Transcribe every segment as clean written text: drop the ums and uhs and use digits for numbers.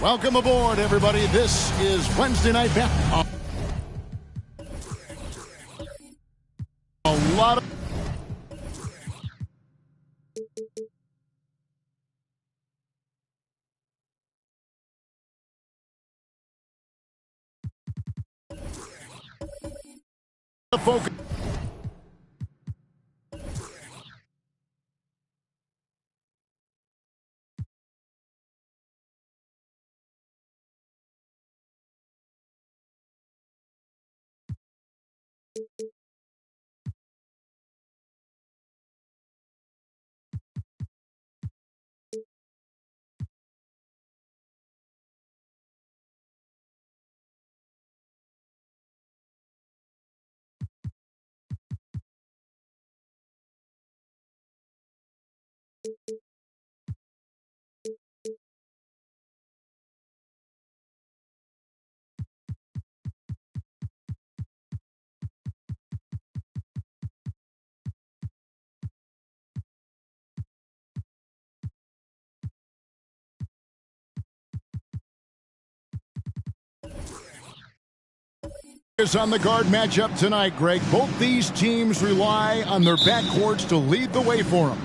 Welcome aboard, everybody. This is Wednesday Night Basketball. A lot of focus. On the guard matchup tonight, Greg. Both these teams rely on their backcourts to lead the way for them.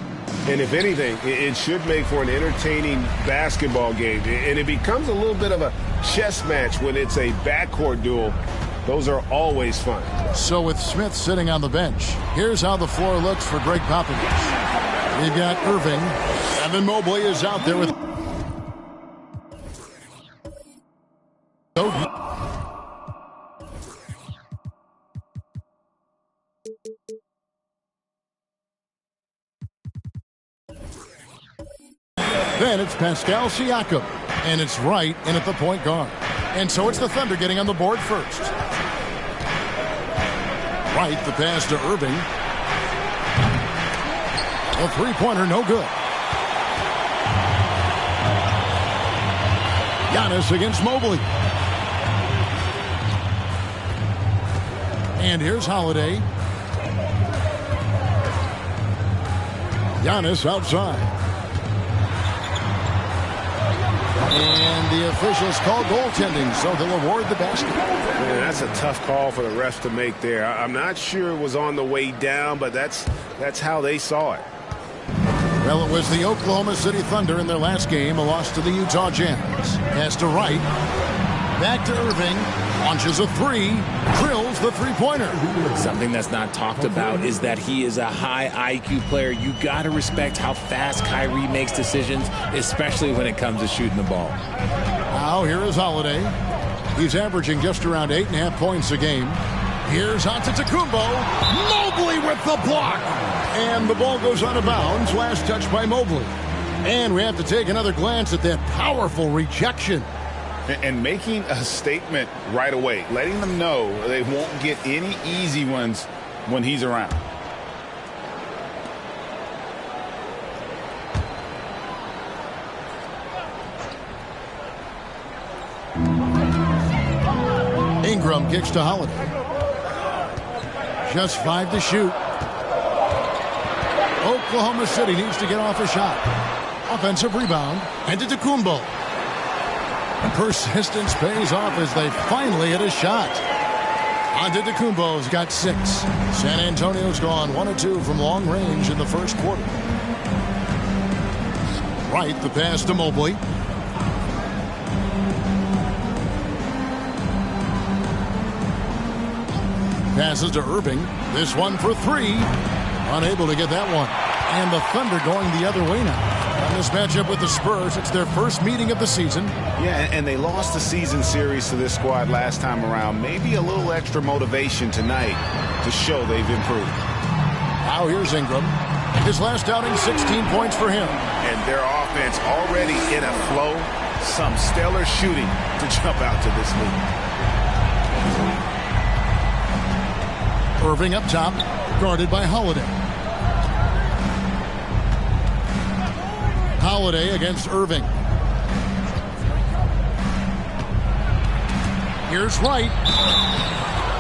And if anything, it should make for an entertaining basketball game. And it becomes a little bit of a chess match when it's a backcourt duel. Those are always fun. So with Smith sitting on the bench, here's how the floor looks for Greg Popovich. We've got Irving. Evan Mobley is out there with... Then it's Pascal Siakam, and it's Wright in at the point guard. And so it's the Thunder getting on the board first. Wright, the pass to Irving. A three-pointer, no good. Giannis against Mobley. And here's Holiday. Giannis outside. And the officials call goaltending, so they'll award the basket. Man, that's a tough call for the refs to make there. I'm not sure it was on the way down, but that's how they saw it. Well, it was the Oklahoma City Thunder in their last game, a loss to the Utah Jazz. Pass to Wright. Back to Irving. Launches a three. Drills the three-pointer. Something that's not talked about is that he is a high IQ player. You got to respect how fast Kyrie makes decisions, especially when it comes to shooting the ball. Now here is Holiday. He's averaging just around 8.5 points a game. Here's Antetokounmpo. Mobley with the block. And the ball goes out of bounds. Last touch by Mobley. And we have to take another glance at that powerful rejection. And making a statement right away, letting them know they won't get any easy ones when he's around. Ingram kicks to Holiday. Just 5 to shoot. Oklahoma City needs to get off a shot. Offensive rebound. Antetokounmpo. Persistence pays off as they finally hit a shot. Antetokounmpo's got 6. San Antonio's gone 1 of 2 from long range in the first quarter. Right, the pass to Mobley. Passes to Irving. This one for 3. Unable to get that one. And the Thunder going the other way now. On this matchup with the Spurs, it's their first meeting of the season. Yeah, and they lost the season series to this squad last time around. Maybe a little extra motivation tonight to show they've improved. Now here's Ingram. His last outing, 16 points for him. And their offense already in a flow. Some stellar shooting to jump out to this lead. Irving up top, guarded by Holiday. Holiday against Irving. Here's Wright.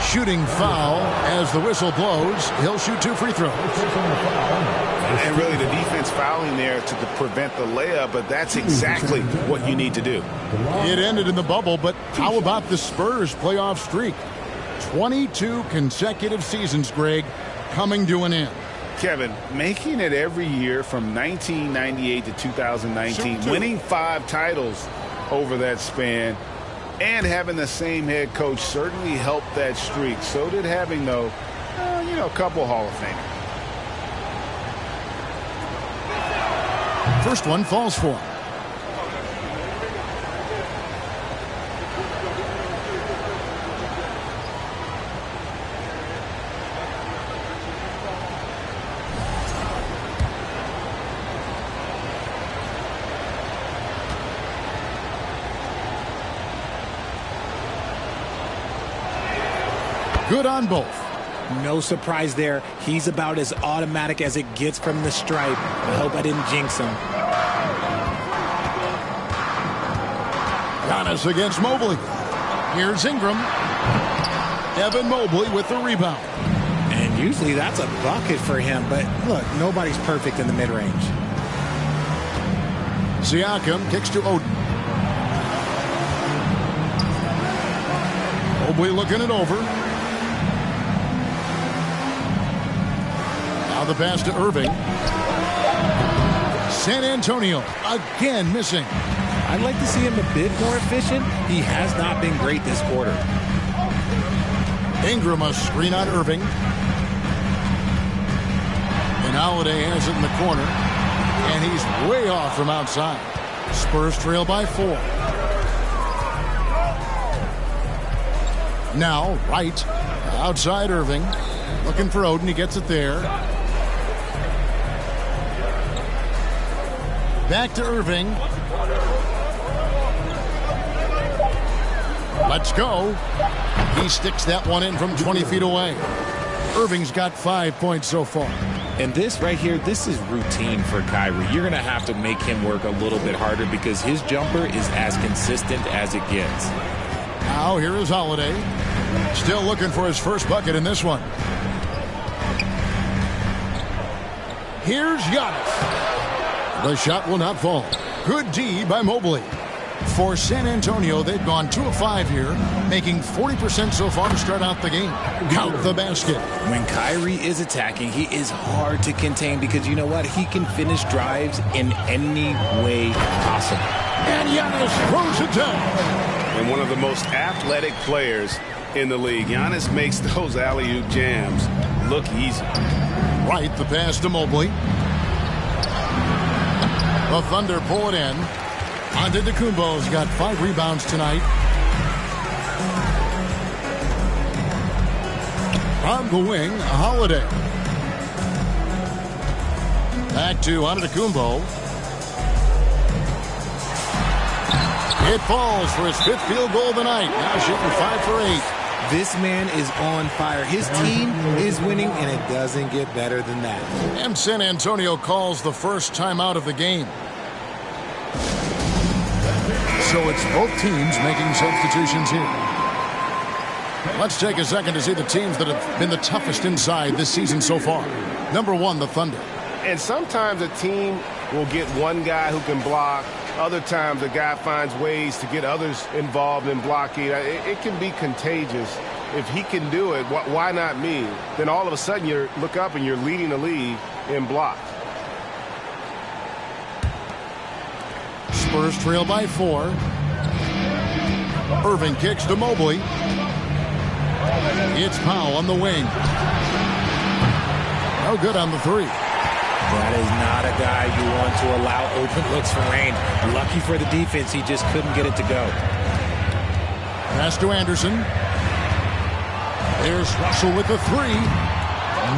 Shooting foul as the whistle blows. He'll shoot 2 free throws. And really the defense fouling there to prevent the layup, but that's exactly what you need to do. It ended in the bubble, but how about the Spurs playoff streak? 22 consecutive seasons, Greg, coming to an end. Kevin, making it every year from 1998 to 2019, winning 5 titles over that span, and having the same head coach certainly helped that streak. So did having, though, a couple Hall of Famers. First one falls for him. Good on both. No surprise there. He's about as automatic as it gets from the stripe. I hope I didn't jinx him. Giannis against Mobley. Here's Ingram. Evan Mobley with the rebound. And usually that's a bucket for him, but look, nobody's perfect in the mid-range. Siakam kicks to Oden. Mobley looking it over. Now the pass to Irving. San Antonio again missing. I'd like to see him a bit more efficient. He has not been great this quarter. Ingram a screen on Irving. And Holiday has it in the corner. And he's way off from outside. Spurs trail by 4. Now, Wright. Outside Irving. Looking for Oden. He gets it there. Back to Irving. Let's go. He sticks that one in from 20 feet away. Irving's got 5 points so far. And this right here, this is routine for Kyrie. You're going to have to make him work a little bit harder because his jumper is as consistent as it gets. Now here is Holiday. Still looking for his first bucket in this one. Here's Giannis. The shot will not fall. Good D by Mobley. For San Antonio, they've gone 2 of 5 here, making 40% so far to start out the game. Count the basket. When Kyrie is attacking, he is hard to contain because you know what? He can finish drives in any way possible. And Giannis throws it down. and one of the most athletic players in the league. Giannis makes those alley-oop jams look easy. Right, the pass to Mobley. The Thunder pull it in. Antetokounmpo's got 5 rebounds tonight. On the wing, Holiday. Back to Antetokounmpo. It falls for his 5th field goal of the night. Now shooting 5 for 8. This man is on fire. His team is winning, and it doesn't get better than that. And San Antonio calls the first timeout of the game. So it's both teams making substitutions here. Let's take a second to see the teams that have been the toughest inside this season so far. Number 1, the Thunder. And sometimes a team will get one guy who can block. Other times a guy finds ways to get others involved in blocking. It can be contagious. If he can do it, why not me? Then all of a sudden you look up and you're leading the league in blocks. Spurs trail by 4. Irving kicks to Mobley. It's Powell on the wing. No good on the 3. That is not a guy you want to allow open looks from range. Lucky for the defense, he just couldn't get it to go. Pass to Anderson. There's Russell with the 3.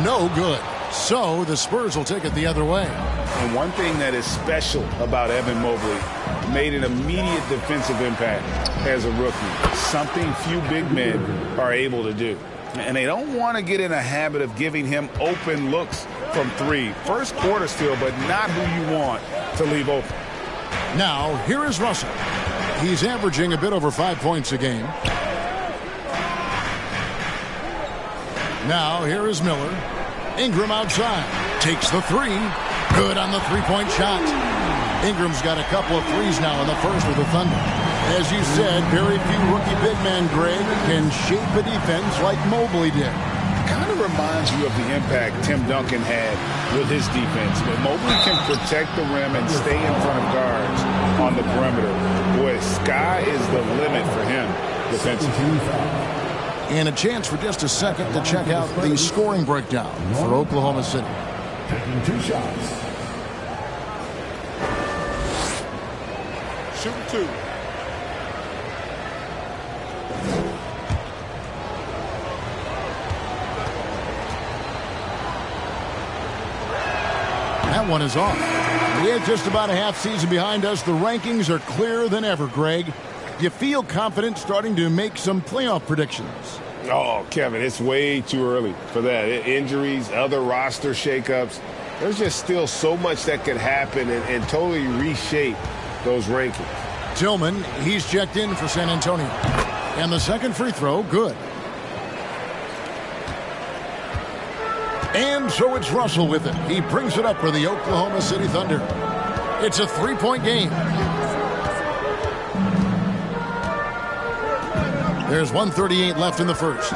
No good. So the Spurs will take it the other way. And one thing that is special about Evan Mobley, made an immediate defensive impact as a rookie. Something few big men are able to do. And they don't want to get in a habit of giving him open looks from 3. First quarter still, but not who you want to leave open. Now, here is Russell. He's averaging a bit over 5 points a game. Now, here is Miller. Ingram outside. Takes the 3. Good on the 3-point shot. Ingram's got a couple of 3s now in the first with the Thunder. As you said, very few rookie big men, Greg, can shape a defense like Mobley did. Kind of reminds you of the impact Tim Duncan had with his defense. But Mobley can protect the rim and stay in front of guards on the perimeter. Boy, sky is the limit for him defensively. And a chance for just a second to check out the scoring breakdown for Oklahoma City. Taking 2 shots. Shooting 2. That one is off. We had just about a half season behind us. The rankings are clearer than ever, Greg. Do you feel confident starting to make some playoff predictions? Oh, Kevin, it's way too early for that. Injuries, other roster shakeups. There's just still so much that could happen and totally reshape those rankings. Tillman, he's checked in for San Antonio. And the second free throw, good. And so it's Russell with it. He brings it up for the Oklahoma City Thunder. It's a 3-point game. There's 1:38 left in the first.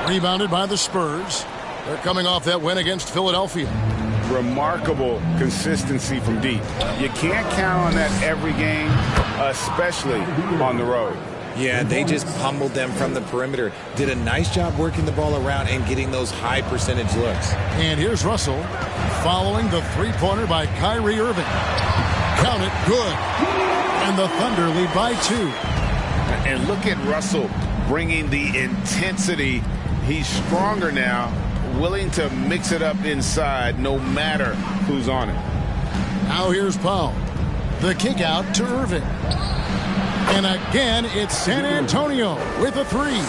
Rebounded by the Spurs. They're coming off that win against Philadelphia. Remarkable consistency from deep. You can't count on that every game, especially on the road. Yeah, they just pummeled them from the perimeter. Did a nice job working the ball around and getting those high percentage looks. And here's Russell following the 3-pointer by Kyrie Irving. Count it, good. And the Thunder lead by 2. And look at Russell bringing the intensity. He's stronger now, willing to mix it up inside no matter who's on it. Now here's Powell. The kick out to Irving. And again, it's San Antonio with a 3.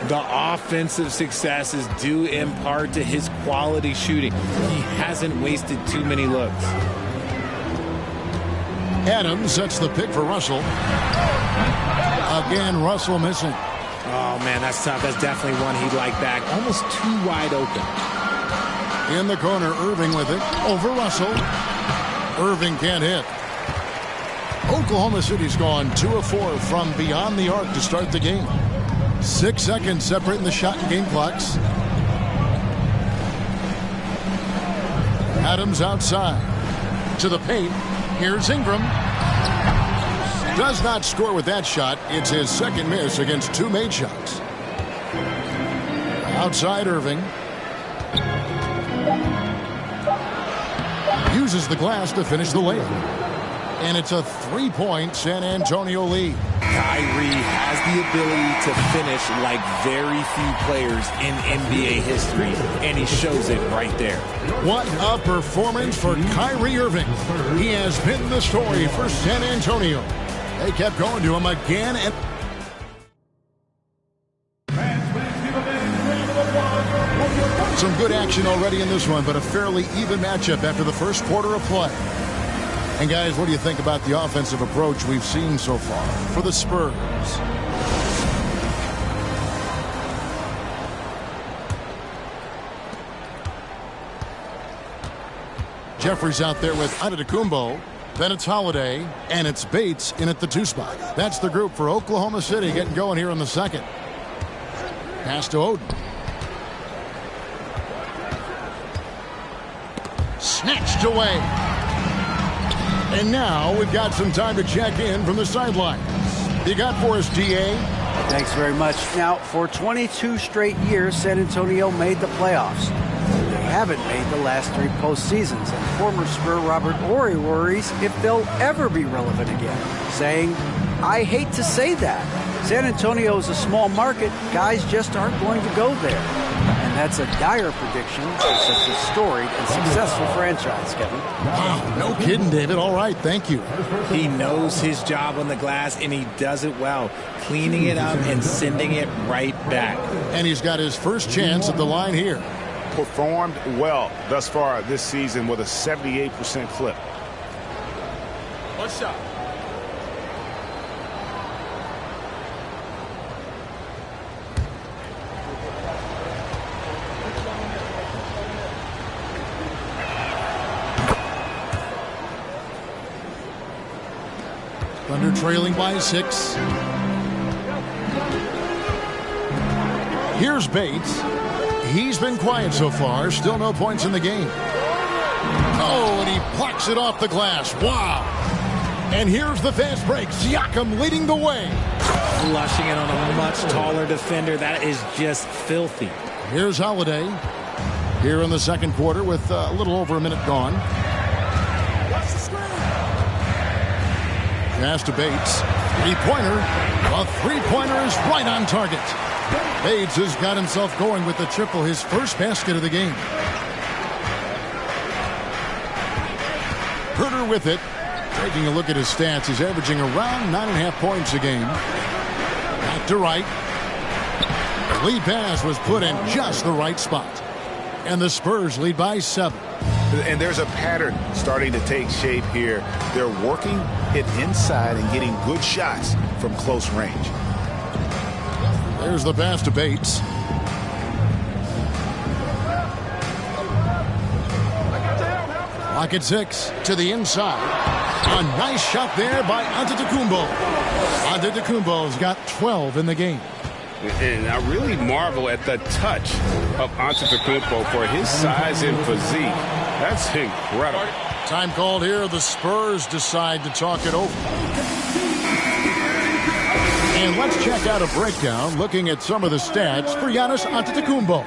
The offensive success is due in part to his quality shooting. He hasn't wasted too many looks. Adams sets the pick for Russell. Again, Russell missing. Oh, man, that's tough. That's definitely one he'd like back. Almost too wide open. In the corner, Irving with it. Over Russell. Irving can't hit. Oklahoma City's gone 2 of 4 from beyond the arc to start the game. 6 seconds separating the shot and game clocks. Adams outside. To the paint. Here's Ingram. Does not score with that shot. It's his second miss against 2 made shots. Outside Irving. Uses the glass to finish the layup. And it's a 3-point San Antonio lead. Kyrie has the ability to finish like very few players in NBA history, and he shows it right there. What a performance for Kyrie Irving. He has been the story for San Antonio. They kept going to him again and some good action already in this one, but a fairly even matchup after the first quarter of play. And guys, what do you think about the offensive approach we've seen so far for the Spurs? Jeffrey's out there with Antetokounmpo. Then it's Holiday, and it's Bates in at the 2 spot. That's the group for Oklahoma City getting going here in the second. Pass to Oden. Snatched away. And now we've got some time to check in from the sidelines. You got for us, DA? Thanks very much. Now, for 22 straight years, San Antonio made the playoffs. They haven't made the last 3 postseasons, and former Spur Robert Horry worries if they'll ever be relevant again, saying, "I hate to say that. San Antonio is a small market. Guys just aren't going to go there." And that's a dire prediction for such a storied and successful franchise, Kevin. Wow, no kidding, David. All right, thank you. He knows his job on the glass, and he does it well, cleaning it up and sending it right back. And he's got his first chance at the line here. Performed well thus far this season with a 78% clip. One shot. Thunder trailing by 6. Here's Bates. He's been quiet so far. Still no points in the game. Oh, and he plucks it off the glass. Wow. And here's the fast break. Siakam leading the way. Flushing it on a much taller defender. That is just filthy. Here's Holiday. Here in the second quarter with a little over a minute gone. Pass to Bates. 3-pointer. A 3-pointer is right on target. Bates has got himself going with the triple, his first basket of the game. Herter with it. Taking a look at his stats, he's averaging around 9.5 points a game. Back to right. The lead pass was put in just the right spot. And the Spurs lead by 7. And there's a pattern starting to take shape here. They're working it inside and getting good shots from close range. There's the pass to Bates. Clock at 6 to the inside. A nice shot there by Antetokounmpo. Antetokounmpo's got 12 in the game. And I really marvel at the touch of Antetokounmpo for his size and physique. That's incredible. Time called here. The Spurs decide to talk it over. And let's check out a breakdown looking at some of the stats for Giannis Antetokounmpo.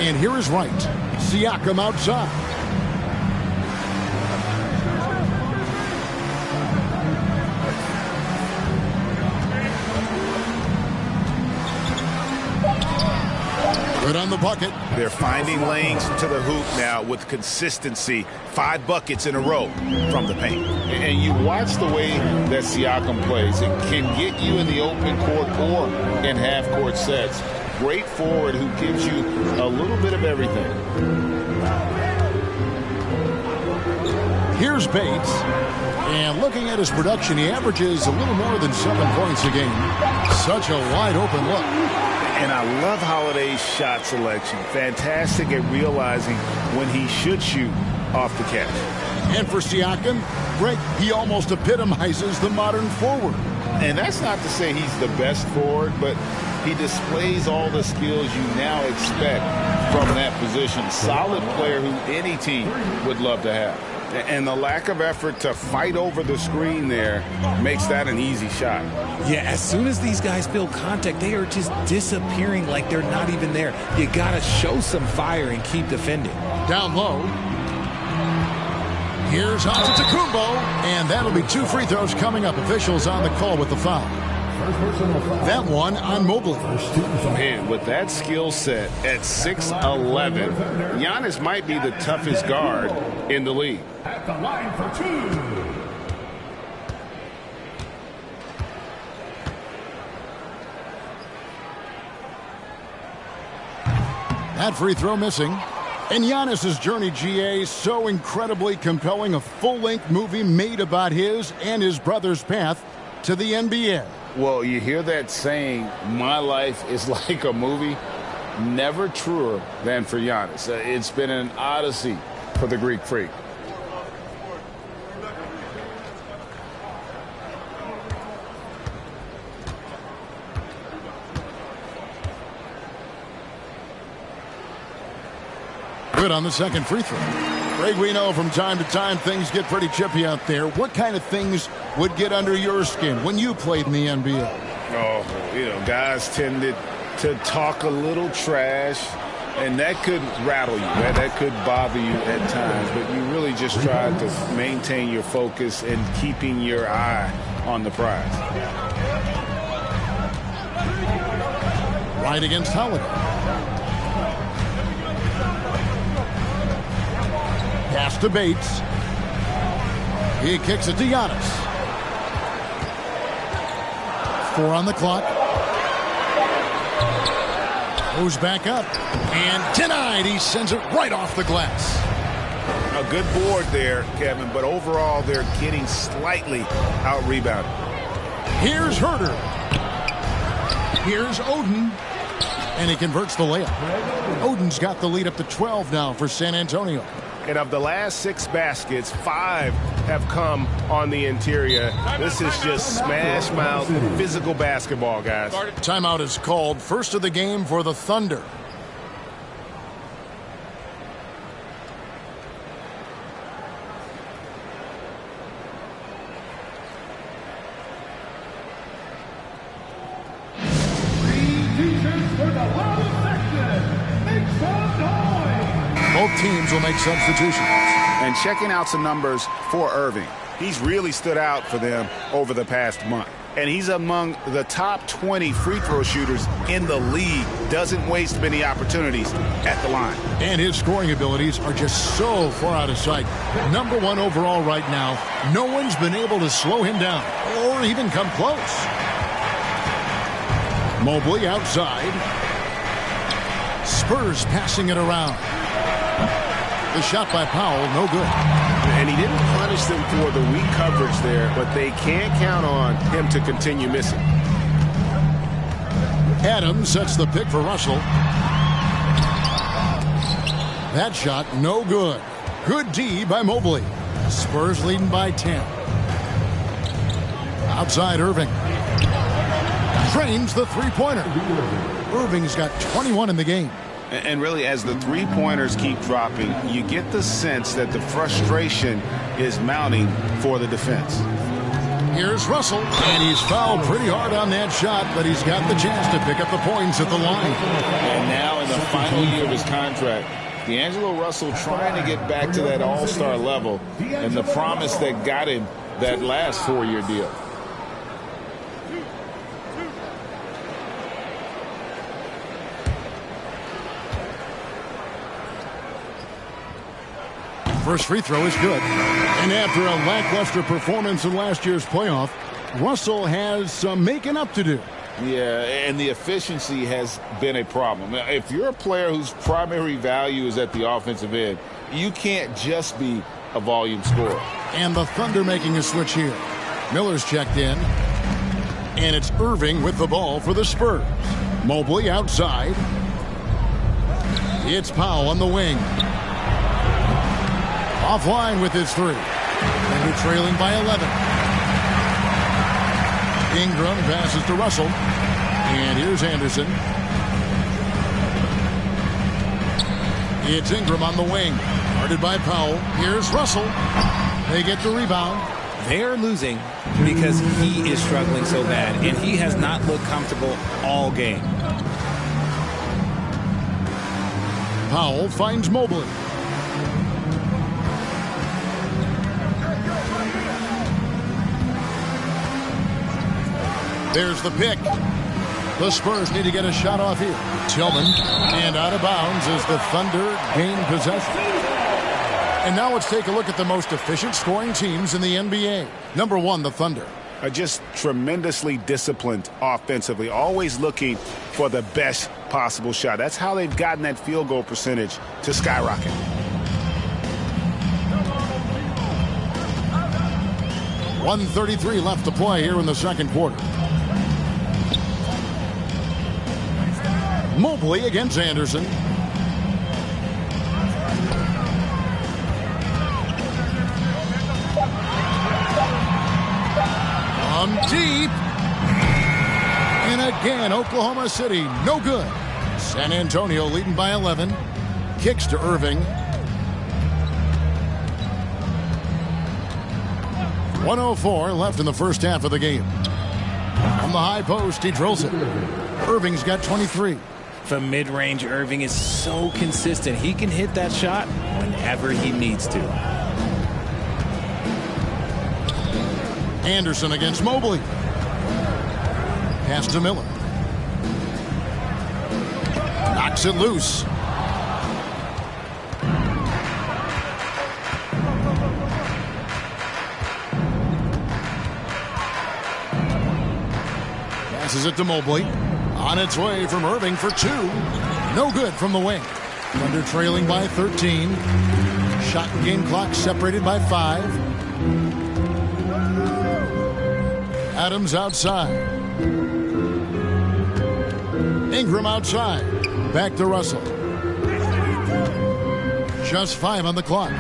And here is Wright. Siakam outside. Good on the bucket. They're finding lanes to the hoop now with consistency. 5 buckets in a row from the paint. And you watch the way that Siakam plays. It can get you in the open court or in half-court sets. Great forward who gives you a little bit of everything. Here's Bates. And looking at his production, he averages a little more than 7 points a game. Such a wide open look. And I love Holiday's shot selection. Fantastic at realizing when he should shoot off the catch. And for Siakam, Greg, he almost epitomizes the modern forward. And that's not to say he's the best forward, but he displays all the skills you now expect from that position. Solid player who any team would love to have. And the lack of effort to fight over the screen there makes that an easy shot. Yeah, as soon as these guys feel contact, they are just disappearing like they're not even there. You got to show some fire and keep defending. Down low. Here's Antetokounmpo, and that'll be 2 free throws coming up. Officials on the call with the foul. That one on Mobley. Man, with that skill set at 6'11", Giannis might be the toughest guard in the league. At the line for 2. That free throw missing. And Giannis's journey, GA, so incredibly compelling. A full-length movie made about his and his brother's path to the NBA. Well, you hear that saying, my life is like a movie. Never truer than for Giannis. It's been an odyssey for the Greek freak. Good on the second free throw. Greg, we know from time to time things get pretty chippy out there. What kind of things would get under your skin when you played in the NBA? Oh, guys tended to talk a little trash, and that could rattle you. That could bother you at times, but you really just tried to maintain your focus and keeping your eye on the prize. Right against Holiday. Pass to Bates. He kicks it to Giannis. 4 on the clock. Goes back up. And denied. He sends it right off the glass. A good board there, Kevin, but overall they're getting slightly out-rebounded. Here's Herter. Here's Oden. And he converts the layup. Oden's got the lead up to 12 now for San Antonio. And of the last 6 baskets, 5 have come on the interior. This is just smash mouth physical basketball, guys. Timeout is called. First of the game for the Thunder. Both teams will make substitutions. And checking out some numbers for Irving. He's really stood out for them over the past month. And he's among the top 20 free throw shooters in the league. Doesn't waste many opportunities at the line. And his scoring abilities are just so far out of sight. Number 1 overall right now. No one's been able to slow him down or even come close. Mobley outside. Spurs passing it around. The shot by Powell, no good. And he didn't punish them for the weak coverage there, but they can't count on him to continue missing. Adams sets the pick for Russell. That shot, no good. Good D by Mobley. Spurs leading by 10. Outside Irving. Drains the three-pointer. Irving's got 21 in the game. And really, as the three-pointers keep dropping, you get the sense that the frustration is mounting for the defense. Here's Russell, and he's fouled pretty hard on that shot, but he's got the chance to pick up the points at the line. And now in the final year of his contract, D'Angelo Russell trying to get back to that all-star level and the promise that got him that last 4-year deal. First free throw is good. And after a lackluster performance in last year's playoff, Russell has some making up to do. Yeah, and the efficiency has been a problem. If you're a player whose primary value is at the offensive end, you can't just be a volume scorer. And the Thunder making a switch here. Miller's checked in. And it's Irving with the ball for the Spurs. Mobley outside. It's Powell on the wing. Offline with his three. Thunder trailing by 11. Ingram passes to Russell. And here's Anderson. It's Ingram on the wing. Guarded by Powell. Here's Russell. They get the rebound. They're losing because he is struggling so bad, and he has not looked comfortable all game. Powell finds Mobley. There's the pick. The Spurs need to get a shot off here. Tillman, and out of bounds as the Thunder gain possession. And now let's take a look at the most efficient scoring teams in the NBA. Number 1, the Thunder. Are just tremendously disciplined offensively, always looking for the best possible shot. That's how they've gotten that field goal percentage to skyrocket. .133 left to play here in the second quarter. Mobley against Anderson. From deep. And again, Oklahoma City, no good. San Antonio leading by 11. Kicks to Irving. 1:04 left in the first half of the game. From the high post, he drills it. Irving's got 23. From mid-range, Irving is so consistent. He can hit that shot whenever he needs to. Anderson against Mobley. Pass to Miller. Knocks it loose. Passes it to Mobley. On its way from Irving for 2. No good from the wing. Thunder trailing by 13. Shot and game clock separated by 5. Adams outside. Ingram outside. Back to Russell. Just 5 on the clock.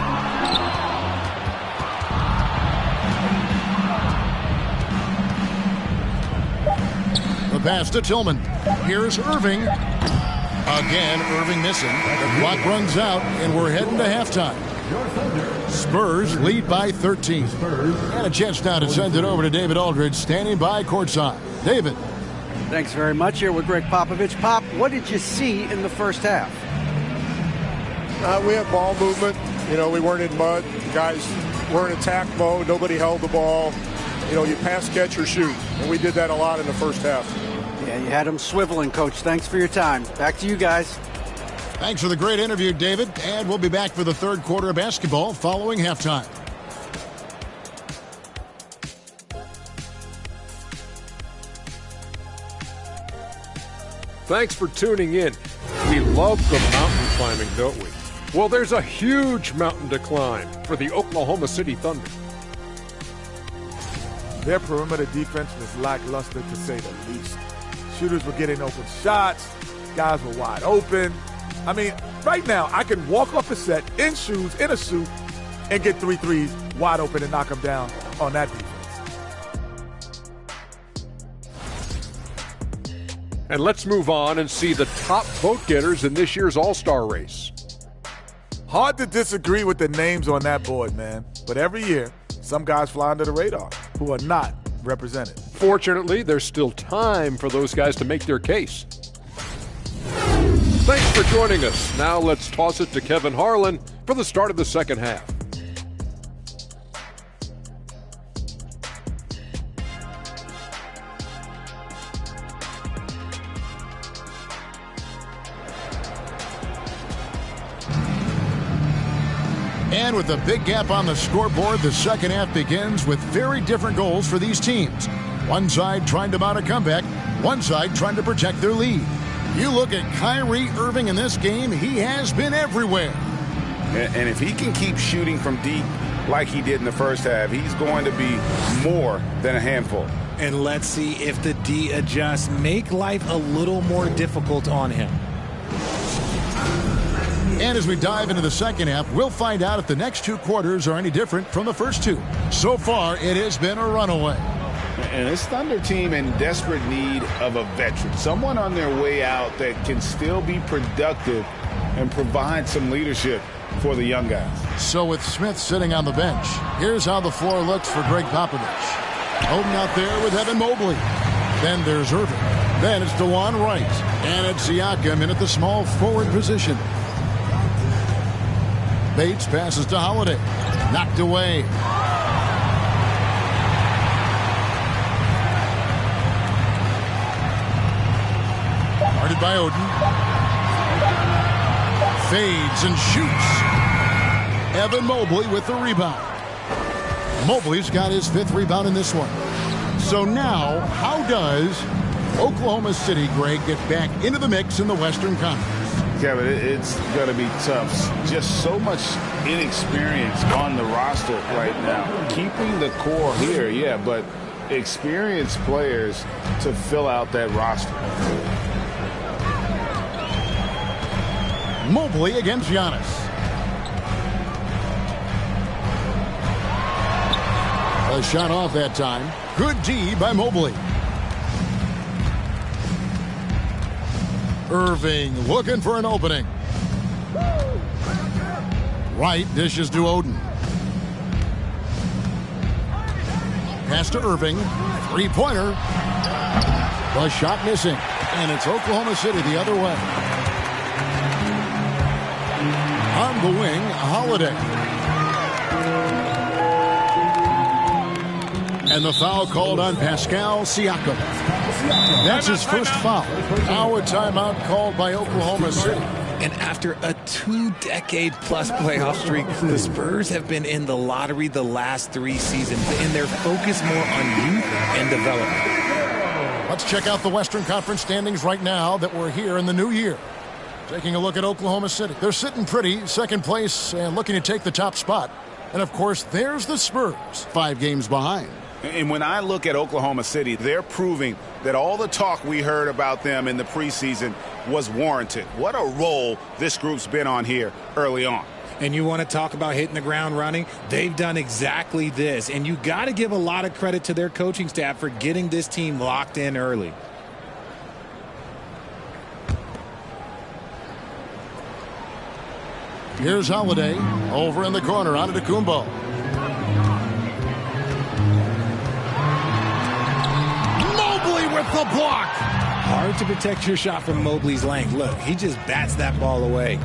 The pass to Tillman. Here's Irving. Again, Irving missing. The clock runs out, and we're heading to halftime. Spurs lead by 13. And a chance now to send it over to David Aldridge, standing by courtside. David. Thanks very much. Here with Greg Popovich. Pop, what did you see in the first half? We had ball movement. You know, we weren't in mud. Guys were in attack mode. Nobody held the ball. You know, you pass, catch, or shoot. And we did that a lot in the first half. Yeah, you had them swiveling, Coach. Thanks for your time. Back to you guys. Thanks for the great interview, David. And we'll be back for the third quarter of basketball following halftime. Thanks for tuning in. We love the mountain climbing, don't we? Well, there's a huge mountain to climb for the Oklahoma City Thunder. Their perimeter defense was lackluster, to say the least. Shooters were getting open shots. Guys were wide open. I mean, right now, I can walk off the set in shoes, in a suit, and get 3 threes wide open and knock them down on that defense. And let's move on and see the top vote getters in this year's All-Star race. Hard to disagree with the names on that board, man. But every year, some guys fly under the radar who are not represented. Fortunately, there's still time for those guys to make their case. Thanks for joining us. Now let's toss it to Kevin Harlan for the start of the second half. And with a big gap on the scoreboard, the second half begins with very different goals for these teams. One side trying to mount a comeback, one side trying to protect their lead. You look at Kyrie Irving in this game, he has been everywhere. And if he can keep shooting from deep like he did in the first half, he's going to be more than a handful. And let's see if the D adjusts, make life a little more difficult on him. And as we dive into the second half, we'll find out if the next two quarters are any different from the first two. So far, it has been a runaway. And this Thunder team in desperate need of a veteran, someone on their way out that can still be productive and provide some leadership for the young guys. So with Smith sitting on the bench, here's how the floor looks for Greg Popovich. Oden out there with Evan Mobley. Then there's Irving. Then it's DeJuan Wright. And it's Siakam in at the small forward position. Bates passes to Holiday. Knocked away. Guarded by Oden. Fades and shoots. Evan Mobley with the rebound. Mobley's got his 5th rebound in this one. So now, how does Oklahoma City, Greg, get back into the mix in the Western Conference? Kevin, it's going to be tough. Just so much inexperience on the roster right now. Keeping the core here, yeah, but experienced players to fill out that roster. Mobley against Giannis. A shot off that time. Good D by Mobley. Irving looking for an opening. Wright dishes to Oden. Pass to Irving. Three-pointer. The shot missing. And it's Oklahoma City the other way. On the wing, Holiday. And the foul called on Pascal Siakam. That's his first foul. Now a timeout called by Oklahoma City. And after a 2-decade-plus playoff streak, the Spurs have been in the lottery the last 3 seasons, and they're focused more on youth and development. Let's check out the Western Conference standings right now that we're here in the new year. Taking a look at Oklahoma City. They're sitting pretty, second place, and looking to take the top spot. And, of course, there's the Spurs, 5 games behind. And when I look at Oklahoma City, they're proving that all the talk we heard about them in the preseason was warranted. What a role this group's been on here early on. And you want to talk about hitting the ground running? They've done exactly this. And you got to give a lot of credit to their coaching staff for getting this team locked in early. Here's Holiday over in the corner, on to Kumbo. With the block. Hard to protect your shot from Mobley's length. Look, he just bats that ball away.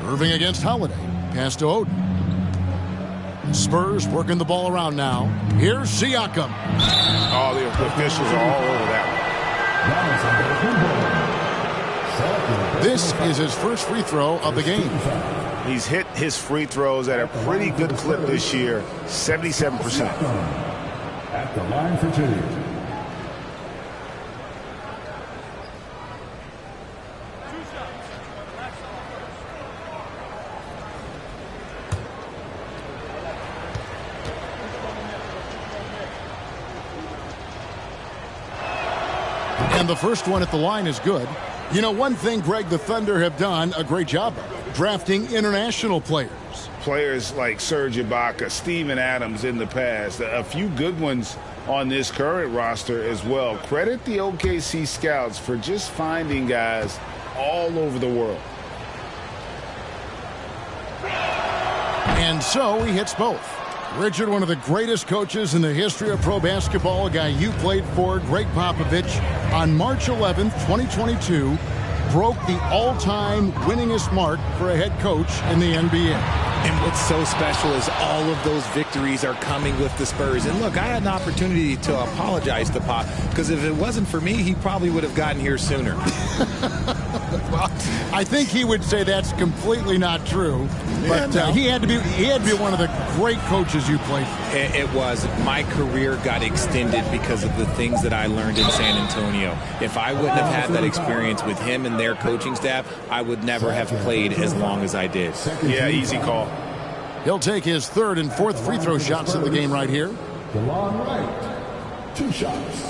Irving against Holiday. Pass to Oden. Spurs working the ball around now. Here's Siakam. Oh, the officials are all over that. This is his first free throw of the game. He's hit his free throws at a pretty good clip this year, 77%. At the line for 2. And the first one at the line is good. You know, one thing, Greg, the Thunder have done a great job of drafting international players. Players like Serge Ibaka, Steven Adams in the past, a few good ones on this current roster as well. Credit the OKC scouts for just finding guys all over the world. And so he hits both. Richard, one of the greatest coaches in the history of pro basketball, a guy you played for, Greg Popovich, on March 11th, 2022, broke the all-time winningest mark for a head coach in the NBA. And what's so special is all of those victories are coming with the Spurs. And look, I had an opportunity to apologize to Pop, because if it wasn't for me, he probably would have gotten here sooner. Well, I think he would say that's completely not true. But he had to be one of the great coaches you played for. It was. My career got extended because of the things that I learned in San Antonio. If I wouldn't have had that experience with him and their coaching staff, I would never have played as long as I did. Yeah, easy call. He'll take his third and fourth free throw shots of the game right here. DeLon Wright, 2 shots.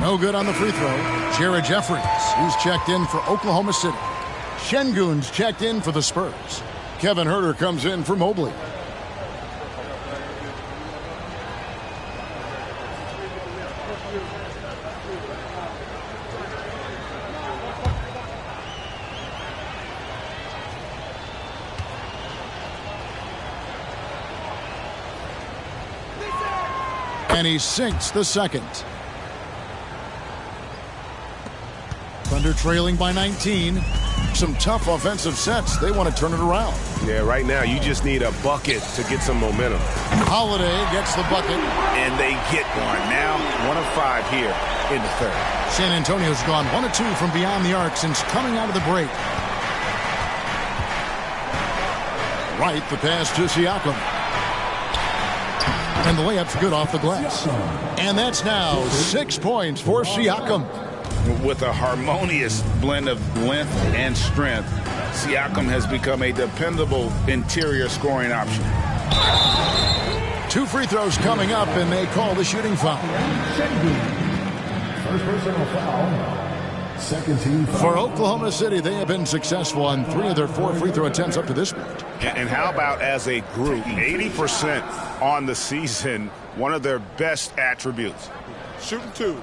No good on the free throw. Jared Jeffries, who's checked in for Oklahoma City. Şengün's checked in for the Spurs. Kevin Huerter comes in for Mobley. And he sinks the second. Thunder trailing by 19. Some tough offensive sets. They want to turn it around. Yeah, right now you just need a bucket to get some momentum. Holiday gets the bucket. And they get one. Now 1 of 5 here in the third. San Antonio's gone 1 of 2 from beyond the arc since coming out of the break. Right, the pass to Siakam. And the layup's good off the glass. And that's now 6 points for Siakam. With a harmonious blend of length and strength, Siakam has become a dependable interior scoring option. 2 free throws coming up, and they call the shooting foul. First personal foul. Second team foul. For Oklahoma City, they have been successful on 3 of their 4 free throw attempts up to this point. And how about as a group, 80% on the season, one of their best attributes. Shooting 2.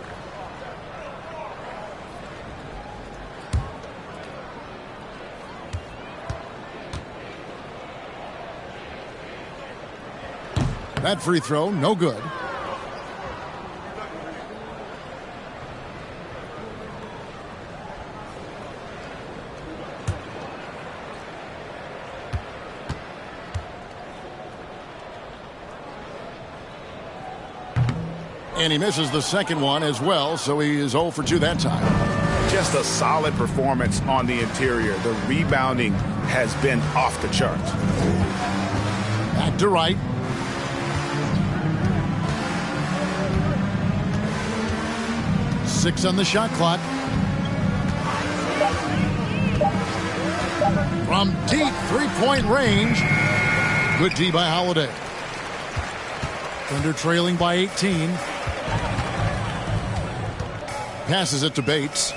That free throw, no good. And he misses the second one as well, so he is 0 for 2 that time. Just a solid performance on the interior. The rebounding has been off the charts. Back to Wright. Six on the shot clock. From deep 3-point range. Good D by Holiday. Thunder trailing by 18. Passes it to Bates.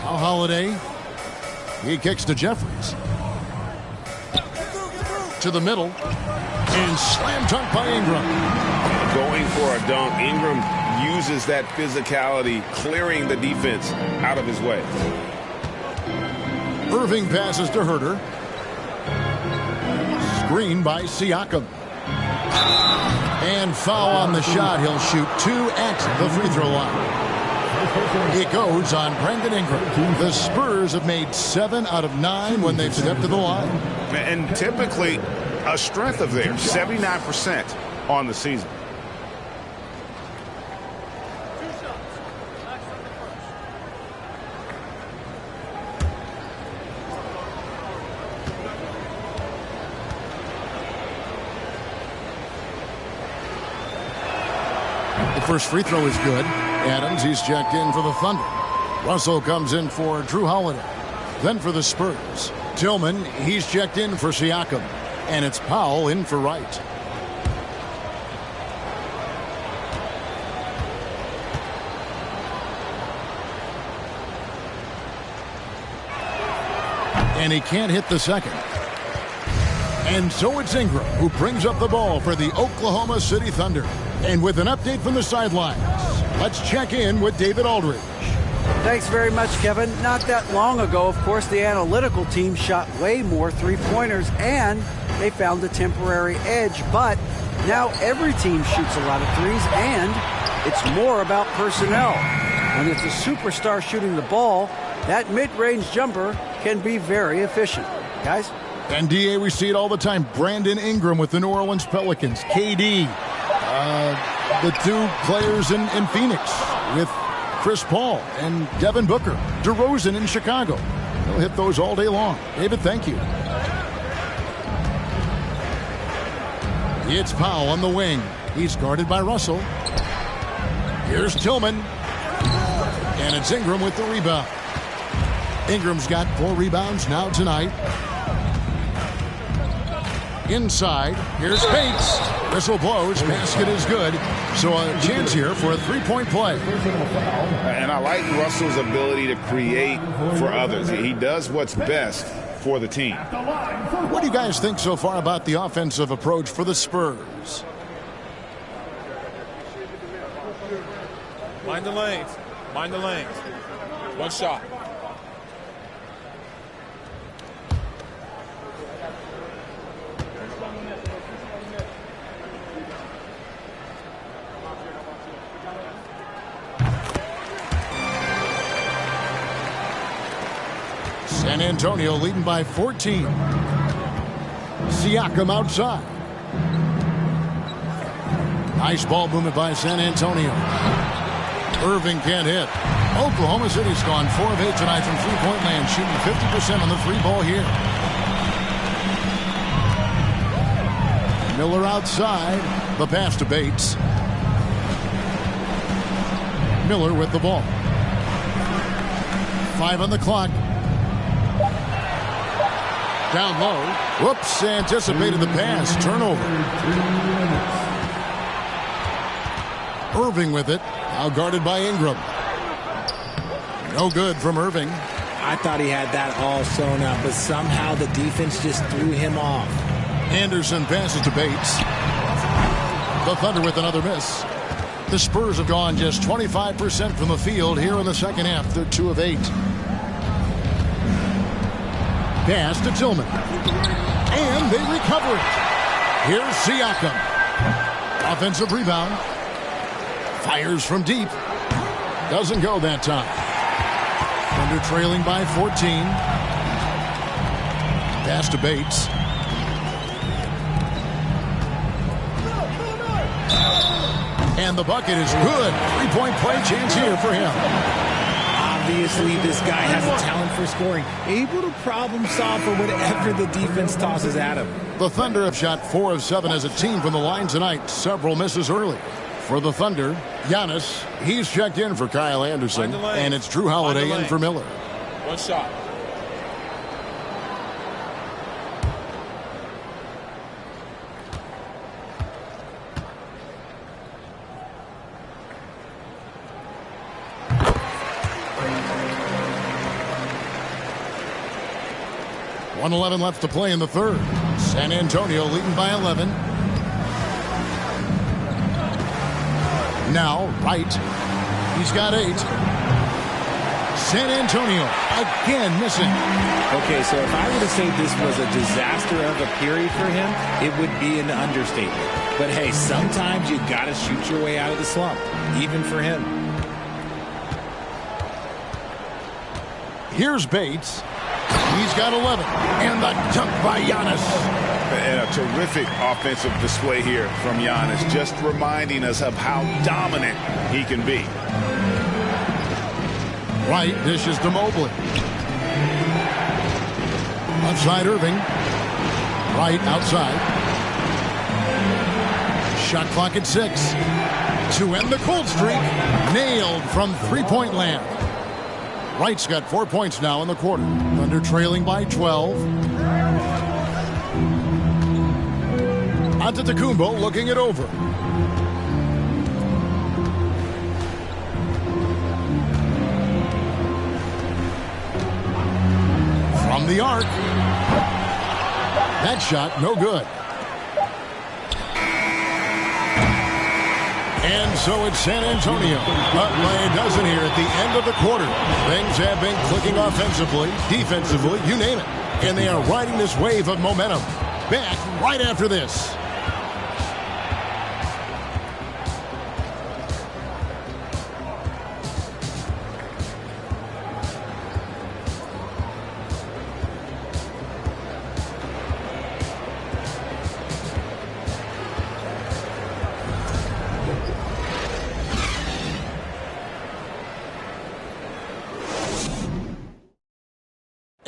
Now Holiday. He kicks to Jeffries. To the middle. And slam dunk by Ingram. Going for a dunk. Ingram uses that physicality, clearing the defense out of his way. Irving passes to Huerter. Screen by Siakam. And foul on the shot. He'll shoot 2 at the free throw line. It goes on Brandon Ingram. The Spurs have made 7 out of 9 when they've stepped to the line. And typically a strength of theirs, 79% on the season. The first free throw is good. Adams, he's checked in for the Thunder. Russell comes in for Drew Holiday. Then for the Spurs, Tillman, he's checked in for Siakam. And it's Powell in for Wright. And he can't hit the second. And so it's Ingram who brings up the ball for the Oklahoma City Thunder. And with an update from the sidelines, let's check in with David Aldridge. Thanks very much, Kevin. Not that long ago, of course, the analytical team shot way more three-pointers, and they found a temporary edge. But now every team shoots a lot of threes, and it's more about personnel. When it's a superstar shooting the ball, that mid-range jumper can be very efficient. Guys? And DA, we see it all the time. Brandon Ingram with the New Orleans Pelicans. KD, the two players in Phoenix with Chris Paul and Devin Booker. DeRozan in Chicago. They'll hit those all day long. David, thank you. It's Powell on the wing. He's guarded by Russell. Here's Tillman. And it's Ingram with the rebound. Ingram's got 4 rebounds now tonight. Inside, here's Bates. Whistle blows, basket is good. So a chance here for a three-point play. And I like Russell's ability to create for others. He does what's best for the team. What do you guys think so far about the offensive approach for the Spurs? Mind the lanes. Mind the lanes. One shot. San Antonio leading by 14. Siakam outside. Nice ball movement by San Antonio. Irving can't hit. Oklahoma City's gone 4 of 8 tonight from three-point land, shooting 50% on the three ball here. Miller outside. The pass to Bates. Miller with the ball. 5 on the clock. Down low. Whoops, anticipated the pass. Turnover. Irving with it. Now guarded by Ingram. No good from Irving. I thought he had that all sewn up, but somehow the defense just threw him off. Anderson passes to Bates. The Thunder with another miss. The Spurs have gone just 25% from the field here in the second half. They're 2 of 8. Pass to Tillman. And they recover it. Here's Siakam. Offensive rebound. Fires from deep. Doesn't go that time. Thunder trailing by 14. Pass to Bates. And the bucket is good. Three-point play chance here for him. Obviously, this guy has a talent for scoring. Able to problem solve for whatever the defense tosses at him. The Thunder have shot 4 of 7 as a team from the line tonight. Several misses early. For the Thunder, Giannis, he's checked in for Kyle Anderson. And it's Drew Holiday in for Miller. One shot. .111 left to play in the third. San Antonio leading by 11. Now, Wright. He's got 8. San Antonio again missing. Okay, so if I were to say this was a disaster of a period for him, it would be an understatement. But hey, sometimes you got to shoot your way out of the slump, even for him. Here's Bates. He's got 11. And the dunk by Giannis. And a terrific offensive display here from Giannis, just reminding us of how dominant he can be. Wright dishes to Mobley. Outside Irving. Wright outside. Shot clock at 6. To end the cold streak. Nailed from three-point land. Wright's got 4 points now in the quarter. Thunder trailing by 12. Antetokounmpo looking it over. From the arc. That shot no good. And so it's San Antonio. But play doesn't here at the end of the quarter. Things have been clicking offensively, defensively, you name it. And they are riding this wave of momentum. Back right after this.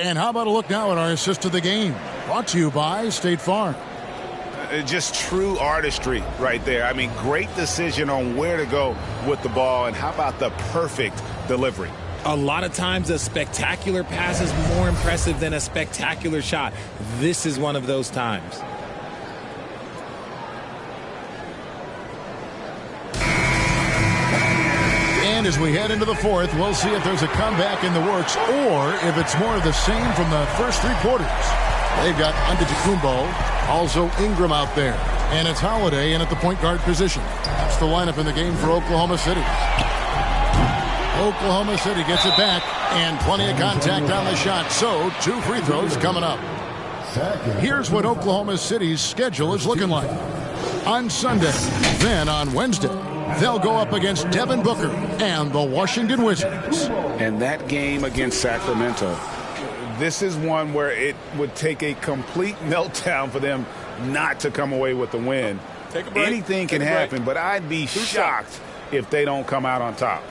And how about a look now at our assist of the game? Brought to you by State Farm. Just true artistry right there. I mean, great decision on where to go with the ball, and how about the perfect delivery? A lot of times a spectacular pass is more impressive than a spectacular shot. This is one of those times. And as we head into the fourth, we'll see if there's a comeback in the works or if it's more of the same from the first three quarters. They've got Antetokounmpo, also Ingram out there. And it's Holiday in at the point guard position. That's the lineup in the game for Oklahoma City. Oklahoma City gets it back, and plenty of contact on the shot. So, 2 free throws coming up. Here's what Oklahoma City's schedule is looking like. On Sunday, then on Wednesday, they'll go up against Devin Booker and the Washington Wizards. And that game against Sacramento, this is one where it would take a complete meltdown for them not to come away with the win. Take a break. Anything can happen, but I'd be shocked if they don't come out on top.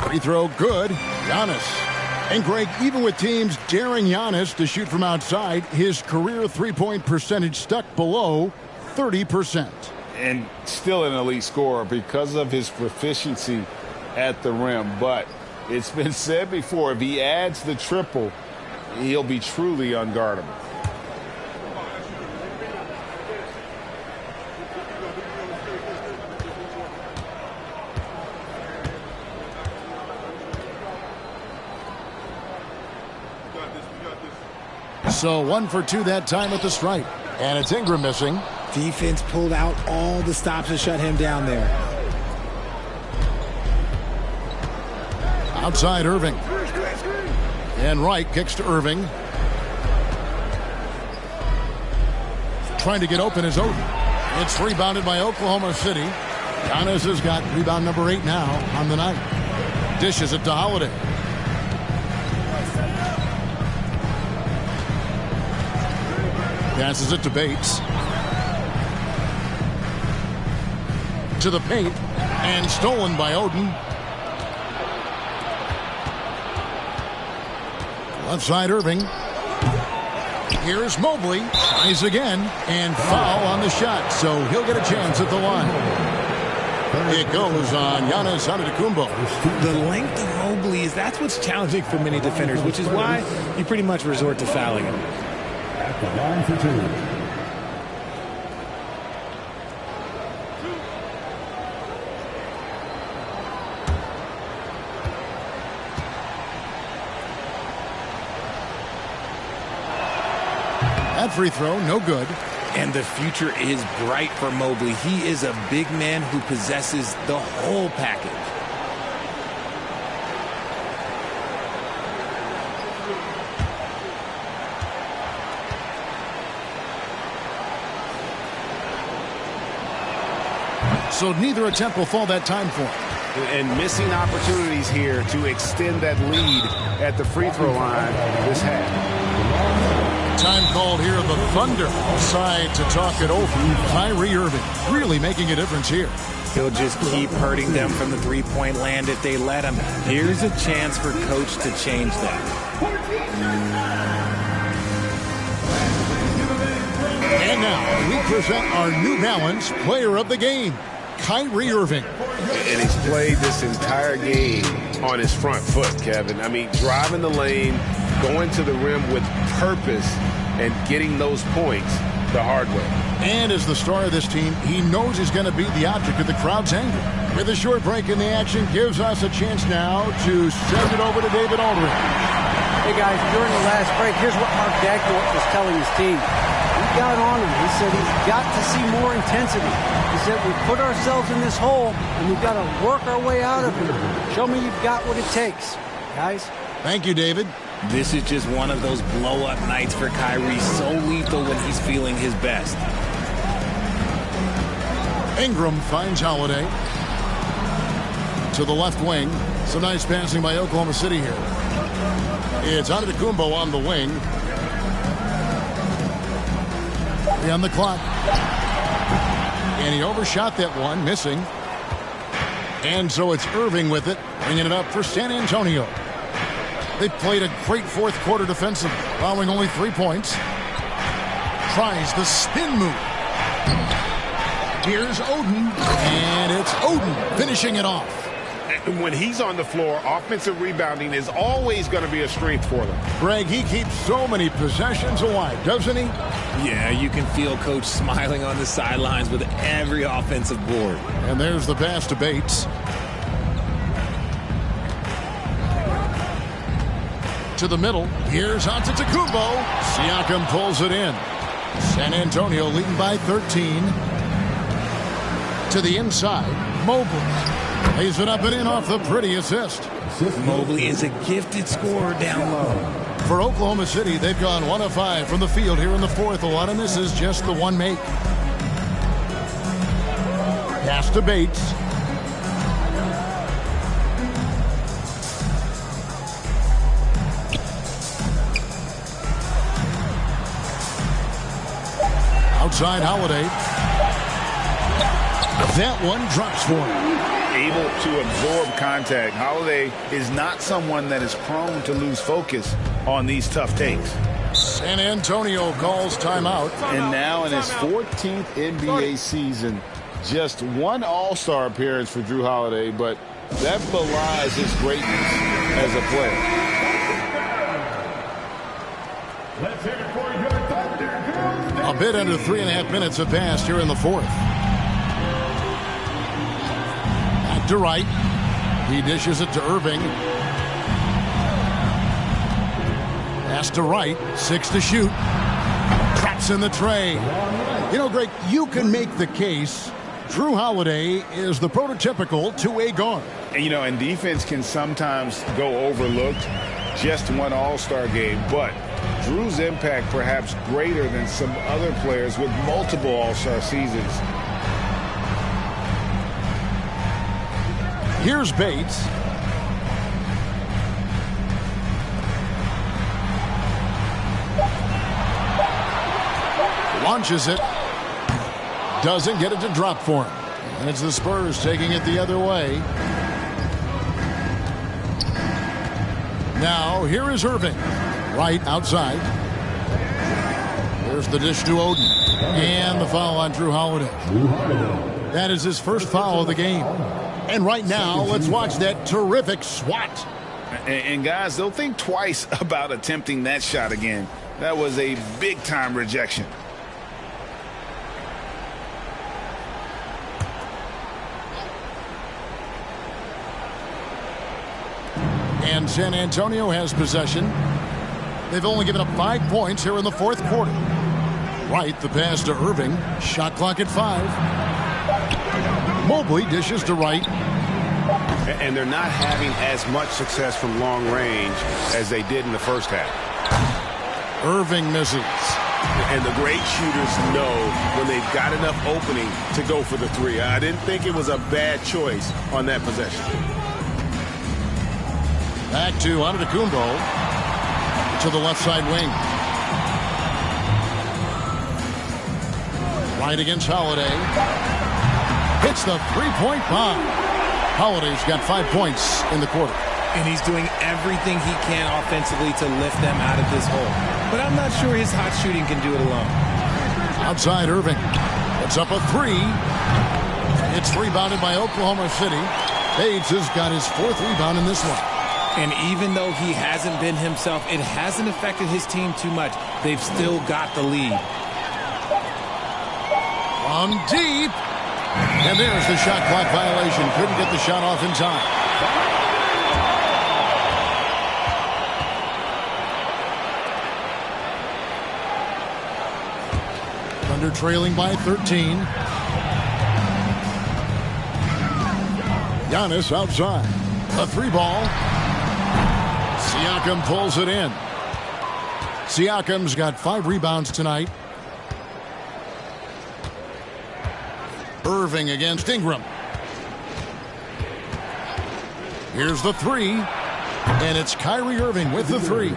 Free throw good. Giannis. And Greg, even with teams daring Giannis to shoot from outside, his career three-point percentage stuck below 30%. And still an elite scorer because of his proficiency at the rim. But it's been said before, if he adds the triple, he'll be truly unguardable. So 1 for 2 that time at the stripe. And it's Ingram missing. Defense pulled out all the stops to shut him down there. Outside Irving. And Wright kicks to Irving. Trying to get open is Oden. It's rebounded by Oklahoma City. Giannis has got rebound number 8 now on the night. Dishes it to Holiday. Passes it to Bates. To the paint. And stolen by Oden. Left side Irving. Here's Mobley. Tries again. And foul on the shot. So he'll get a chance at the line. It goes on Giannis Antetokounmpo. The length of Mobley that's what's challenging for many defenders, which is why you pretty much resort to fouling him. At the line for 2. That free throw, no good. And the future is bright for Mobley. He is a big man who possesses the whole package. So neither attempt will fall that time for him. And missing opportunities here to extend that lead at the free throw line this half. Time called here, the Thunder side to talk it over. Kyrie Irving really making a difference here. He'll just keep hurting them from the three-point land if they let him. Here's a chance for Coach to change that. And now we present our New Balance Player of the Game, Kyrie Irving. And he's played this entire game on his front foot, Kevin. I mean, driving the lane, going to the rim with purpose, and getting those points. the hard way. And as the star of this team, he knows he's going to be the object of the crowd's anger. With a short break in the action, gives us a chance now to send it over to David Aldridge. Hey, guys, during the last break, here's what Mark Dagnall was telling his team. He got on him. He said he's got to see more intensity. He said we put ourselves in this hole, and we've got to work our way out of it. Show me you've got what it takes, guys. Thank you, David. This is just one of those blow-up nights for Kyrie, so lethal when he's feeling his best. Ingram finds Holiday to the left wing. Some nice passing by Oklahoma City here. It's Antetokounmpo on the wing. On the clock. And he overshot that one, missing. And so it's Irving with it, bringing it up for San Antonio. They played a great fourth quarter defensively, allowing only 3 points. Tries the spin move. Here's Oden, and it's Oden finishing it off. When he's on the floor, offensive rebounding is always going to be a strength for them. Greg, he keeps so many possessions alive, doesn't he? Yeah, you can feel Coach smiling on the sidelines with every offensive board. And there's the pass to Bates. To the middle. Here's Antetokounmpo. Siakam pulls it in. San Antonio leading by 13. To the inside. Mobley lays it up and in off the pretty assist. Mobley is a gifted scorer down low. For Oklahoma City, they've gone 1 of 5 from the field here in the fourth. A lot of misses, just the one make. Pass to Bates. Outside Holiday. That one drops for him. Able to absorb contact. Holiday is not someone that is prone to lose focus on these tough takes. San Antonio calls timeout. And now in his 14th NBA season, just one All-Star appearance for Jrue Holiday, but that belies his greatness as a player. Let's hear it for your Thunder Girls. A bit under 3.5 minutes have passed here in the fourth. Back to Wright. He dishes it to Irving. Pass to Wright. 6 to shoot. Traps in the tray. You know, Greg, you can make the case Jrue Holiday is the prototypical two-way guard. And, you know, and defense can sometimes go overlooked. Just one All-Star game, but Jrue's impact perhaps greater than some other players with multiple All-Star seasons. Here's Bates. Launches it. Doesn't get it to drop for him. And it's the Spurs taking it the other way. Now, here is Irving. Right outside. There's the dish to Oden. And the foul on Jrue Holiday. That is his first foul of the game. And right now, let's watch that terrific swat. And guys, they'll think twice about attempting that shot again. That was a big-time rejection. And San Antonio has possession. They've only given up 5 points here in the fourth quarter. Right, the pass to Irving. Shot clock at 5. Mobley dishes to Wright. And they're not having as much success from long range as they did in the first half. Irving misses. And the great shooters know when they've got enough opening to go for the three. I didn't think it was a bad choice on that possession. Back to Antetokounmpo to the left side wing. Right against Holiday. Hits the three-point bomb. Holiday's got 5 points in the quarter. And he's doing everything he can offensively to lift them out of this hole. But I'm not sure his hot shooting can do it alone. Outside Irving. Puts up a 3. It's rebounded by Oklahoma City. Bates has got his 4th rebound in this one. And even though he hasn't been himself, it hasn't affected his team too much. They've still got the lead. From deep. And there's the shot clock violation. Couldn't get the shot off in time. Thunder trailing by 13. Giannis outside. A 3-ball. Siakam pulls it in. Siakam's got 5 rebounds tonight. Irving against Ingram. Here's the 3. And it's Kyrie Irving with the 3.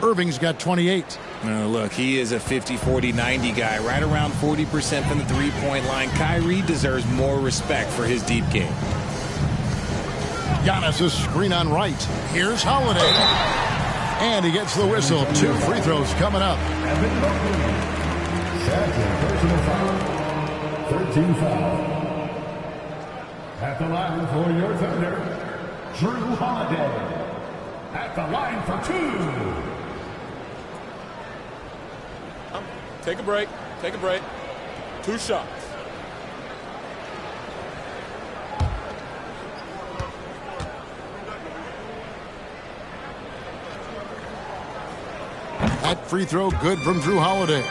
Irving's got 28. Look, he is a 50-40-90 guy, right around 40% from the three-point line. Kyrie deserves more respect for his deep game. Giannis' screen on right. Here's Holiday. And he gets the whistle. 2 free throws coming up. Personal foul. 13 foul. At the line for your Thunder, Drew Holiday. At the line for 2. Take a break. Take a break. 2 shots. That free throw good from Drew Holiday.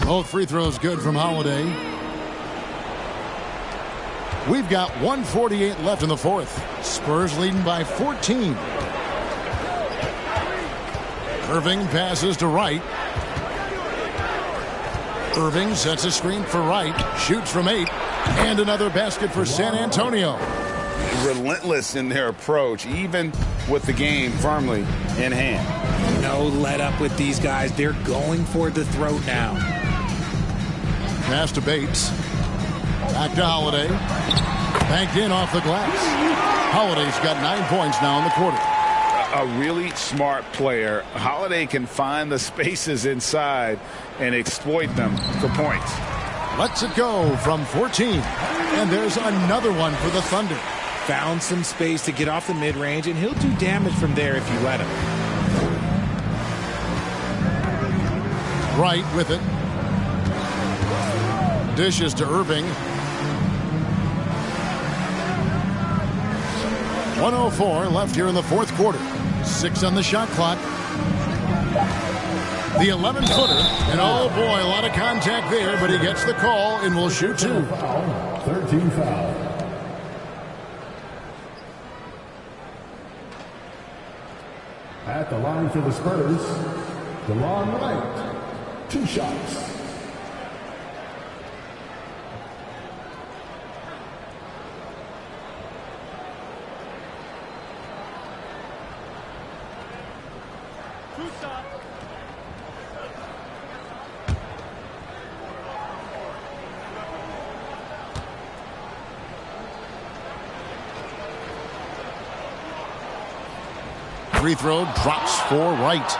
Both free throws good from Holiday. We've got 1:48 left in the fourth. Spurs leading by 14. Irving passes to Wright. Irving sets a screen for Wright. Shoots from 8. And another basket for San Antonio. Relentless in their approach, even with the game firmly in hand. No let up with these guys. They're going for the throat now. Pass to Bates. Back to Holiday. Banked in off the glass. Holiday's got 9 points now in the quarter. A really smart player. Holiday can find the spaces inside and exploit them for points. Lets it go from 14. And there's another one for the Thunder. Found some space to get off the mid-range, and he'll do damage from there if you let him. Wright with it. Dishes to Irving. 1:04 left here in the fourth quarter. 6 on the shot clock. The 11-footer. And oh boy, a lot of contact there, but he gets the call and will shoot 2. 13 foul. At the line for the Spurs, DeLon Wright. 2 shots. Free throw drops for Wright.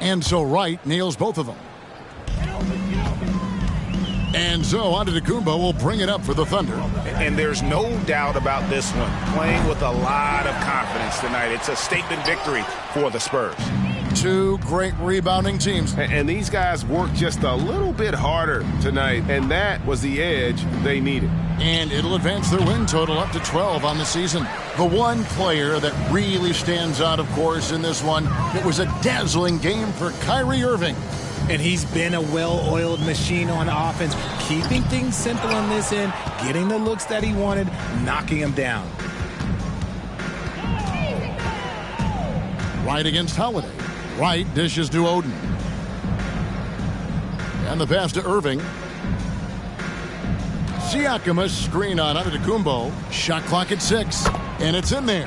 And so Wright nails both of them. And so Antetokounmpo will bring it up for the Thunder. And there's no doubt about this one. Playing with a lot of confidence tonight. It's a statement victory for the Spurs. 2 great rebounding teams. And these guys worked just a little bit harder tonight, and that was the edge they needed. And it'll advance their win total up to 12 on the season. The one player that really stands out, of course, in this one, it was a dazzling game for Kyrie Irving. And he's been a well-oiled machine on offense, keeping things simple on this end, getting the looks that he wanted, knocking them down. Wright against Holiday. Wright dishes to Oden. And the pass to Irving. Siakam, a screen on Antetokounmpo. Shot clock at 6, and it's in there.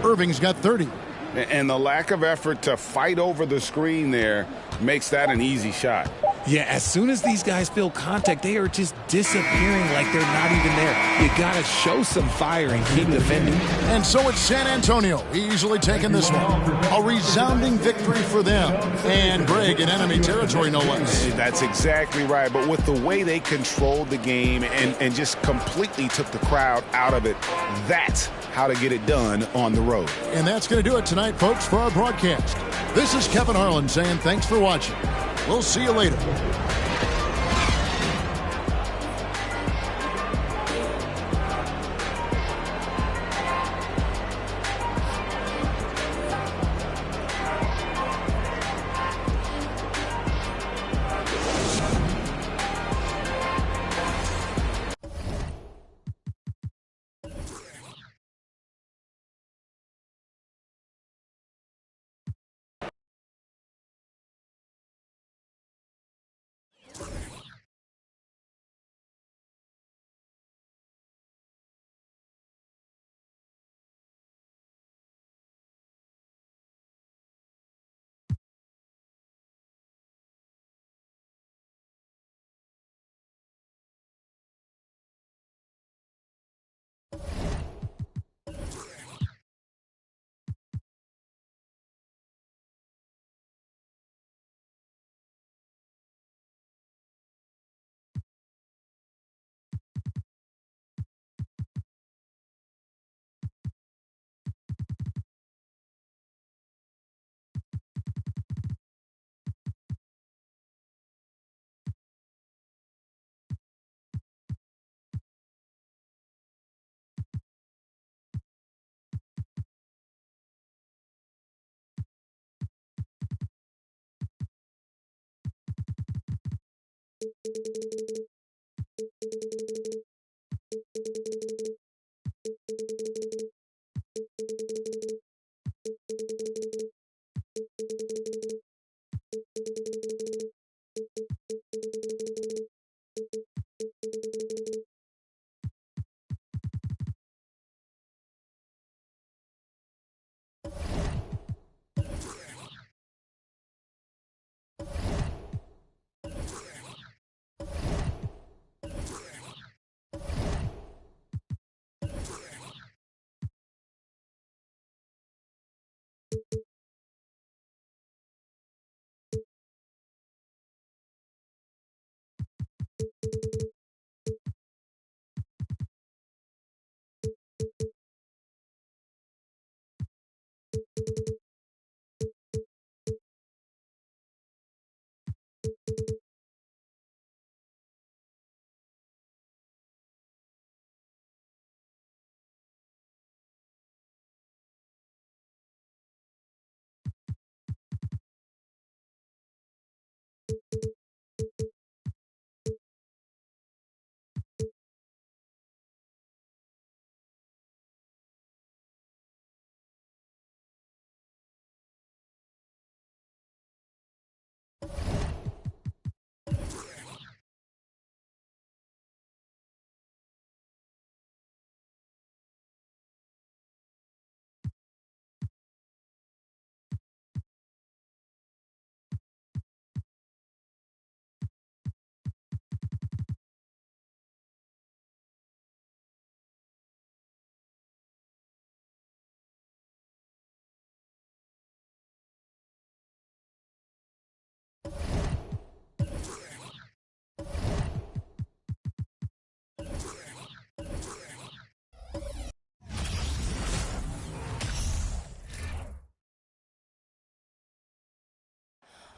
Irving's got 30. And the lack of effort to fight over the screen there makes that an easy shot. Yeah, as soon as these guys feel contact, they are just disappearing like they're not even there. You got to show some fire and keep defending. And so it's San Antonio easily taking this one. A resounding victory for them. And Greg in enemy territory, no less. That's exactly right. But with the way they controlled the game and just completely took the crowd out of it, that's how to get it done on the road. And that's going to do it tonight, folks, for our broadcast. This is Kevin Harlan saying thanks for watching. We'll see you later.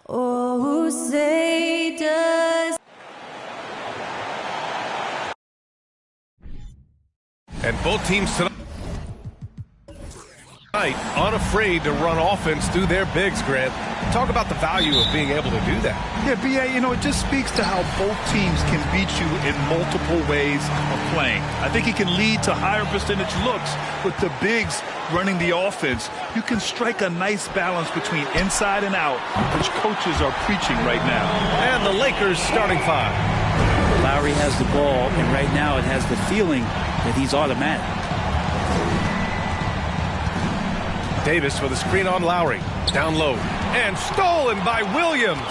Oh, say does. And both teams tonight unafraid to run offense through their bigs, Grant. Talk about the value of being able to do that. Yeah, B.A., it just speaks to how both teams can beat you in multiple ways of playing. I think it can lead to higher percentage looks with the bigs running the offense. You can strike a nice balance between inside and out, which coaches are preaching right now. And the Lakers starting five. Lowry has the ball, and right now it has the feeling that he's automatic. Davis with a screen on Lowry. Down low. And stolen by Williams.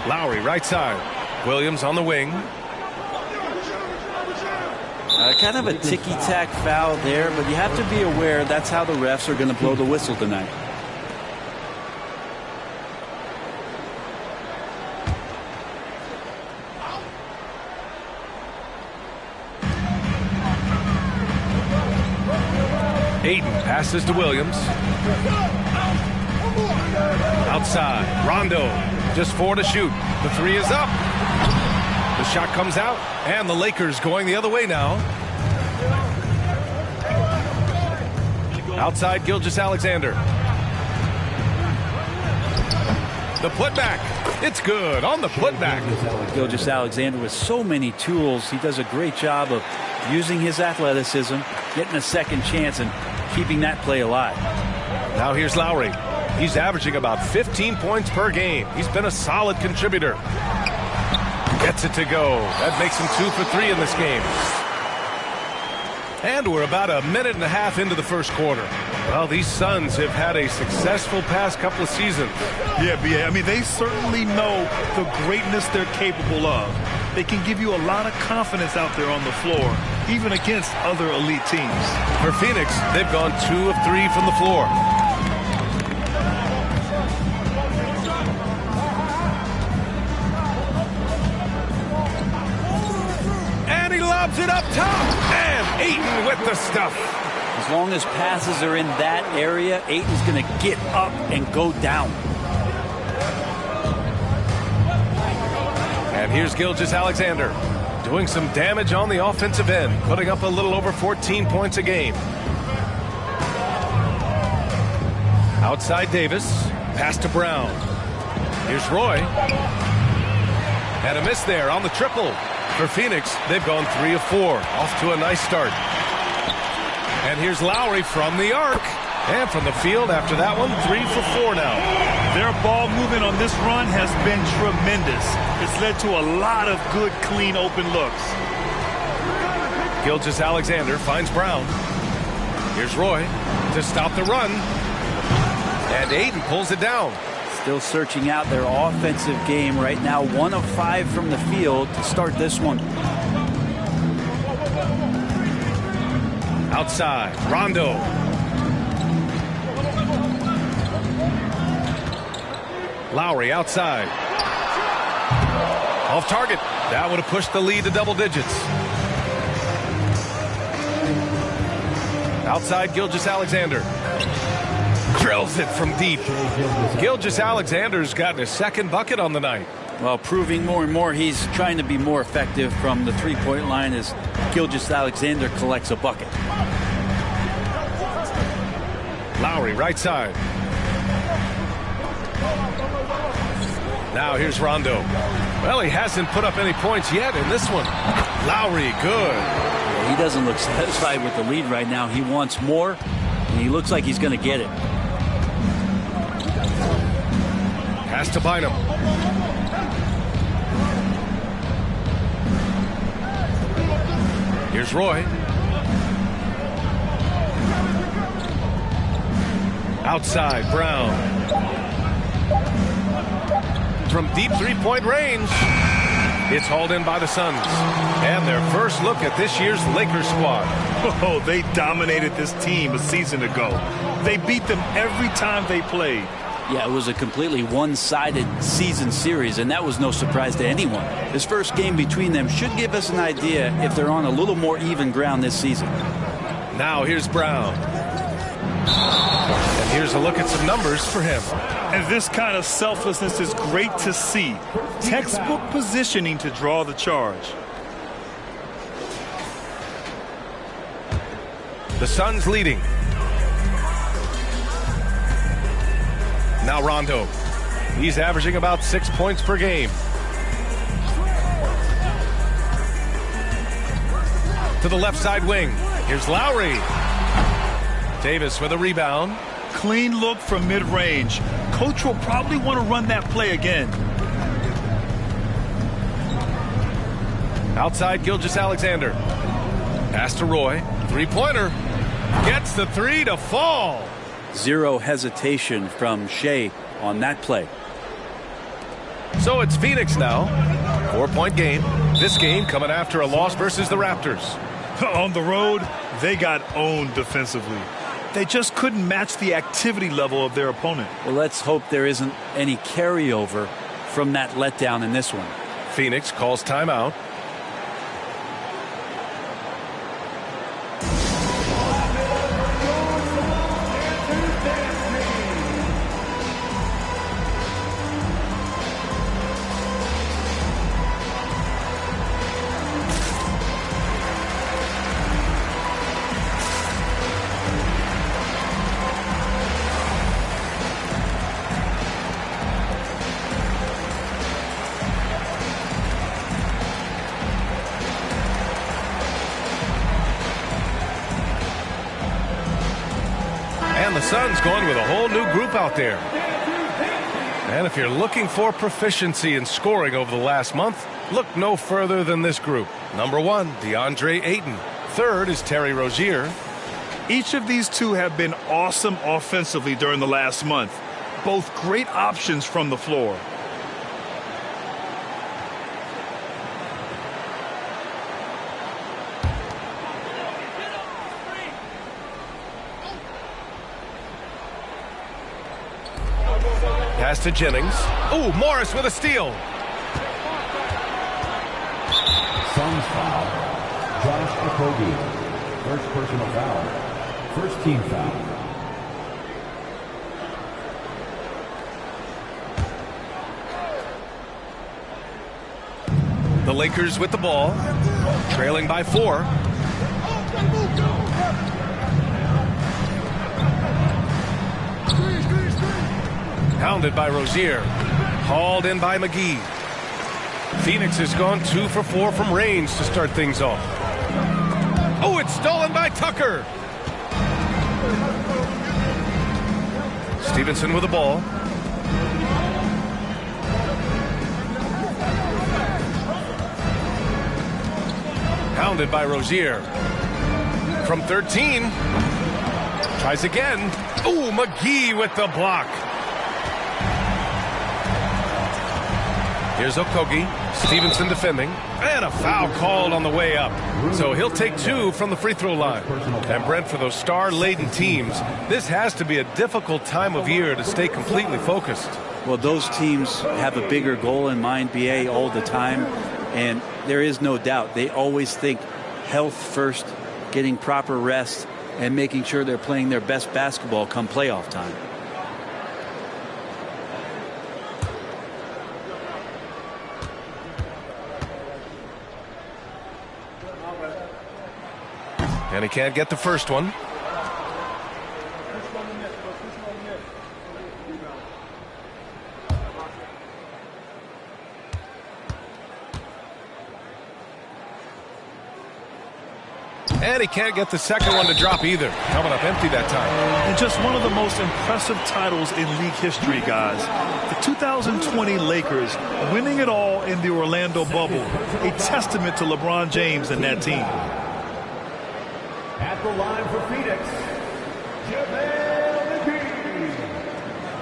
Lowry right side. Williams on the wing. Kind of a ticky-tack foul there, but you have to be aware that's how the refs are going to blow the whistle tonight. Ayton passes to Williams. Outside. Rondo. Just 4 to shoot. The 3 is up. The shot comes out. And the Lakers going the other way now. Outside Gilgeous-Alexander. The putback. It's good on the putback. Gilgeous-Alexander with so many tools. He does a great job of using his athleticism, getting a second chance, and keeping that play alive. Now here's Lowry. He's averaging about 15 points per game. He's been a solid contributor. Gets it to go. That makes him 2 for 3 in this game. And we're about a minute and a half into the first quarter. Well, these Suns have had a successful past couple of seasons. Yeah, B.A. I mean, they certainly know the greatness they're capable of. They can give you a lot of confidence out there on the floor, even against other elite teams. For Phoenix, they've gone 2 of 3 from the floor. And he lobs it up top. And Ayton with the stuff. As long as passes are in that area, Ayton's going to get up and go down. And here's Gilgeous-Alexander doing some damage on the offensive end, putting up a little over 14 points a game. Outside Davis, pass to Brown. Here's Roy. And a miss there on the triple. For Phoenix, they've gone 3 of 4, off to a nice start. And here's Lowry from the arc. And from the field after that one, 3 for 4 now. Their ball movement on this run has been tremendous. It's led to a lot of good, clean, open looks. Gilgeous-Alexander finds Brown. Here's Roy to stop the run. And Ayton pulls it down. Still searching out their offensive game right now. 1 of 5 from the field to start this one. Outside, Rondo. Lowry outside. Off target. That would have pushed the lead to double digits. Outside Gilgeous-Alexander. Drills it from deep. Gilgeous-Alexander's gotten his second bucket on the night. Well, proving more and more he's trying to be more effective from the three-point line as Gilgeous-Alexander collects a bucket. Lowry right side. Now here's Rondo. Well, he hasn't put up any points yet in this one. Lowry, good. Yeah, he doesn't look satisfied with the lead right now. He wants more, and he looks like he's going to get it. Pass to Bynum. Here's Roy. Outside, Brown. From deep three-point range. It's hauled in by the Suns. And their first look at this year's Lakers squad. Oh, they dominated this team a season ago. They beat them every time they played. Yeah, it was a completely one-sided season series, and that was no surprise to anyone. This first game between them should give us an idea if they're on a little more even ground this season. Now here's Brown. And here's a look at some numbers for him. And this kind of selflessness is great to see. Textbook positioning to draw the charge. The Suns leading. Now Rondo. He's averaging about 6 points per game. To the left side wing. Here's Lowry. Davis with a rebound. Clean look from mid-range. Coach will probably want to run that play again. Outside Gilgeous-Alexander. Pass to Roy. Three-pointer. Gets the three to fall. Zero hesitation from Shea on that play. So it's Phoenix now. 4-point game. This game coming after a loss versus the Raptors. On the road, they got owned defensively. They just couldn't match the activity level of their opponent. Well, let's hope there isn't any carryover from that letdown in this one. Phoenix calls timeout. And the Suns going with a whole new group out there. And if you're looking for proficiency in scoring over the last month, look no further than this group. Number 1, DeAndre Ayton. Third is Terry Rozier. Each of these two have been awesome offensively during the last month. Both great options from the floor. Pass to Jennings. Ooh, Morris with a steal. Suns foul. Josh Okogie. First personal foul. First team foul. The Lakers with the ball. Trailing by 4. Pounded by Rozier. Hauled in by McGee. Phoenix has gone 2 for 4 from range to start things off. Oh, it's stolen by Tucker. Stevenson with the ball. Pounded by Rozier. From 13. Tries again. Oh, McGee with the block. Here's Okogie. Stevenson defending. And a foul called on the way up. So he'll take 2 from the free throw line. And Brent, for those star-laden teams, this has to be a difficult time of year to stay completely focused. Well, those teams have a bigger goal in mind, BA, all the time. And there is no doubt they always think health first, getting proper rest, and making sure they're playing their best basketball come playoff time. And he can't get the first one. And he can't get the second one to drop either. Coming up empty that time. And just one of the most impressive titles in league history, guys. The 2020 Lakers winning it all in the Orlando bubble. A testament to LeBron James and that team. At the line for Phoenix, JaVale McGee.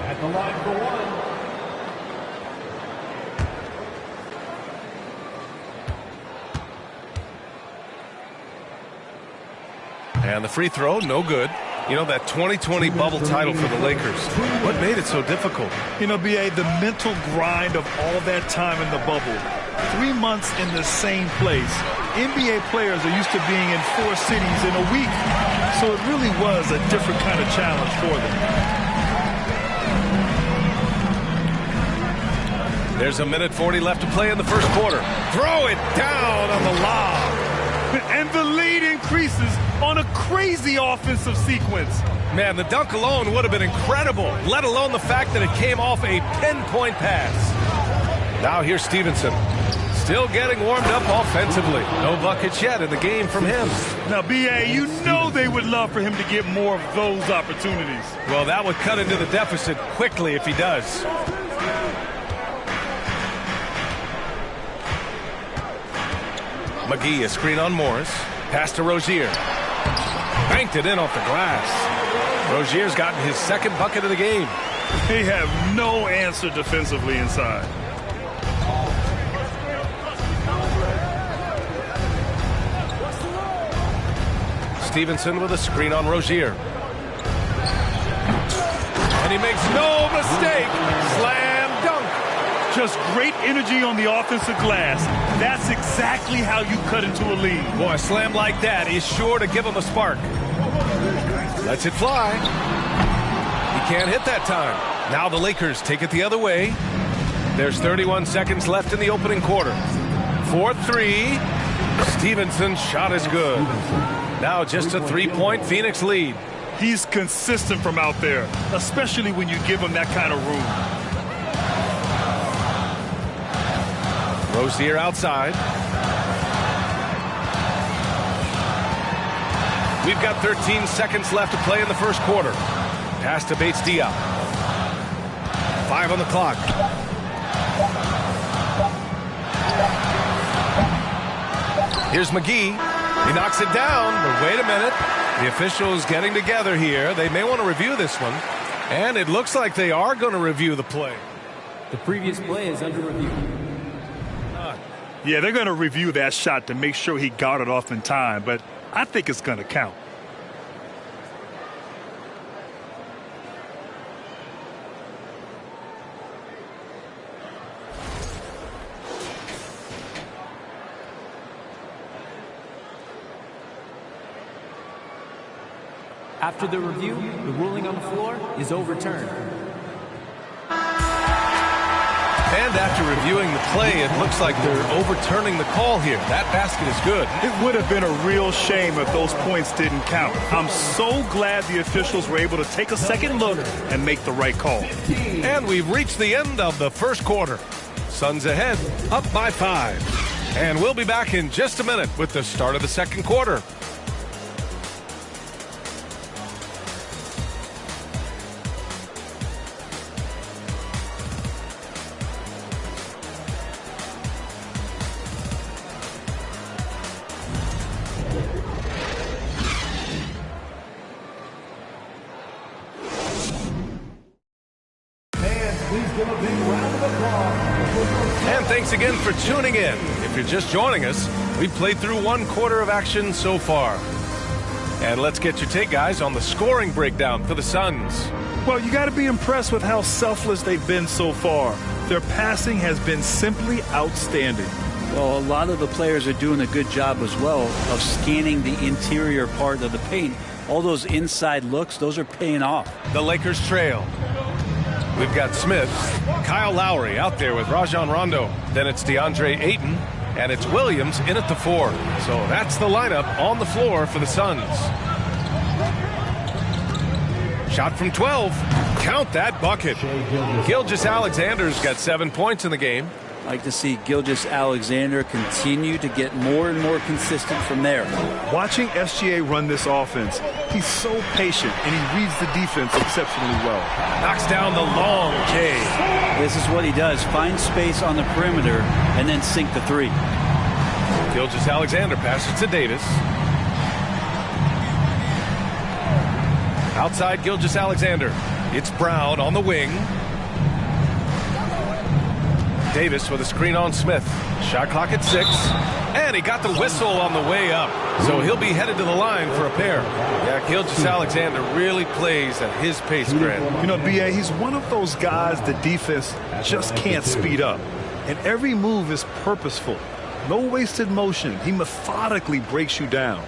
At the line for 1. And the free throw, no good. You know, that 2020 bubble title for the Lakers. What made it so difficult? You know, BA, the mental grind of all that time in the bubble. 3 months in the same place. NBA players are used to being in 4 cities in a week. So it really was a different kind of challenge for them. There's a minute 40 left to play in the first quarter. Throw it down on the lob. And the lead increases on a crazy offensive sequence. Man, the dunk alone would have been incredible, let alone the fact that it came off a pinpoint pass. Now here's Stevenson. Still getting warmed up offensively. No buckets yet in the game from him. Now, BA, you know they would love for him to get more of those opportunities. Well, that would cut into the deficit quickly if he does. McGee, a screen on Morris. Pass to Rozier. Banked it in off the glass. Rozier's gotten his second bucket of the game. They have no answer defensively inside. Stevenson with a screen on Rozier. And he makes no mistake. Slam dunk. Just great energy on the offensive glass. That's exactly how you cut into a lead. Boy, a slam like that is sure to give him a spark. Lets it fly. He can't hit that time. Now the Lakers take it the other way. There's 31 seconds left in the opening quarter. 4-3. Stevenson's shot is good. Now just a three-point Phoenix lead. He's consistent from out there, especially when you give him that kind of room. Rozier outside. We've got 13 seconds left to play in the first quarter. Pass to Bates-Diop. 5 on the clock. Here's McGee. He knocks it down, but wait a minute. The officials getting together here. They may want to review this one. And it looks like they are going to review the play. The previous play is under review. Yeah, they're going to review that shot to make sure he got it off in time, but I think it's going to count. After the review, the ruling on the floor is overturned. And after reviewing the play, it looks like they're overturning the call here. That basket is good. It would have been a real shame if those points didn't count. I'm so glad the officials were able to take a second look and make the right call. And we've reached the end of the first quarter. Suns ahead, up by 5. And we'll be back in just a minute with the start of the second quarter. And thanks again for tuning in. If you're just joining us, we've played through one quarter of action so far. And let's get your take, guys, on the scoring breakdown for the Suns. Well, you got to be impressed with how selfless they've been so far. Their passing has been simply outstanding. Well, a lot of the players are doing a good job as well of scanning the interior part of the paint. All those inside looks, those are paying off. The Lakers trail. We've got Smith, Kyle Lowry out there with Rajon Rondo. Then it's DeAndre Ayton, and it's Williams in at the 4. So that's the lineup on the floor for the Suns. Shot from 12. Count that bucket. Gilgeous-Alexander's got 7 points in the game. I like to see Gilgeous-Alexander continue to get more and more consistent from there. Watching SGA run this offense, he's so patient and he reads the defense exceptionally well. Knocks down the long K. This is what he does. Find space on the perimeter and then sink the 3. Gilgeous-Alexander passes to Davis. Outside Gilgeous-Alexander. It's Brown on the wing. Davis with a screen on Smith. Shot clock at 6. And he got the whistle on the way up. So he'll be headed to the line for a pair. Yeah, Gilgeous-Alexander really plays at his pace, Grant. You know, B.A., he's one of those guys the defense just can't speed up. And every move is purposeful. No wasted motion. He methodically breaks you down.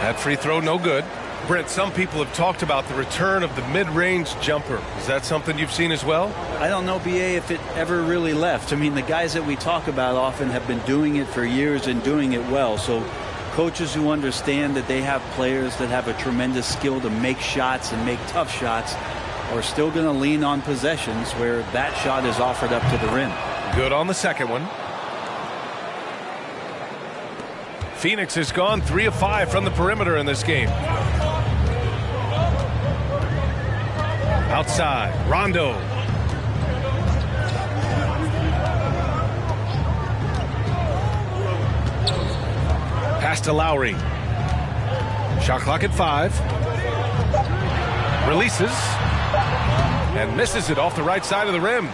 That free throw, no good. Brent, some people have talked about the return of the mid-range jumper. Is that something you've seen as well? I don't know, B.A., if it ever really left. I mean, the guys that we talk about often have been doing it for years and doing it well. So coaches who understand that they have players that have a tremendous skill to make shots and make tough shots are still going to lean on possessions where that shot is offered up to the rim. Good on the second one. Phoenix has gone 3 of 5 from the perimeter in this game. Outside, Rondo. Pass to Lowry. Shot clock at 5. Releases. And misses it off the right side of the rim.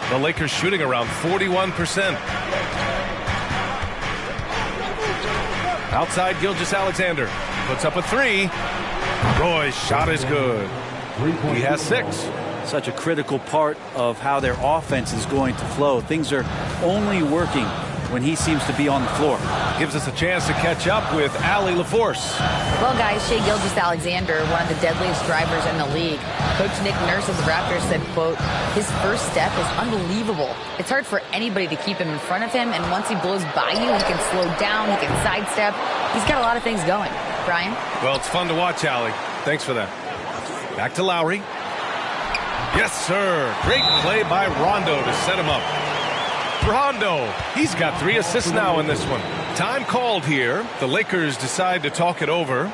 The Lakers shooting around 41%. Outside, Gilgeous-Alexander puts up a 3. Roy's shot is good. He has 6. Such a critical part of how their offense is going to flow. Things are only working when he seems to be on the floor. Gives us a chance to catch up with Allie LaForce. Well, guys, Shai Gilgeous-Alexander, one of the deadliest drivers in the league. Coach Nick Nurse of the Raptors said, quote, his first step is unbelievable. It's hard for anybody to keep him in front of him, and once he blows by you, he can slow down, he can sidestep. He's got a lot of things going. Brian? Well, it's fun to watch, Allie. Thanks for that. Back to Lowry. Yes, sir. Great play by Rondo to set him up. Rondo, he's got 3 assists now in this one. Time called here. The Lakers decide to talk it over.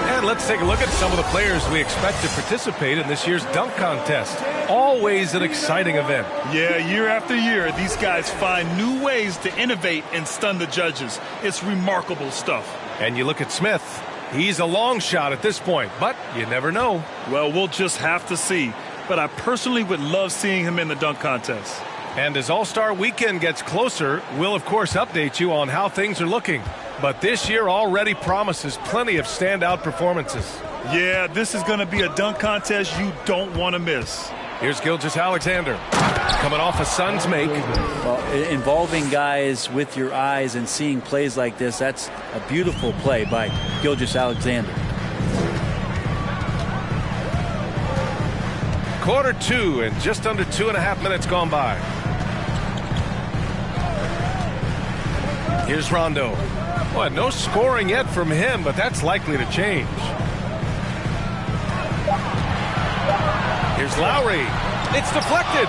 And let's take a look at some of the players we expect to participate in this year's dunk contest. Always an exciting event. Yeah, year after year, these guys find new ways to innovate and stun the judges. It's remarkable stuff. And you look at Smith. He's a long shot at this point, but you never know. Well, we'll just have to see. But I personally would love seeing him in the dunk contest. And as All-Star Weekend gets closer, we'll of course update you on how things are looking. But this year already promises plenty of standout performances. Yeah, this is going to be a dunk contest you don't want to miss. Here's Gilgeous-Alexander coming off a Suns make. Well, involving guys with your eyes and seeing plays like this, that's a beautiful play by Gilgeous-Alexander. Quarter 2 and just under 2.5 minutes gone by. Here's Rondo. Boy, no scoring yet from him, but that's likely to change. Here's Lowry. It's deflected.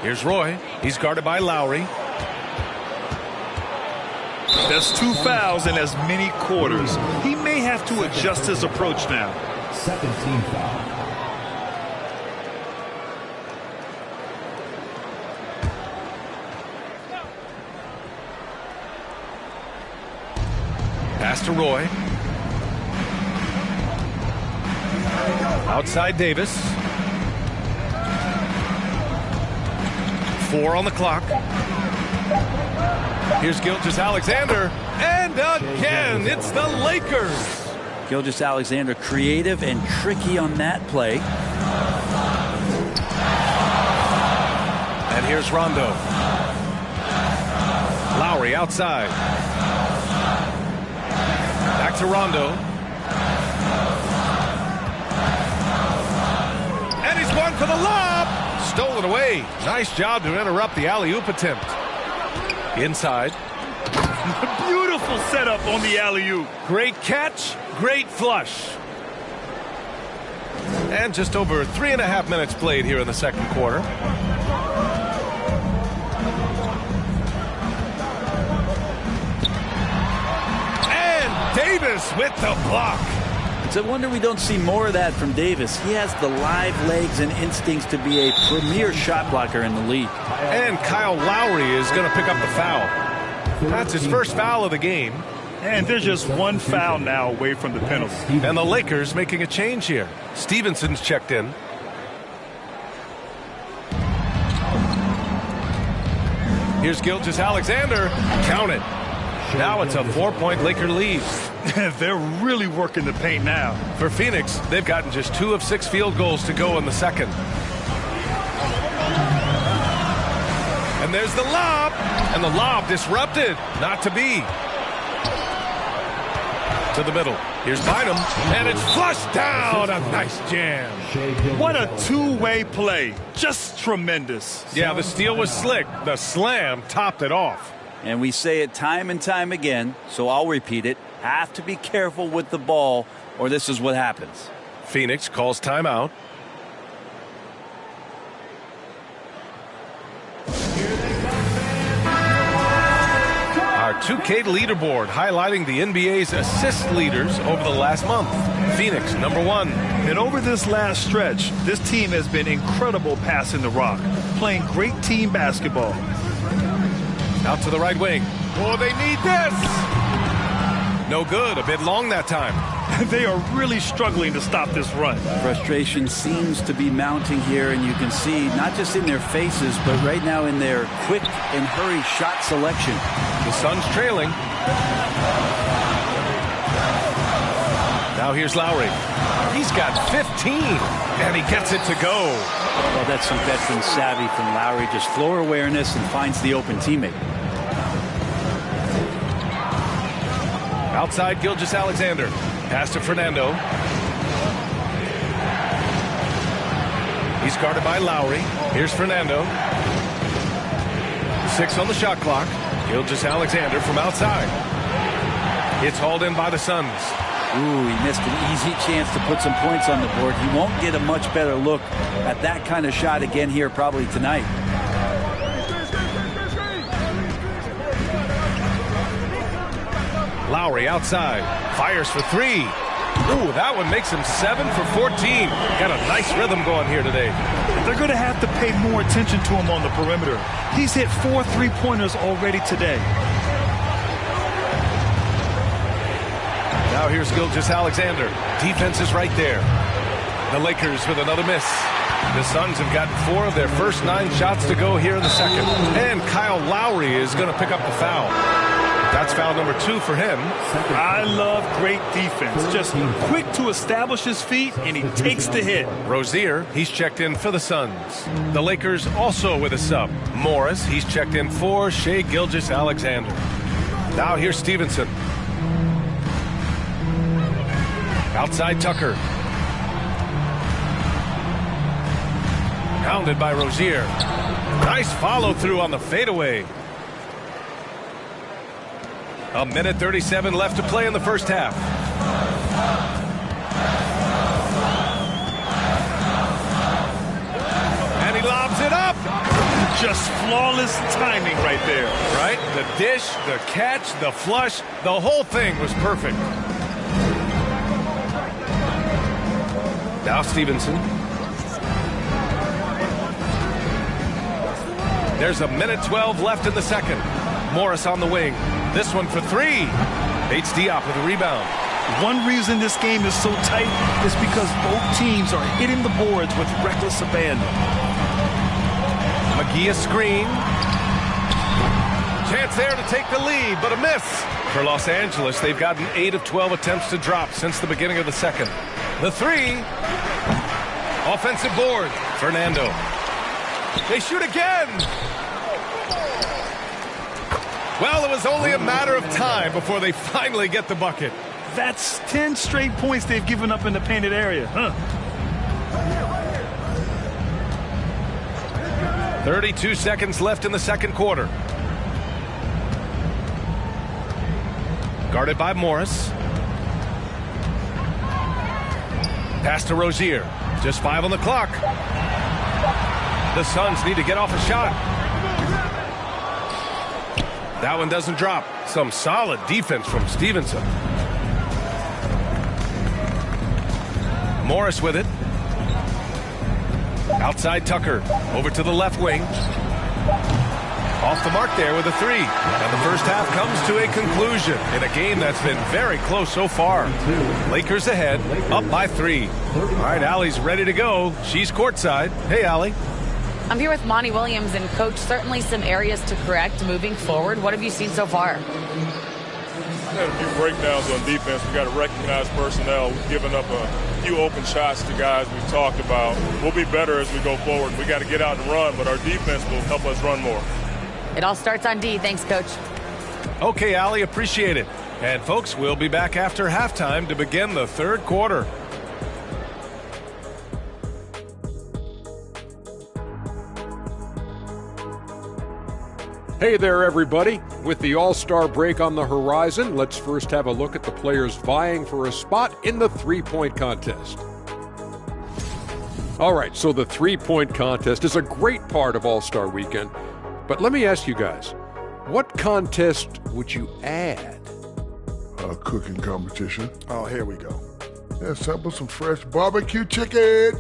Here's Roy. He's guarded by Lowry. That's 2 fouls in as many quarters. He may have to adjust his approach now. Second team foul. Pass to Roy. Outside Davis. 4 on the clock. Here's Gilgeous-Alexander. And again, it's the Lakers. Gilgeous-Alexander creative and tricky on that play. And here's Rondo. Lowry outside. Back to Rondo. And he's one for the lob. Stolen away. Nice job to interrupt the alley-oop attempt. Inside. Beautiful setup on the alley-oop. Great catch, great flush. And just over 3.5 minutes played here in the second quarter. And Davis with the block. It's a wonder we don't see more of that from Davis. He has the live legs and instincts to be a premier shot blocker in the league. And Kyle Lowry is going to pick up the foul. That's his first foul of the game. And there's just 1 foul now away from the penalty. And the Lakers making a change here. Stevenson's checked in. Here's Gilgeous-Alexander. Count it. Now it's a 4-point Laker lead. They're really working the paint now. For Phoenix, they've gotten just 2 of 6 field goals to go in the second. And there's the lob. And the lob disrupted. Not to be. To the middle. Here's Bynum. And it's flushed down. A nice jam. What a two-way play. Just tremendous. Yeah, the steal was slick. The slam topped it off. And we say it time and time again, so I'll repeat it. Have to be careful with the ball, or this is what happens. Phoenix calls timeout. 2K leaderboard highlighting the NBA's assist leaders over the last month. Phoenix, number 1. And over this last stretch, this team has been incredible passing the rock, playing great team basketball. Out to the right wing. Oh, they need this! No good, a bit long that time. They are really struggling to stop this run. Frustration seems to be mounting here, and you can see not just in their faces, but right now in their quick and hurry shot selection. The Suns trailing. Now here's Lowry. He's got 15, and he gets it to go. Well, that's some veteran savvy from Lowry. Just floor awareness and finds the open teammate. Outside Gilgeous-Alexander. Pass to Fernando. He's guarded by Lowry. Here's Fernando. 6 on the shot clock. Gilgeous-Alexander from outside. It's hauled in by the Suns. Ooh, he missed an easy chance to put some points on the board. He won't get a much better look at that kind of shot again here probably tonight. Lowry outside. Fires for 3. Ooh, that one makes him 7 for 14. Got a nice rhythm going here today. They're going to have to pay more attention to him on the perimeter. He's hit 4 3-pointers already today. Now here's Gilgeous-Alexander. Defense is right there. The Lakers with another miss. The Suns have gotten 4 of their first 9 shots to go here in the second. And Kyle Lowry is going to pick up the foul. That's foul number 2 for him. I love great defense. Just quick to establish his feet, and he takes the hit. Rozier, he's checked in for the Suns. The Lakers also with a sub. Morris, he's checked in for Shai Gilgeous-Alexander. Now here's Stevenson. Outside Tucker. Pounded by Rozier. Nice follow through on the fadeaway. A minute 37 left to play in the first half. And he lobs it up. Just flawless timing right there. Right? The dish, the catch, the flush, the whole thing was perfect. Now Stevenson. There's a minute 12 left in the second. Morris on the wing. This one for 3. Bates Diop with a rebound. One reason this game is so tight is because both teams are hitting the boards with reckless abandon. McGee a screen. Chance there to take the lead, but a miss. For Los Angeles, they've gotten 8 of 12 attempts to drop since the beginning of the second. The 3. Offensive board. Fernando. They shoot again. Well, it was only a matter of time before they finally get the bucket. That's 10 straight points they've given up in the painted area. 32 seconds left in the second quarter. Guarded by Morris. Pass to Rozier. Just 5 on the clock. The Suns need to get off a shot. That one doesn't drop. Some solid defense from Stevenson. Morris with it. Outside Tucker. Over to the left wing. Off the mark there with a 3. And the first half comes to a conclusion in a game that's been very close so far. Lakers ahead, up by 3. All right, Allie's ready to go. She's courtside. Hey, Allie. I'm here with Monty Williams, and Coach, certainly some areas to correct moving forward. What have you seen so far? We had a few breakdowns on defense. We got to recognize personnel. We've given up a few open shots to guys we've talked about. We'll be better as we go forward. We got to get out and run, but our defense will help us run more. It all starts on D. Thanks, Coach. Okay, Allie, appreciate it. And folks, we'll be back after halftime to begin the third quarter. Hey there, everybody. With the All-Star break on the horizon, let's first have a look at the players vying for a spot in the three-point contest. All right, so the three-point contest is a great part of All-Star weekend. But let me ask you guys, What contest would you add? A cooking competition. Oh, here we go. Let's sample some fresh barbecue chicken.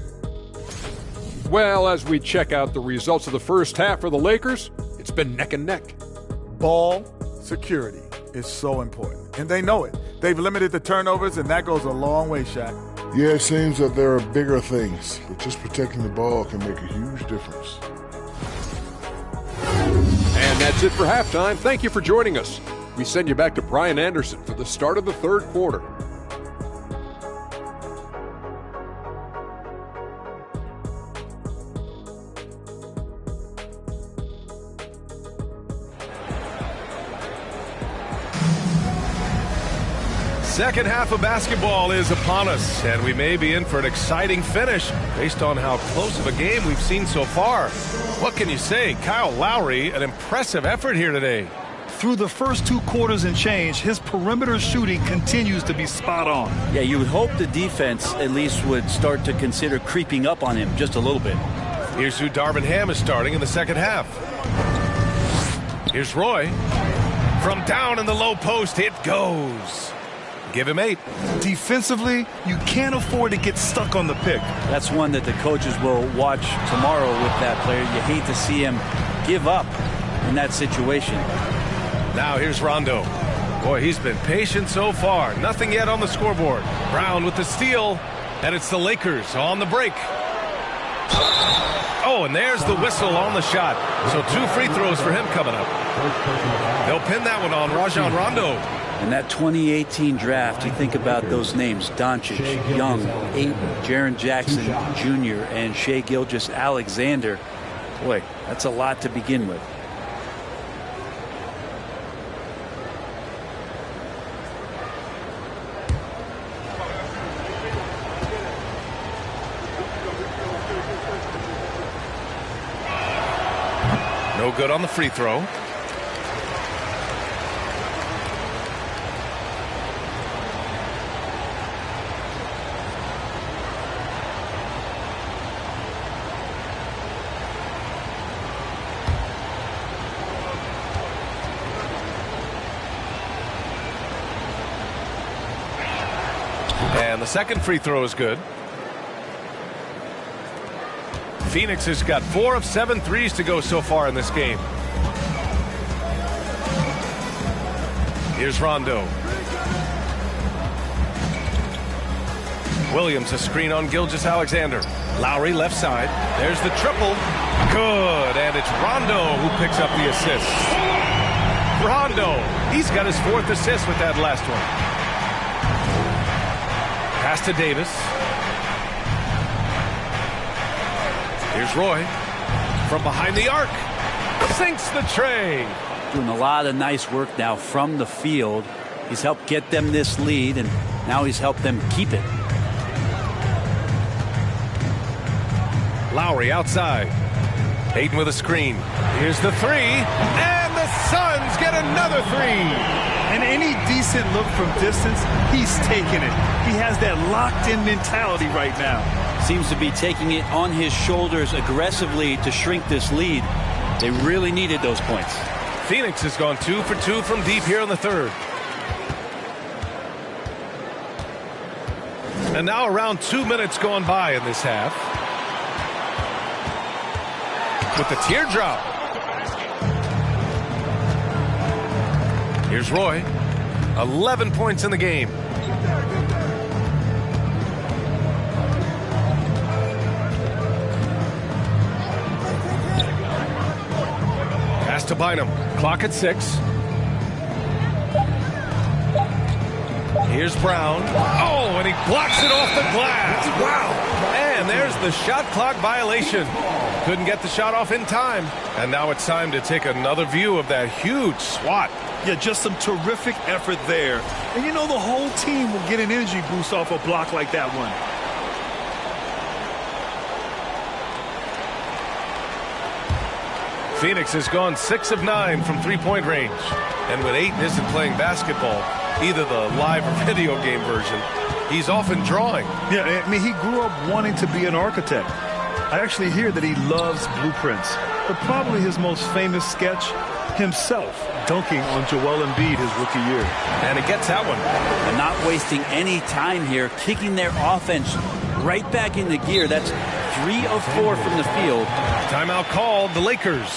Well, as we check out the results of the first half for the Lakers, it's been neck and neck. Ball security is so important, and they know it. They've limited the turnovers, and that goes a long way, Shaq. Yeah, it seems that there are bigger things, but just protecting the ball can make a huge difference. And that's it for halftime. Thank you for joining us. We send you back to Brian Anderson for the start of the third quarter. Second half of basketball is upon us, and we may be in for an exciting finish based on how close of a game we've seen so far. What can you say? Kyle Lowry, an impressive effort here today. Through the first 2 quarters and change, his perimeter shooting continues to be spot on. Yeah, you would hope the defense at least would start to consider creeping up on him just a little bit. Here's who Darvin Ham is starting in the second half. Here's Roy. From down in the low post, it goes. Give him 8. Defensively, you can't afford to get stuck on the pick. That's one that the coaches will watch tomorrow with that player. You hate to see him give up in that situation. Now here's Rondo. Boy, he's been patient so far. Nothing yet on the scoreboard. Brown with the steal, and it's the Lakers on the break. Oh, and there's the whistle on the shot. So 2 free throws for him coming up. They'll pin that one on Rajon Rondo. In that 2018 draft, you think about those names: Doncic, Young, Ayton, Jaren Jackson Jr., and Shai Gilgeous-Alexander. Boy, that's a lot to begin with. No good on the free throw. And the second free throw is good. Phoenix has got 4 of 7 threes to go so far in this game. Here's Rondo. Williams a screen on Gilgeous-Alexander. Lowry left side. There's the triple. Good. And it's Rondo who picks up the assist. Rondo. He's got his 4th assist with that last one. Pass to Davis. Here's Roy. From behind the arc. Sinks the tray. Doing a lot of nice work now from the field. He's helped get them this lead, and now he's helped them keep it. Lowry outside. Ayton with a screen. Here's the 3. And the Suns get another 3. And any decent look from distance, he's taking it. He has that locked-in mentality right now. Seems to be taking it on his shoulders aggressively to shrink this lead. They really needed those points. Phoenix has gone 2 for 2 from deep here in the third. And now around 2 minutes gone by in this half. With the teardrop. Here's Roy. 11 points in the game. Pass to Bynum. Clock at 6. Here's Brown. Oh, and he blocks it off the glass. Wow. And there's the shot clock violation. Couldn't get the shot off in time. And now it's time to take another view of that huge swat. Yeah, just some terrific effort there. And you know the whole team will get an energy boost off a block like that one. Phoenix has gone 6 of 9 from three-point range. And when Ayton isn't playing basketball, either the live or video game version, he's often drawing. Yeah, I mean, he grew up wanting to be an architect. I actually hear that he loves blueprints. But probably his most famous sketch himself dunking on Joel Embiid his rookie year. And it gets that one. And not wasting any time here, kicking their offense right back into gear. That's 3 of 4 from the field. Timeout called, the Lakers.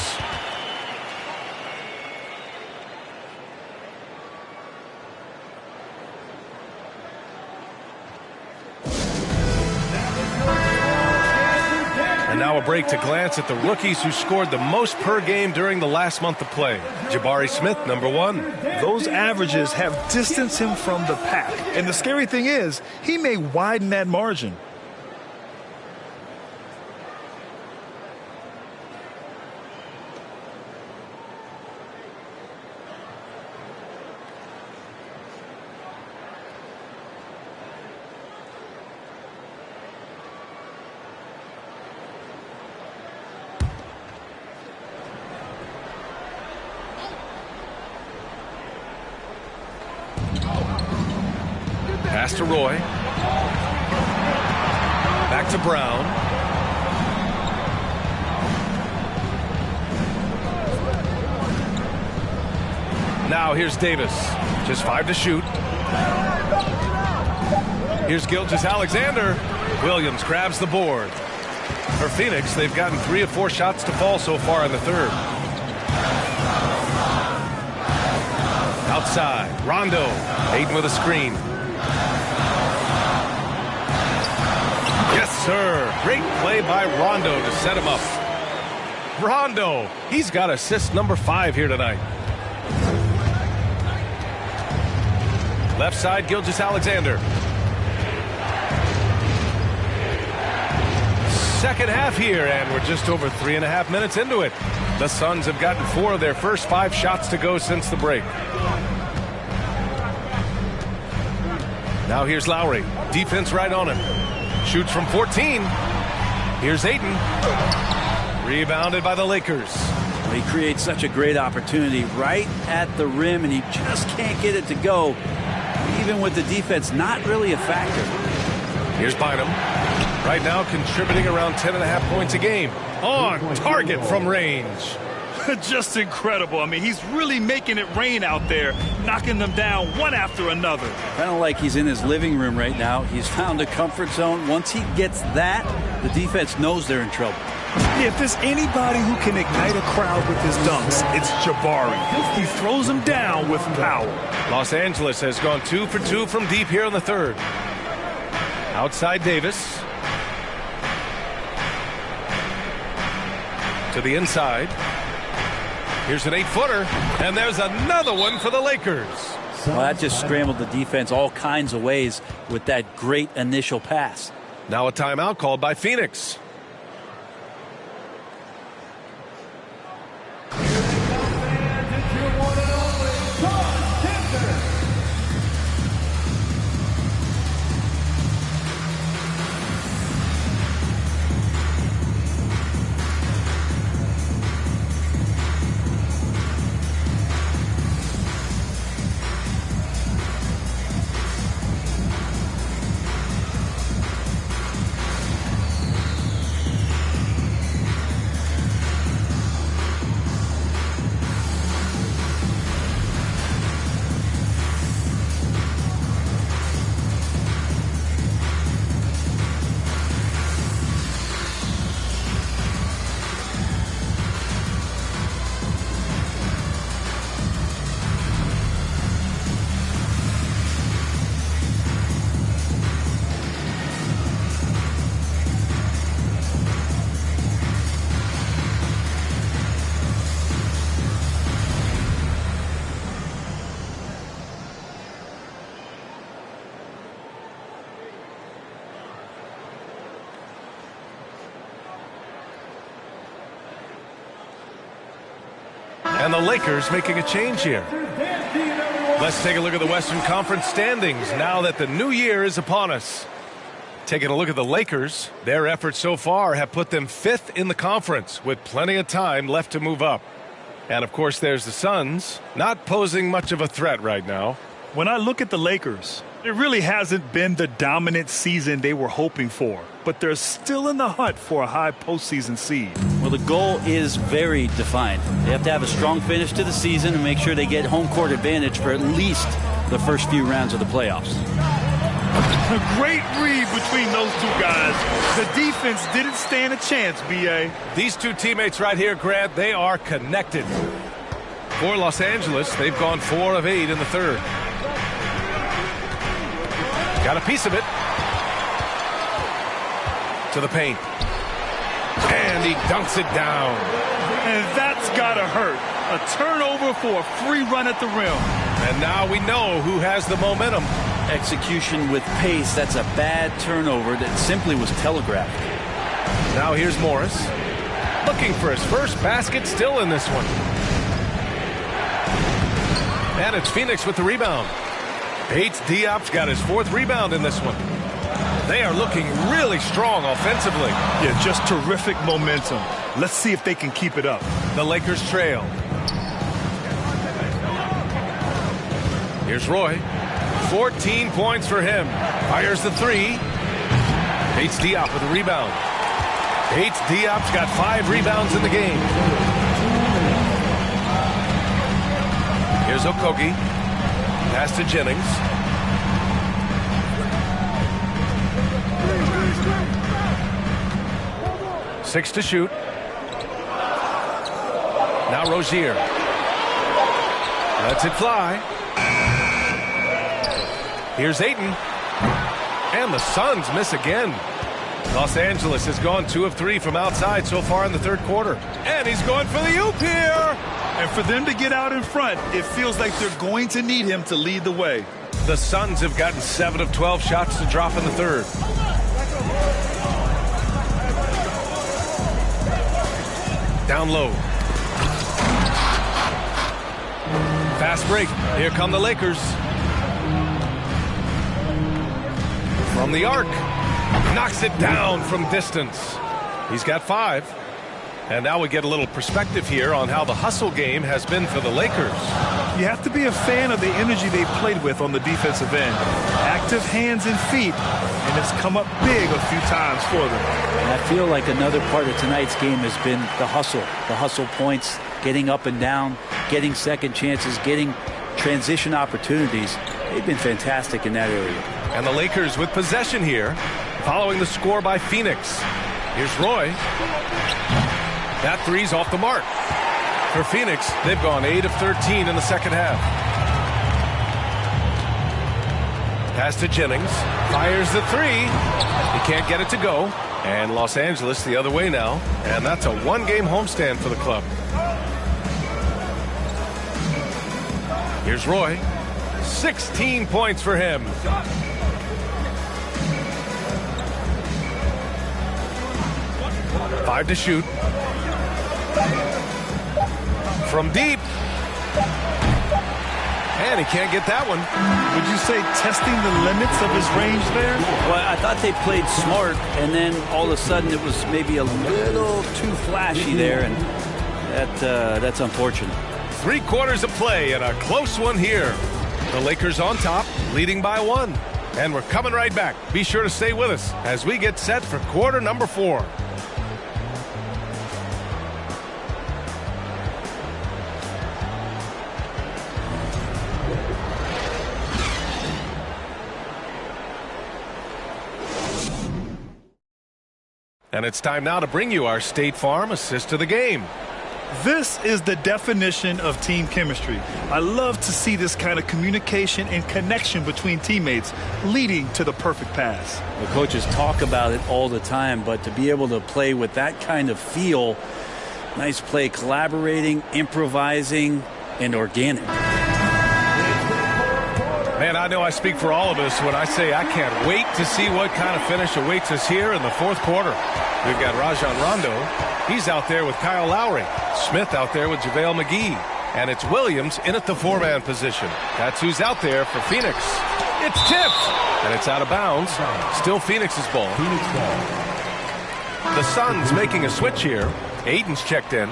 And now a break to glance at the rookies who scored the most per game during the last month of play. Jabari Smith, number 1. Those averages have distanced him from the pack. And the scary thing is, he may widen that margin. Pass to Roy. Back to Brown. Now here's Davis. Just 5 to shoot. Here's Gilgeous-Alexander. Williams grabs the board. For Phoenix, they've gotten 3 of 4 shots to fall so far in the third. Outside, Rondo. Ayton with a screen. Yes, sir. Great play by Rondo to set him up. Rondo, he's got assist number 5 here tonight. Left side, Gilgeous-Alexander. Second half here, and we're just over 3.5 minutes into it. The Suns have gotten 4 of their first 5 shots to go since the break. Now here's Lowry. Defense right on him. Shoots from 14. Here's Ayton. Rebounded by the Lakers. Well, he creates such a great opportunity right at the rim, and he just can't get it to go, even with the defense not really a factor. Here's Bynum. Right now contributing around 10.5 points a game. On target from range. Just incredible. I mean, he's really making it rain out there, knocking them down one after another. Kind of like he's in his living room right now. He's found a comfort zone. Once he gets that, the defense knows they're in trouble. Yeah, if there's anybody who can ignite a crowd with his dunks, it's Jabari. He throws them down with power. Los Angeles has gone 2 for 2 from deep here in the third. Outside Davis. To the inside. Here's an 8-footer, and there's another one for the Lakers. Well, that just scrambled the defense all kinds of ways with that great initial pass. Now a timeout called by Phoenix. And the Lakers making a change here. Let's take a look at the Western Conference standings now that the new year is upon us. Taking a look at the Lakers, their efforts so far have put them 5th in the conference with plenty of time left to move up. And of course there's the Suns, not posing much of a threat right now. When I look at the Lakers, it really hasn't been the dominant season they were hoping for. but they're still in the hunt for a high postseason seed. Well, the goal is very defined. They have to have a strong finish to the season and make sure they get home court advantage for at least the first few rounds of the playoffs. A great read between those two guys. The defense didn't stand a chance, B.A. These two teammates right here, Grant, they are connected. For Los Angeles, they've gone 4 of 8 in the third. Got a piece of it. To the paint. And he dunks it down. And that's gotta hurt. A turnover for a free run at the rim. And now we know who has the momentum. Execution with pace, that's a bad turnover that simply was telegraphed. Now here's Morris. Looking for his first basket, still in this one. And it's Phoenix with the rebound. Bates Diop's got his 4th rebound in this one. They are looking really strong offensively. Yeah, just terrific momentum. Let's see if they can keep it up. The Lakers trail. Here's Roy. 14 points for him. Fires the 3. Bates Diop with a rebound. Bates Diop's got 5 rebounds in the game. Here's Okogie. Pass to Jennings. Six to shoot. Now Rozier. Lets it fly. Here's Ayton. And the Suns miss again. Los Angeles has gone 2 of 3 from outside so far in the third quarter. And he's going for the oop here. And for them to get out in front, it feels like they're going to need him to lead the way. The Suns have gotten 7 of 12 shots to drop in the third. Down low. Fast break. Here come the Lakers. From the arc. Knocks it down from distance. He's got 5. And now we get a little perspective here on how the hustle game has been for the Lakers. You have to be a fan of the energy they played with on the defensive end. Active hands and feet, and it's come up big a few times for them. And I feel like another part of tonight's game has been the hustle points, getting up and down, getting second chances, getting transition opportunities. They've been fantastic in that area. And the Lakers with possession here, following the score by Phoenix. Here's Roy. That 3's off the mark. For Phoenix, they've gone 8 of 13 in the second half. Pass to Jennings. Fires the 3. He can't get it to go. And Los Angeles the other way now. And that's a 1-game homestand for the club. Here's Roy. 16 points for him. Five to shoot. From deep. And he can't get that one. Would you say testing the limits of his range there? Well, I thought they played smart, and then all of a sudden it was maybe a little too flashy there, and that's unfortunate. 3 quarters of play and a close one here. The Lakers on top, leading by 1. And we're coming right back. Be sure to stay with us as we get set for quarter number 4. And it's time now to bring you our State Farm assist to the game. This is the definition of team chemistry. I love to see this kind of communication and connection between teammates leading to the perfect pass. The coaches talk about it all the time, but to be able to play with that kind of feel, nice play, collaborating, improvising, and organic. Man, I know I speak for all of us when I say I can't wait to see what kind of finish awaits us here in the fourth quarter. We've got Rajon Rondo. He's out there with Kyle Lowry. Smith out there with JaVale McGee. And it's Williams in at the 4-man position. That's who's out there for Phoenix. It's tipped. And it's out of bounds. Still Phoenix's ball. The Suns making a switch here. Ayton's checked in.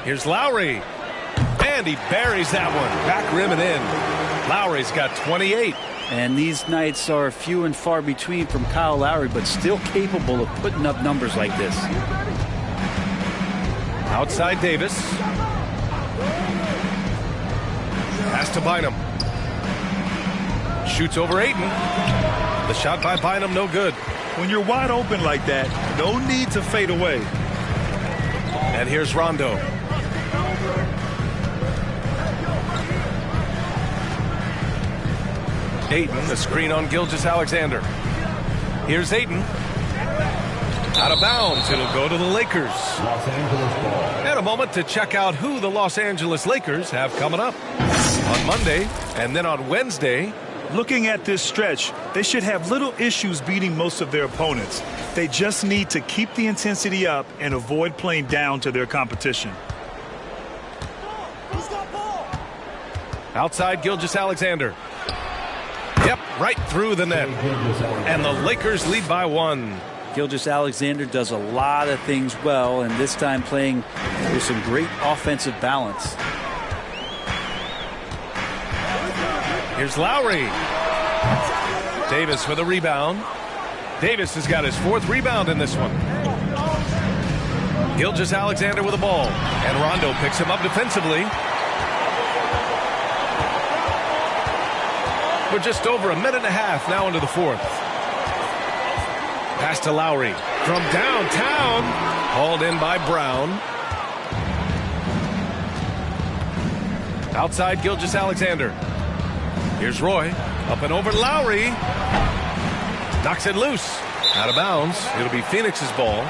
Here's Lowry. And he buries that one. Back rim and in. Lowry's got 28. And these nights are few and far between from Kyle Lowry, but still capable of putting up numbers like this. Outside Davis. Pass to Bynum. Shoots over Ayton. The shot by Bynum, no good. When you're wide open like that, no need to fade away. And here's Rondo. Ayton, the screen on Gilgeous-Alexander. Here's Ayton. Out of bounds. It'll go to the Lakers. And a moment to check out who the Los Angeles Lakers have coming up on Monday and then on Wednesday. Looking at this stretch, they should have little issues beating most of their opponents. They just need to keep the intensity up and avoid playing down to their competition. Outside Gilgeous-Alexander. Yep, right through the net. And the Lakers lead by 1. Gilgeous-Alexander does a lot of things well, and this time playing with some great offensive balance. Here's Lowry. Davis with a rebound. Davis has got his 4th rebound in this one. Gilgeous-Alexander with the ball. And Rondo picks him up defensively. We're just over a minute and a half now into the 4th. Pass to Lowry from downtown. Hauled in by Brown. Outside Gilgeous-Alexander. Here's Roy. Up and over Lowry. Knocks it loose. Out of bounds. It'll be Phoenix's ball.